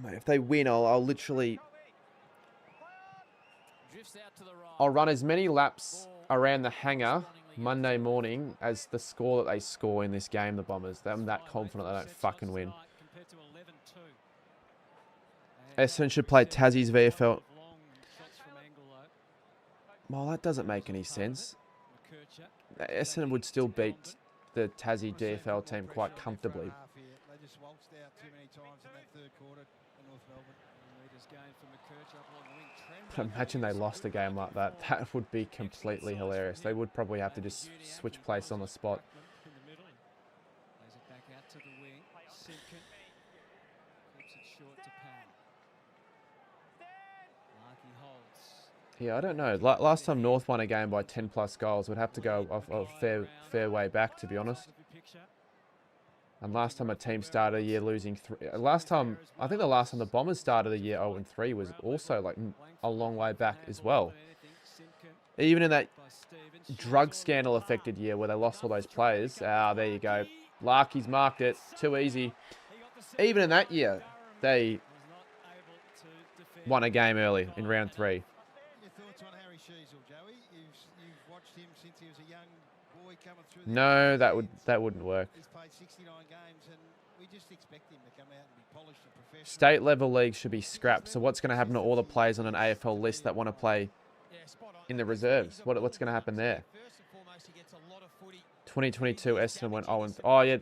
Mate, if they win, I'll literally... I'll run as many laps around the hangar Monday morning as the score that they score in this game, the Bombers. I'm that confident they don't fucking win. Essendon should play Tassie's VFL. Well, that doesn't make any sense. Essendon would still beat the Tassie DFL team quite comfortably. They just waltzed out too many times in that third quarter in North Melbourne. But imagine they lost a game like that. That would be completely hilarious. They would probably have to just switch place on the spot. Yeah, I don't know. Last time North won a game by 10 plus goals, would have to go off a fair way back, to be honest. And last time a team started a year losing last time, I think the last time the Bombers started the year 0-3 was also like a long way back as well. Even in that drug scandal affected year where they lost all those players. There you go. Larky's marked it. Too easy. Even in that year, they won a game early in round 3. Your thoughts on Harry Sheasel, Joey? You've watched him since he was a young boy coming through. No, that wouldn't work. He's played 69 games, and we just expect him to come out and be polished and professional. State level leagues should be scrapped. So what's going to happen to all the players on an AFL list that want to play in the reserves? What's going to happen there? 2022 Essendon went 0 and oh yeah,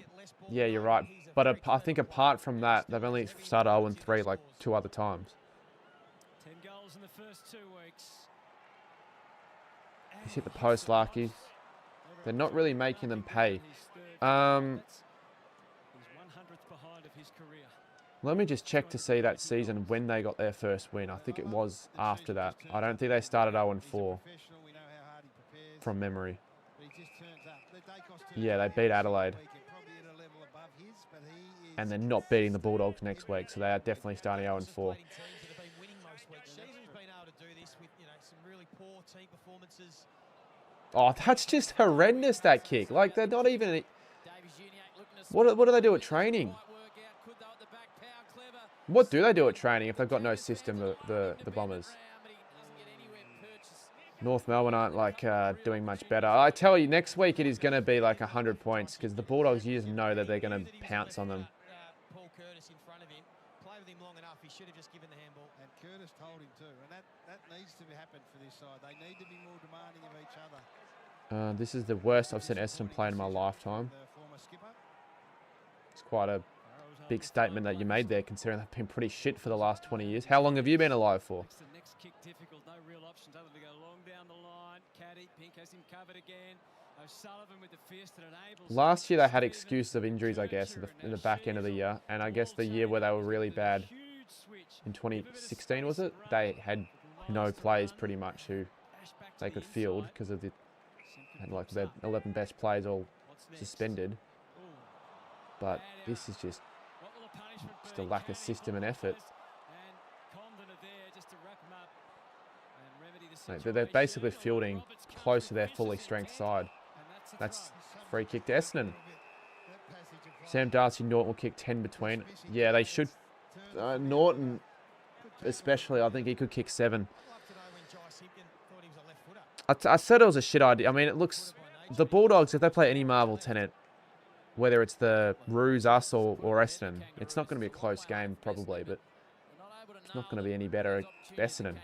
you're right. But I think apart from that, they've only started 0-3 like 2 other times. 10 goals in the first 2 weeks. He's hit the post, Larky. They're not really making them pay. Let me just check to see that season when they got their first win. I think it was after that. I don't think they started 0-4 from memory. Yeah, they beat Adelaide. And they're not beating the Bulldogs next week, so they are definitely starting 0-4. Oh, that's just horrendous, that kick. Like, they're not even... What do they do at training? What do they do at training if they've got no system, the Bombers? North Melbourne aren't, like, doing much better. I tell you, next week it is going to be, like, 100 points, because the Bulldogs, you just know that they're going to pounce on them. Paul Curtis in front of him. Play with him long enough. He should have just given the handball. And Curtis told him too. And that needs to happen for this side. They need to be more demanding of each other. This is the worst I've seen Essendon play in my lifetime. It's quite a big statement that you made there, considering they've been pretty shit for the last 20 years. How long have you been alive for? The next kick difficult. No real options other than to go long down the line. Caddy, Pink has him covered again. O'Sullivan with the fist that enables. Last year they had excuses of injuries, I guess, in the back end of the year. And I guess the year where they were really bad, in 2016, was it? They had no players pretty much who they could field because of like their 11 best players all suspended. But this is just a lack of system and effort. They're basically fielding close to their fully strength side. That's free kick to Essendon. Sam Darcy, Norton will kick 10 between. Yeah, they should. Norton, especially, I think he could kick 7. I said it was a shit idea. I mean, it looks... The Bulldogs, if they play any Marvel tenant, whether it's the Roos, us, or Essendon, it's not going to be a close game, probably, but it's not going to be any better at Essendon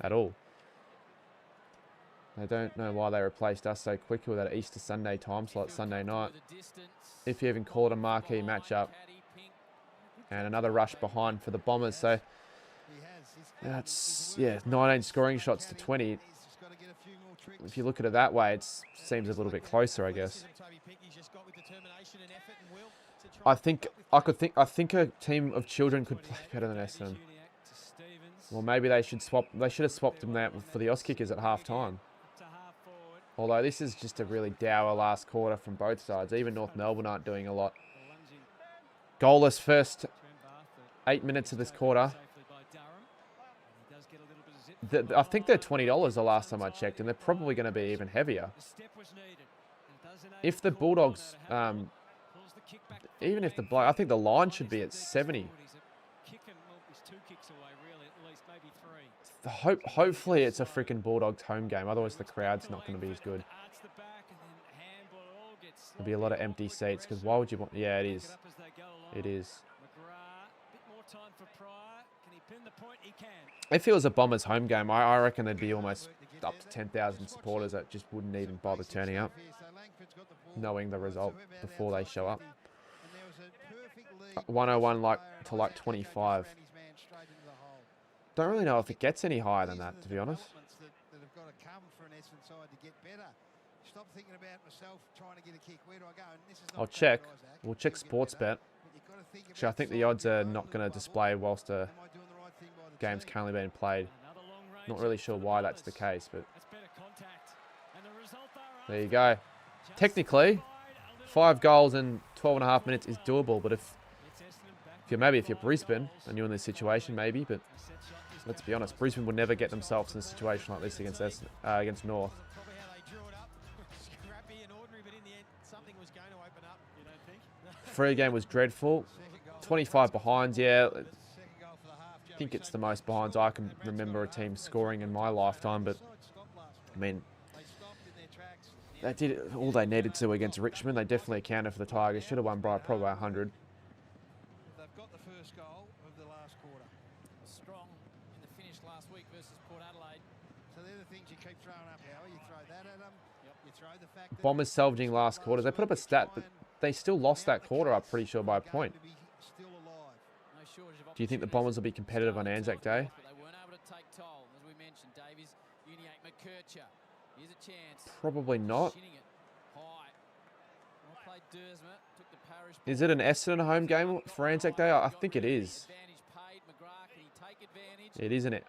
at all. I don't know why they replaced us so quickly with that Easter Sunday time slot, Sunday night. If you even call it a marquee matchup. And another rush behind for the Bombers. So that's, yeah, 19 scoring shots to 20. If you look at it that way, it seems a little bit closer, I guess. I think a team of children could play better than Essendon. Well, maybe they should swap. They should have swapped them out for the Auskickers at half time. Although this is just a really dour last quarter from both sides. Even North Melbourne aren't doing a lot. Goalless first 8 minutes of this quarter. I think they're $20 the last time I checked, and they're probably going to be even heavier. If the Bulldogs, even if I think the line should be at 70. Hopefully it's a freaking Bulldogs home game, otherwise the crowd's not going to be as good. There'll be a lot of empty seats because why would you want? Yeah, it is. It is. If it was a Bombers home game, I reckon there'd be almost up to 10,000 supporters that just wouldn't even bother turning up, knowing the result before they show up. 101 to 25. Don't really know if it gets any higher than that, to be honest. I'll check. We'll check Sportsbet. Actually, I think the odds are not going to display whilst the game's currently being played. Not really sure why that's the case, but there you go. Technically, 5 goals in 12.5 minutes is doable, but if you're Brisbane and you're in this situation, maybe, but let's be honest, Brisbane would never get themselves in a situation like this against North. Free game was dreadful. 25 behinds, yeah. I think it's the most behinds I can remember a team scoring in my lifetime, but I mean, they did all they needed to against Richmond. They definitely accounted for the Tigers. Should have won by probably 100. They've got the first goal of the last quarter. Strong in the finish last week versus Port Adelaide. So they're the things you keep throwing up, Howie. You throw that at them. You throw the fact that Bombers salvaging last quarter. They put up a stat, but they still lost that quarter, I'm pretty sure, by a point. Do you think the Bombers will be competitive on Anzac Day? They weren't able to take toll, as we mentioned. Davies, Uniac, McKercher. Here's a chance. Probably not. High. Well played Dersma. Took the parish. Is it an Essendon home game for Anzac Day? I think it is. It is, isn't it?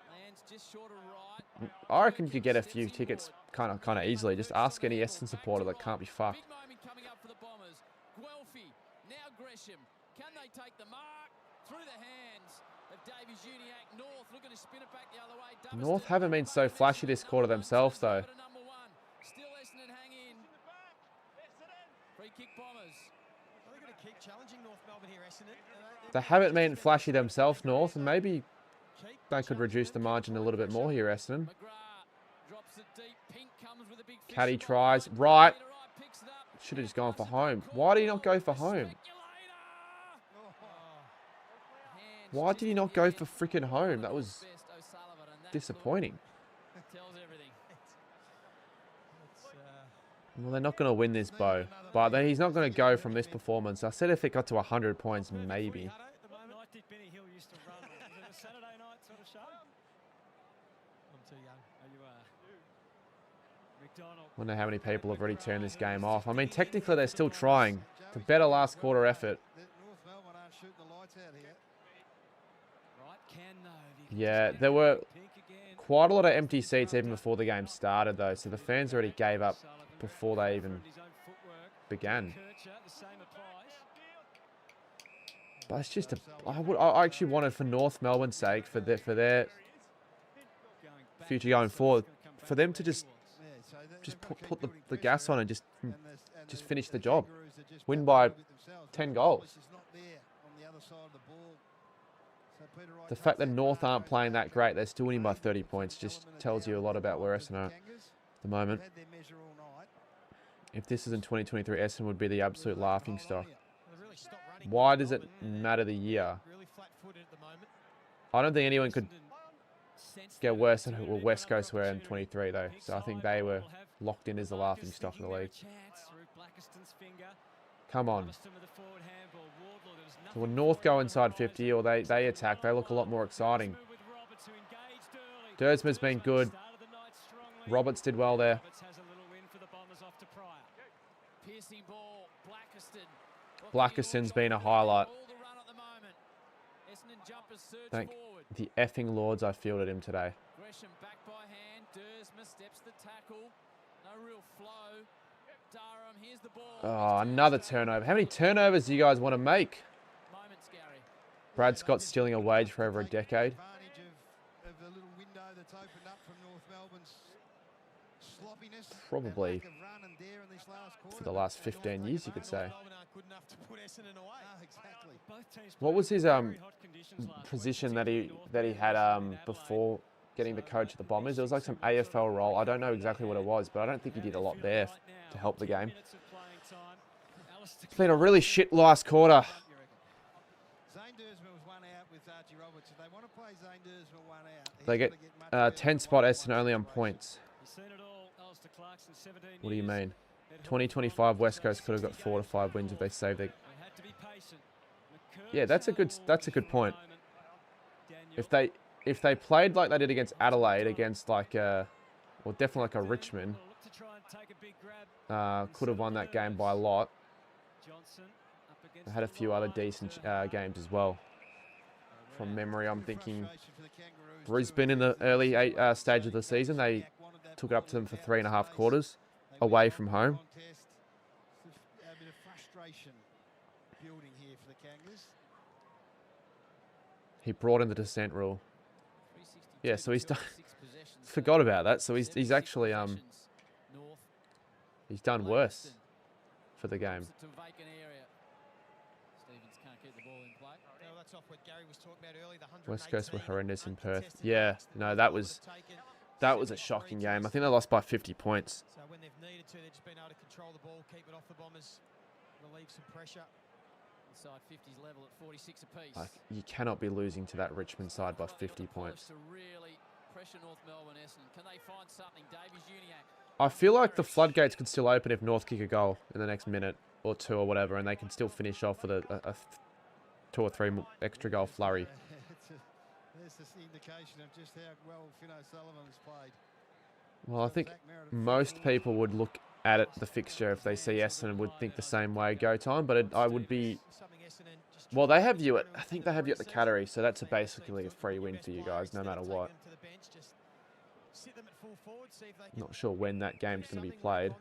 I reckon you could get a few tickets kind of easily. Just ask any Essendon supporter that can't be fucked. Big moment coming up for the Bombers. Guelphy, now Gresham. Can they take the mark? Through the hands of Davies, Uniac. North looking to spin it back the other way. North haven't been so flashy this quarter themselves, though. Still Essendon hang in. Free kick Bombers. Well, they're going to keep challenging North Melbourne here, Essendon. They haven't been flashy themselves, North, and maybe they could reduce the margin a little bit more here, Essendon. Caddy tries. Right. Should have just gone for home. Why did he not go for home? Why did he not go for freaking home? That was disappointing. Well, they're not going to win this, Bo. But he's not going to go from this performance. I said if it got to 100 points, maybe. Wonder how many people have already turned this game off. I mean, technically they're still trying. It's a better last quarter effort. Yeah, there were quite a lot of empty seats even before the game started, though. So the fans already gave up before they even began. But it's just I actually wanted, for North Melbourne's sake, for their future going forward, for them to just put the gas on and just finish the job. Win by 10 goals. The fact that North aren't playing that great, they're still winning by 30 points, just tells you a lot about where Essendon are at the moment. If this is in 2023, Essendon would be the absolute laughing stock. Why does it matter the year? I don't think anyone could get worse than what West Coast were in 23, though. So I think they were locked in as the laughing stock of the league. Come on. So when North go inside 50 or they attack, they look a lot more exciting. Dersma's been good. Roberts did well there. Blackiston's been a highlight. Thank the effing Lords I fielded him today. Gresham back by hand. Dersma steps the tackle. No real flow. Durham, here's the ball. Oh, another turnover. How many turnovers do you guys want to make? Brad Scott's stealing a wage for over a decade. Probably for the last 15 years, you could say. What was his position that he had before getting the coach of the Bombers? It was like some AFL role. I don't know exactly what it was, but I don't think he did a lot there to help the game. It's been a really shit last quarter. Zane Dersma was one out with Archie Roberts. If they want to play Zane Dersma one out, They get 10 spot Essendon only on points. What do you mean? 2025 West Coast could have got 4 to 5 wins if they saved their... Yeah, that's a good point. If they played like they did against Adelaide, against like well, definitely like a Richmond, could have won that game by a lot. They had a few other decent games as well. From memory, I'm thinking Brisbane in the early stage of the season, they took it up to them for 3.5 quarters away from home. A bit of frustration building here for the Kangas. He brought in the descent rule. Yeah, so he's done. Forgot about that. So he's actually he's done worse for the game. West Coast were horrendous in Perth. Yeah, no, that was a shocking game. I think they lost by 50 points. So when they've needed to, they've just been able to control the ball, keep it off the Bombers, relieve some pressure. Inside 50's level at 46 apiece. Like, you cannot be losing to that Richmond side by 50 points. To really pressure North Melbourne, Essendon. Can they find something? Davies Uniacke. I feel like the floodgates could still open if North kick a goal in the next minute or two or whatever, and they can still finish off with a 2 or 3 extra goal flurry. There's this indication of just how well Finn O'Sullivan has played. Well, I think most people would look at it, the fixture, if they see Essendon, would think the same way go time, but I would be... Well, they have you at... I think they have you at the Cattery, so that's basically a free win for you guys, no matter what. Not sure when that game's going to be played.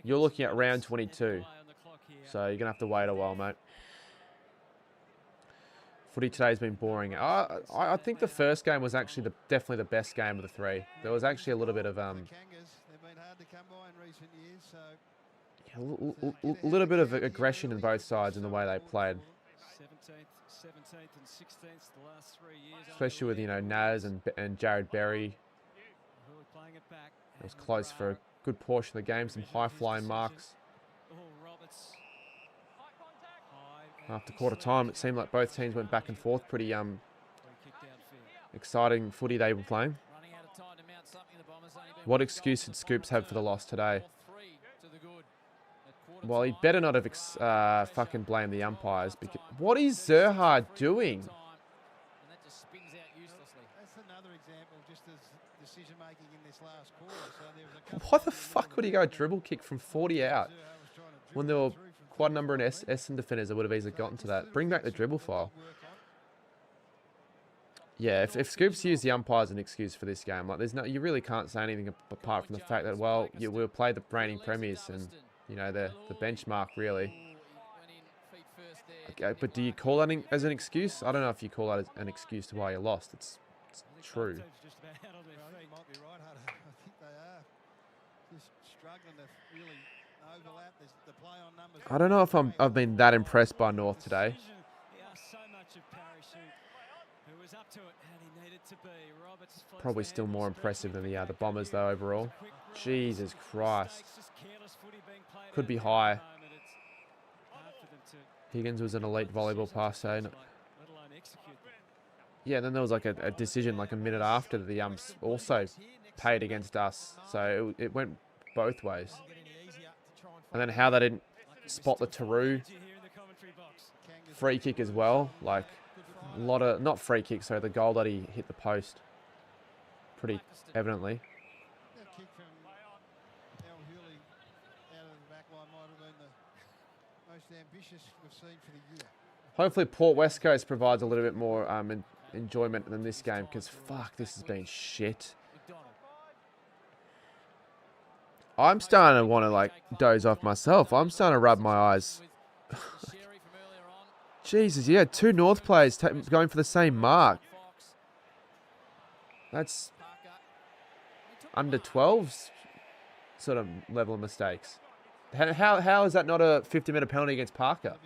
You're looking at round 22, so you're going to have to wait a while, mate. Footy today's been boring. I think the first game was actually definitely the best game of the 3. There was actually a little bit of a little bit of aggression in both sides in the way they played. 17th and 16th the last 3 years. Especially with, you know, Naz and Jared Berry. It was close for a good portion of the game. Some high-flying marks. After quarter time, it seemed like both teams went back and forth. Pretty exciting footy they were playing. What excuse did Scoops have for the loss today? Well, he better not have fucking blamed the umpires. Because what is Zerhard doing? That's another example just as decision making in this last quarter. So there was a couple Why the fuck would he go a dribble kick from 40 out when there were quite a number of Essendon defenders that would have easily gotten to that? Bring back the dribble file. Yeah, if Scoops used the umpires as an excuse for this game, like you really can't say anything apart from the fact that, well, we'll play the reigning premiers and, you know, the benchmark really. Okay, but do you call that as an excuse? I don't know if you call that as an excuse to why you lost. It's true. I don't know if I've been that impressed by North today. Probably still more impressive than the Bombers though overall. Jesus Christ. Could be high. Higgins was an elite volleyball passer. Yeah, then there was like a decision like a minute after the umps also paid against us. So it went both ways. And then how they didn't spot the Taru free kick as well. Like a lot of, not free kick, so the goal that he hit the post. Pretty evidently. Hopefully Port West Coast provides a little bit more enjoyment than this game, because fuck, this has been shit. I'm starting to want to like doze off myself. I'm starting to rub my eyes. Jesus, yeah, 2 North players going for the same mark. That's under 12's sort of level of mistakes. How is that not a 50-minute penalty against Parker?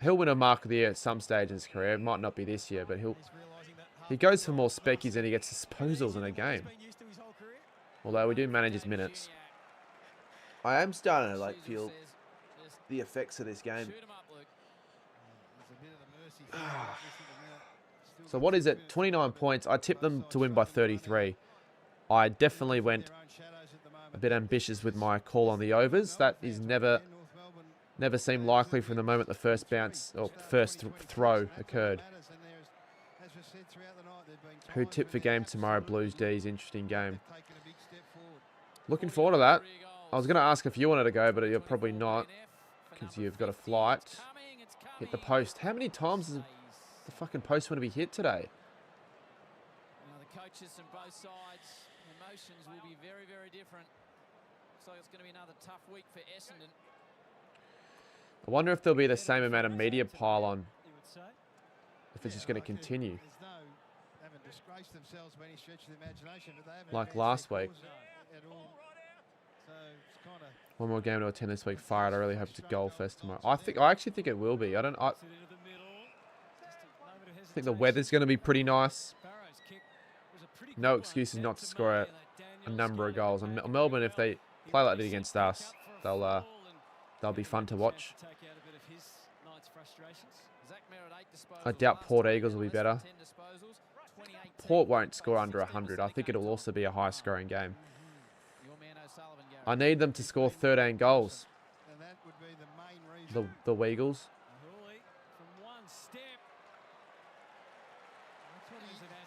He'll win a mark of the year at some stage in his career. It might not be this year, but he goes for more speckies and he gets disposals in a game. Although we do manage his minutes. I am starting to like feel the effects of this game. So what is it? 29 points. I tipped them to win by 33. I definitely went a bit ambitious with my call on the overs. That is never seemed likely from the moment the first bounce or first throw occurred. Who tipped for game tomorrow? Blues D's. Interesting game. Looking forward to that. I was going to ask if you wanted to go, but you're probably not because you've got a flight. Hit the post. How many times is the fucking post going to be hit today? Now the coaches from both sides, emotions will be very, very different. Looks like it's going to be another tough week for Essendon. I wonder if there'll be the same amount of media pile on. If it's just going to continue. Like last week. One more game to attend this week. Fire it. I really hope it's a goal fest tomorrow. I actually think it will be. I think the weather's going to be pretty nice. No excuses not to score a number of goals. And Melbourne, if they play like they did against us, they'll be fun to watch. I doubt Port Eagles will be better. Port won't score under 100. I think it'll also be a high-scoring game. I need them to score 13 goals. The Weagles.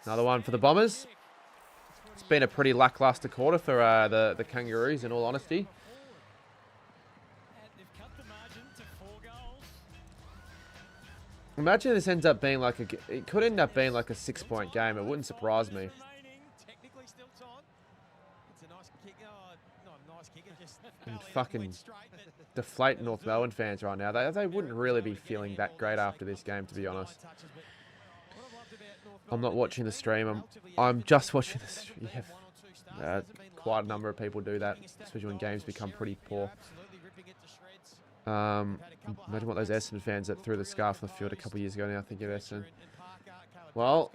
Another one for the Bombers. It's been a pretty lackluster quarter for the Kangaroos, in all honesty. Imagine this ends up being like it could end up being like a 6-point game. It wouldn't surprise me. And fucking deflate North Melbourne fans right now. They wouldn't really be feeling that great after this game, to be honest. I'm not watching the stream. I'm just watching the stream. Yeah, quite a number of people do that, especially when games become pretty poor. Imagine what those Essendon fans that threw the scarf on the field a couple of years ago now think of Essendon. Well,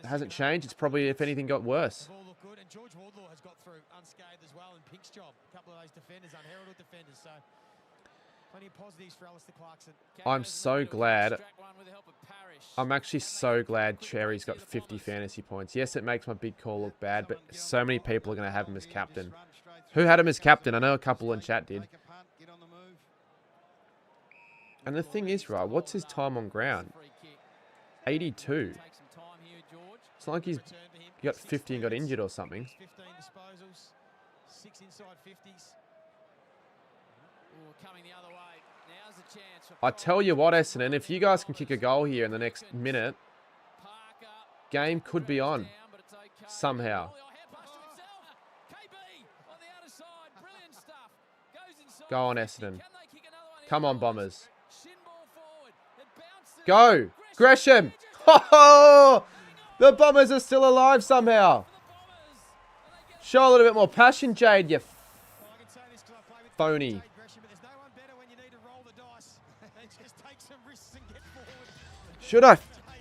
it hasn't changed. It's probably, if anything, got worse. George Wardlaw has got through unscathed as well, and Pink's job. A couple of those defenders, unheralded defenders. So plenty of positives for Alistair Clarkson. I'm so glad. I'm actually so glad Cherry's got 50 fantasy points. Yes, it makes my big call look bad, but so many people are going to have him as captain. Who had him as captain? I know a couple in chat did. And the thing is, right, what's his time on ground? 82. It's not like he got 50 and got injured or something. 15 disposals, 6 inside 50s. Coming the other way. Now's the chance. I tell you what, Essendon, if you guys can kick a goal here in the next minute, game could be on somehow. Go on, Essendon. Come on, Bombers. Go! Gresham! Oh, the Bombers are still alive somehow. Show a little bit more passion, Jade, you phony. Should I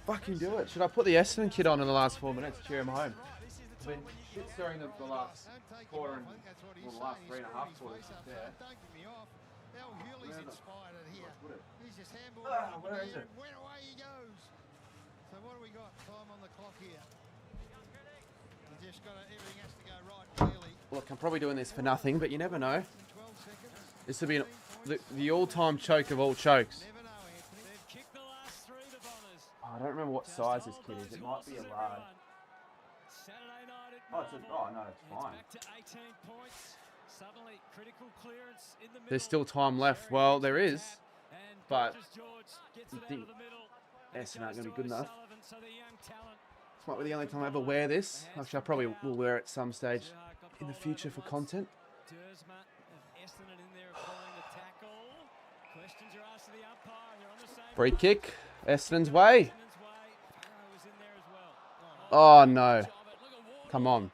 fucking do it? Should I put the Essendon kit on in the last 4 minutes to cheer him home? I've been shit-stirring the last quarter and well, the last 3.5 quarters. Yeah. Where is it? Went away he goes. So what do we got? Time on the clock here. You just got everything has to go right, clearly. Look, I'm probably doing this for nothing, but you never know. This will be the all-time choke of all chokes. Oh, I don't remember what size this kit is. It might be a large. Oh, no, it's fine. There's still time left. Well, there is, but you think Essendon aren't going to be good enough. This might be the only time I ever wear this. Actually, I probably will wear it some stage in the future for content. Free kick, Essendon's way. Oh no. Come on.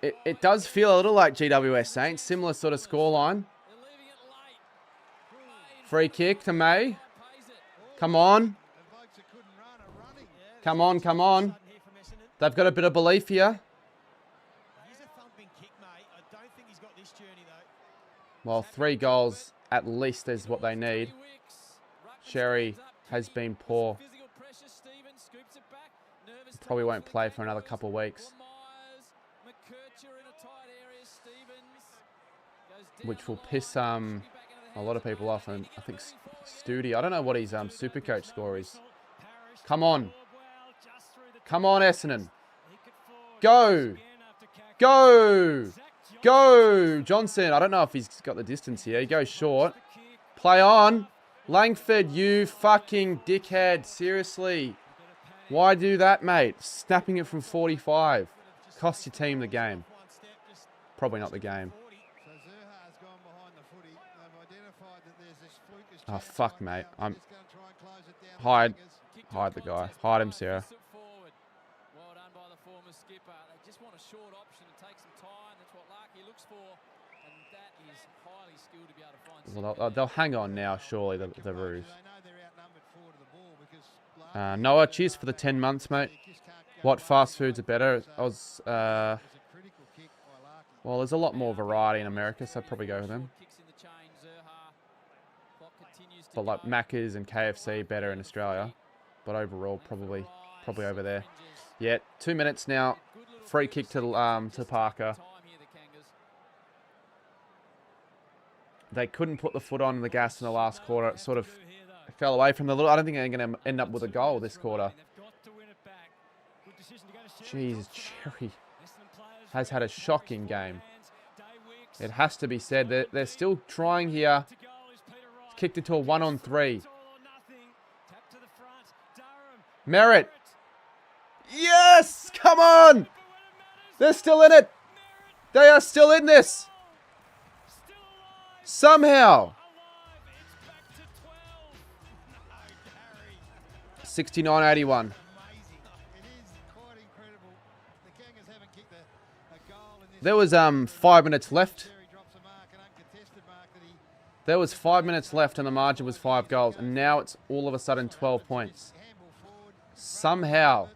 It does feel a little like GWS Saints. Similar sort of scoreline. Free kick to May. Come on. Come on, come on. They've got a bit of belief here. Well, 3 goals at least is what they need. Sherry has been poor. Probably won't play for another couple of weeks, which will piss a lot of people off. And I think Studi, I don't know what his Supercoach score is. Come on. Come on, Essendon. Go. Go. Go. Johnson. I don't know if he's got the distance here. He goes short. Play on. Langford, you fucking dickhead. Seriously. Why do that, mate? Snapping it from 45. Cost your team the game. Probably not the game. Oh, fuck, mate. Hide. Hide the guy. Hide him, Sarah. Well done by the former skipper. They just want a short option to take some time. That's what Larky looks for. And that is highly skilled to be able to find. Well, they'll hang on now, surely, the Roos. Noah, cheers for the 10 months, mate. What fast foods are better? Well, there's a lot more variety in America, so I'd probably go with them. But like Macca's and KFC better in Australia. But overall, probably over there. Yeah, 2 minutes now. Free kick to Parker. They couldn't put the foot on the gas in the last quarter. It sort of fell away from the little. I don't think they're going to end up with a goal this quarter. Jeez, Cherry has had a shocking game. It has to be said that they're still trying here. Kicked it to a 1-on-3. Merritt. Yes! Come on! They're still in it. They are still in this. Somehow. 69-81. There was 5 minutes left. There was 5 minutes left and the margin was 5 goals. And now it's all of a sudden 12 points. Somehow,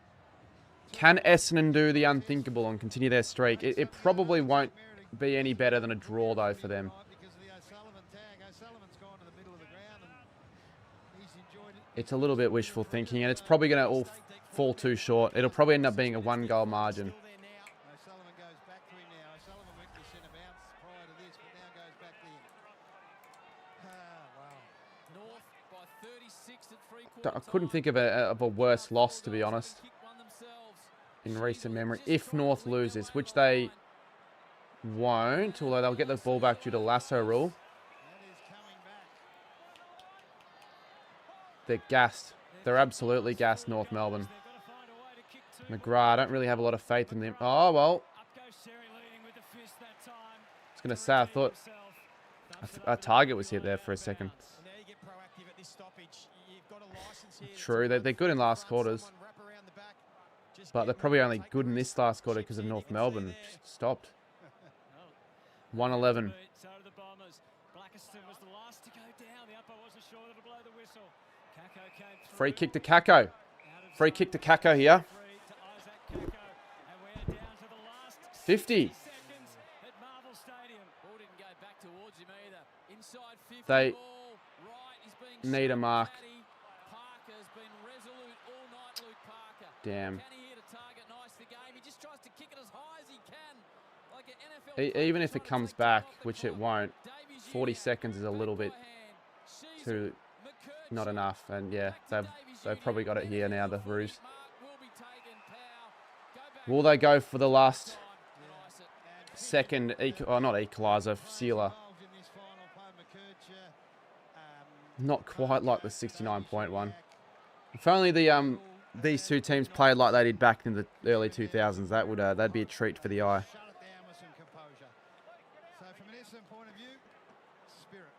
can Essendon do the unthinkable and continue their streak? It probably won't be any better than a draw, though, for them. It's a little bit wishful thinking, and it's probably going to all fall too short. It'll probably end up being a 1-goal margin. I couldn't think of a worse loss, to be honest, in recent memory. If North loses, which they won't, although they'll get the ball back due to lasso rule. They're gassed. They're absolutely gassed, North Melbourne. McGrath, I don't really have a lot of faith in them. Oh, well. I was going to say, I thought a target was hit there for a second. True, they're good in last quarters. But they're probably only good in this last quarter because of North Melbourne. Just stopped. 1-11. Free kick to Kako. Free kick to Kako here. 50. They need a mark. Damn. Even if it comes back, which it won't, 40 seconds is a little bit too not enough. And yeah, they've probably got it here now, the Roos. Will they go for the last second, not equaliser, sealer? Not quite like the 69.1. If only the these two teams played like they did back in the early 2000s, that'd be a treat for the eye. So from an Essendon point of view, spirit.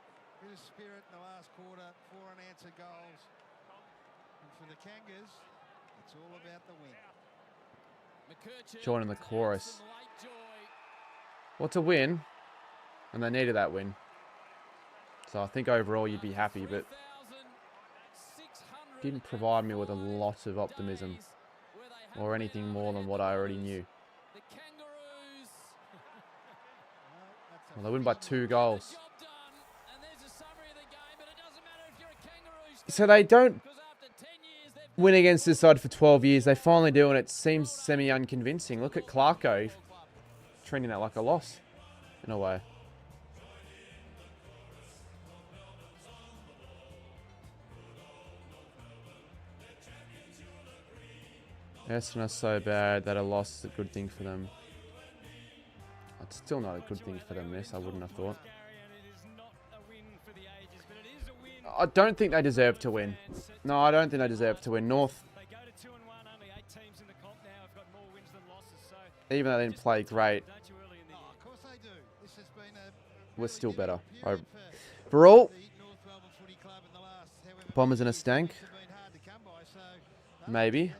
Bit of spirit in the last quarter, 4 unanswered goals. And for the Kangas, it's all about the win. Joining the chorus. What's a win? And they needed that win. So I think overall you'd be happy, but didn't provide me with a lot of optimism or anything more than what I already knew. Well, they win by 2 goals. So they don't win against this side for 12 years. They finally do, and it seems semi-unconvincing. Look at Clarko treating that like a loss, in a way. Essendon are so bad that a loss is a good thing for them. It's still not a good thing for them, this, I wouldn't have thought. I don't think they deserve to win. No, I don't think they deserve to win. North, even though they didn't play great, we're still better. Overall, Bombers in a stank. Maybe.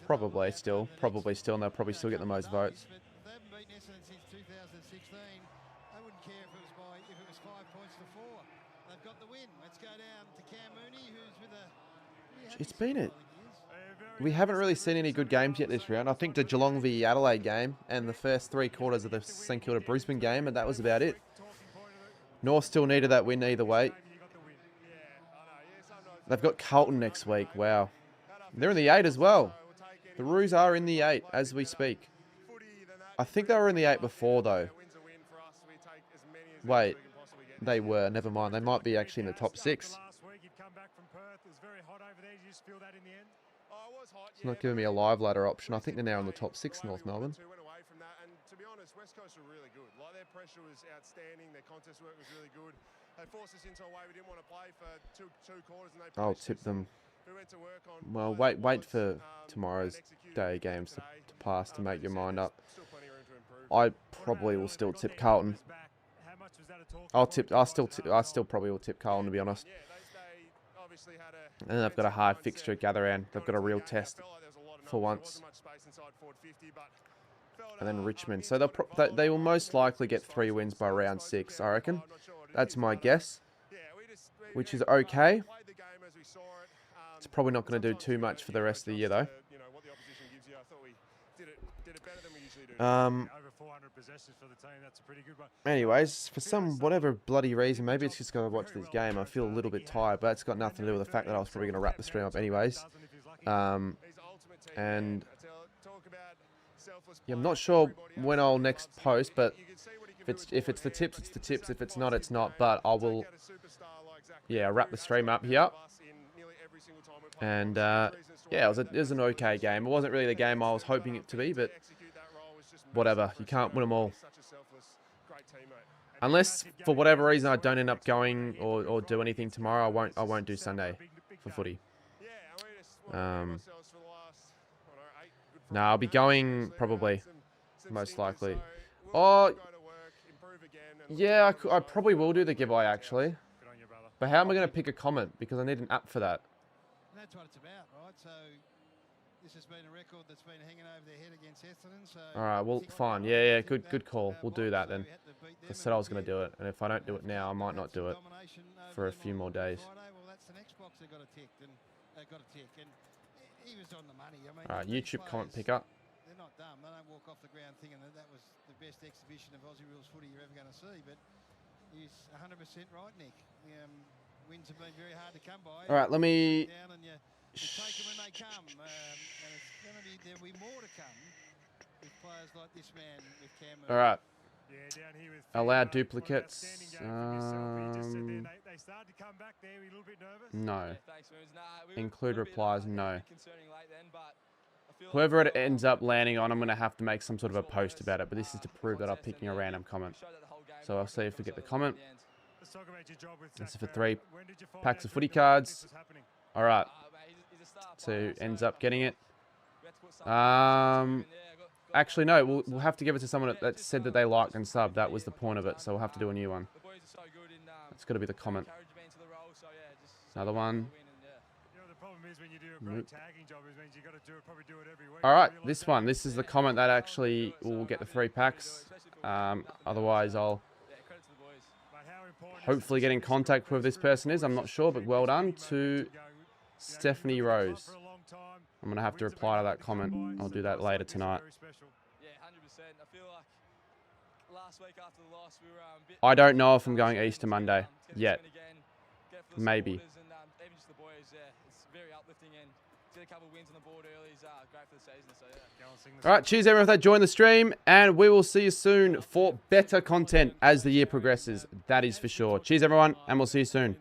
Probably still, and they'll probably still get the most votes. They haven't beaten Essendon since 2016. I wouldn't care if it was 5 points to 4. They've got the win. Let's go down to Cam Mooney, who's with a... It's been it. We haven't really seen any good games yet this round. I think the Geelong v Adelaide game and the first 3 quarters of the St Kilda Brisbane game, and that was about it. North still needed that win either way. They've got Carlton next week. Wow. They're in the 8 as well. The Roos are in the 8 as we speak. I think they were in the 8 before, though. Wait. They were. Never mind. They might be actually in the top 6. It's not giving me a live ladder option. I think they're now in the top 6, North Melbourne. To be honest, West Coast were really good. Like, their pressure was outstanding. Their contest work was really good. They forced us into a way we didn't want to play for two quarters. And they I'll tip them. Well, wait for tomorrow's day games to pass to make your mind up. I probably will still tip Carlton. I still probably will tip Carlton, to be honest. And then they've got a hard fixture at Gatherand. They've got a real test for once. And then Richmond. So they will most likely get 3 wins by round 6, I reckon. That's my guess, which is okay. It's probably not going to do too much for the rest of the year, though. Anyways, for whatever bloody reason, maybe it's just going to watch this game. I feel a little bit tired, but it's got nothing to do with the fact that I was probably going to wrap the stream up anyways. And yeah, I'm not sure when I'll next post, but if it's the tips, it's the tips. If it's not, it's not. But I will, yeah, wrap the stream up here. And yeah, it was an okay game. It wasn't really the game I was hoping it to be, but whatever. You can't win them all. Unless for whatever reason I don't end up going or do anything tomorrow, I won't do Sunday for footy. No, I'll be going probably, most likely. Oh, yeah, I probably will do the giveaway actually. But how am I going to pick a comment? Because I need an app for that. That's what it's about, right? So this has been a record that's been hanging over their head against Essendon. So all right, well, fine. Yeah, good call. We'll do that then. I said I was going to do it, and if I don't do it now, I might not do it for a few more days. Well, that's the next box they've got to tick, and he was on the money. I mean, all right, YouTube comment picker. They're not dumb. They don't walk off the ground thinking that was the best exhibition of Aussie rules footy you're ever going to see. But he's 100% right, Nick. Wins have been very hard to come by. All right, let me. You take them when they come, and there'll be more to come with players like this man with Cameron. All right. Yeah, down here with allow duplicates. No. Include replies. No. Whoever it ends up landing on, I'm going to have to make some sort of a post about it. But this is to prove that I'm picking a random comment. So I'll see if we get the comment. This is for 3 packs of footy cards. All right. So ends up getting it. Actually, no. We'll have to give it to someone that said that they liked and subbed. That was the point of it. So we'll have to do a new one. It's got to be the comment. Another one. Nope. All right, this one. This is the comment that actually will get the 3 packs. Otherwise, I'll hopefully get in contact with whoever this person is. I'm not sure, but well done to Stephanie Rose. I'm going to have to reply to that comment. I'll do that later tonight. Yeah, 100%. I feel like last week after the loss, we were a bit... I don't know if I'm going Easter Monday yet. Maybe. And even just the boys, it's very uplifting, and to get a couple of wins on the board early is great for the season. So yeah. All right, cheers everyone for that. Join the stream, and we will see you soon for better content as the year progresses. That is for sure. Cheers everyone, and we'll see you soon.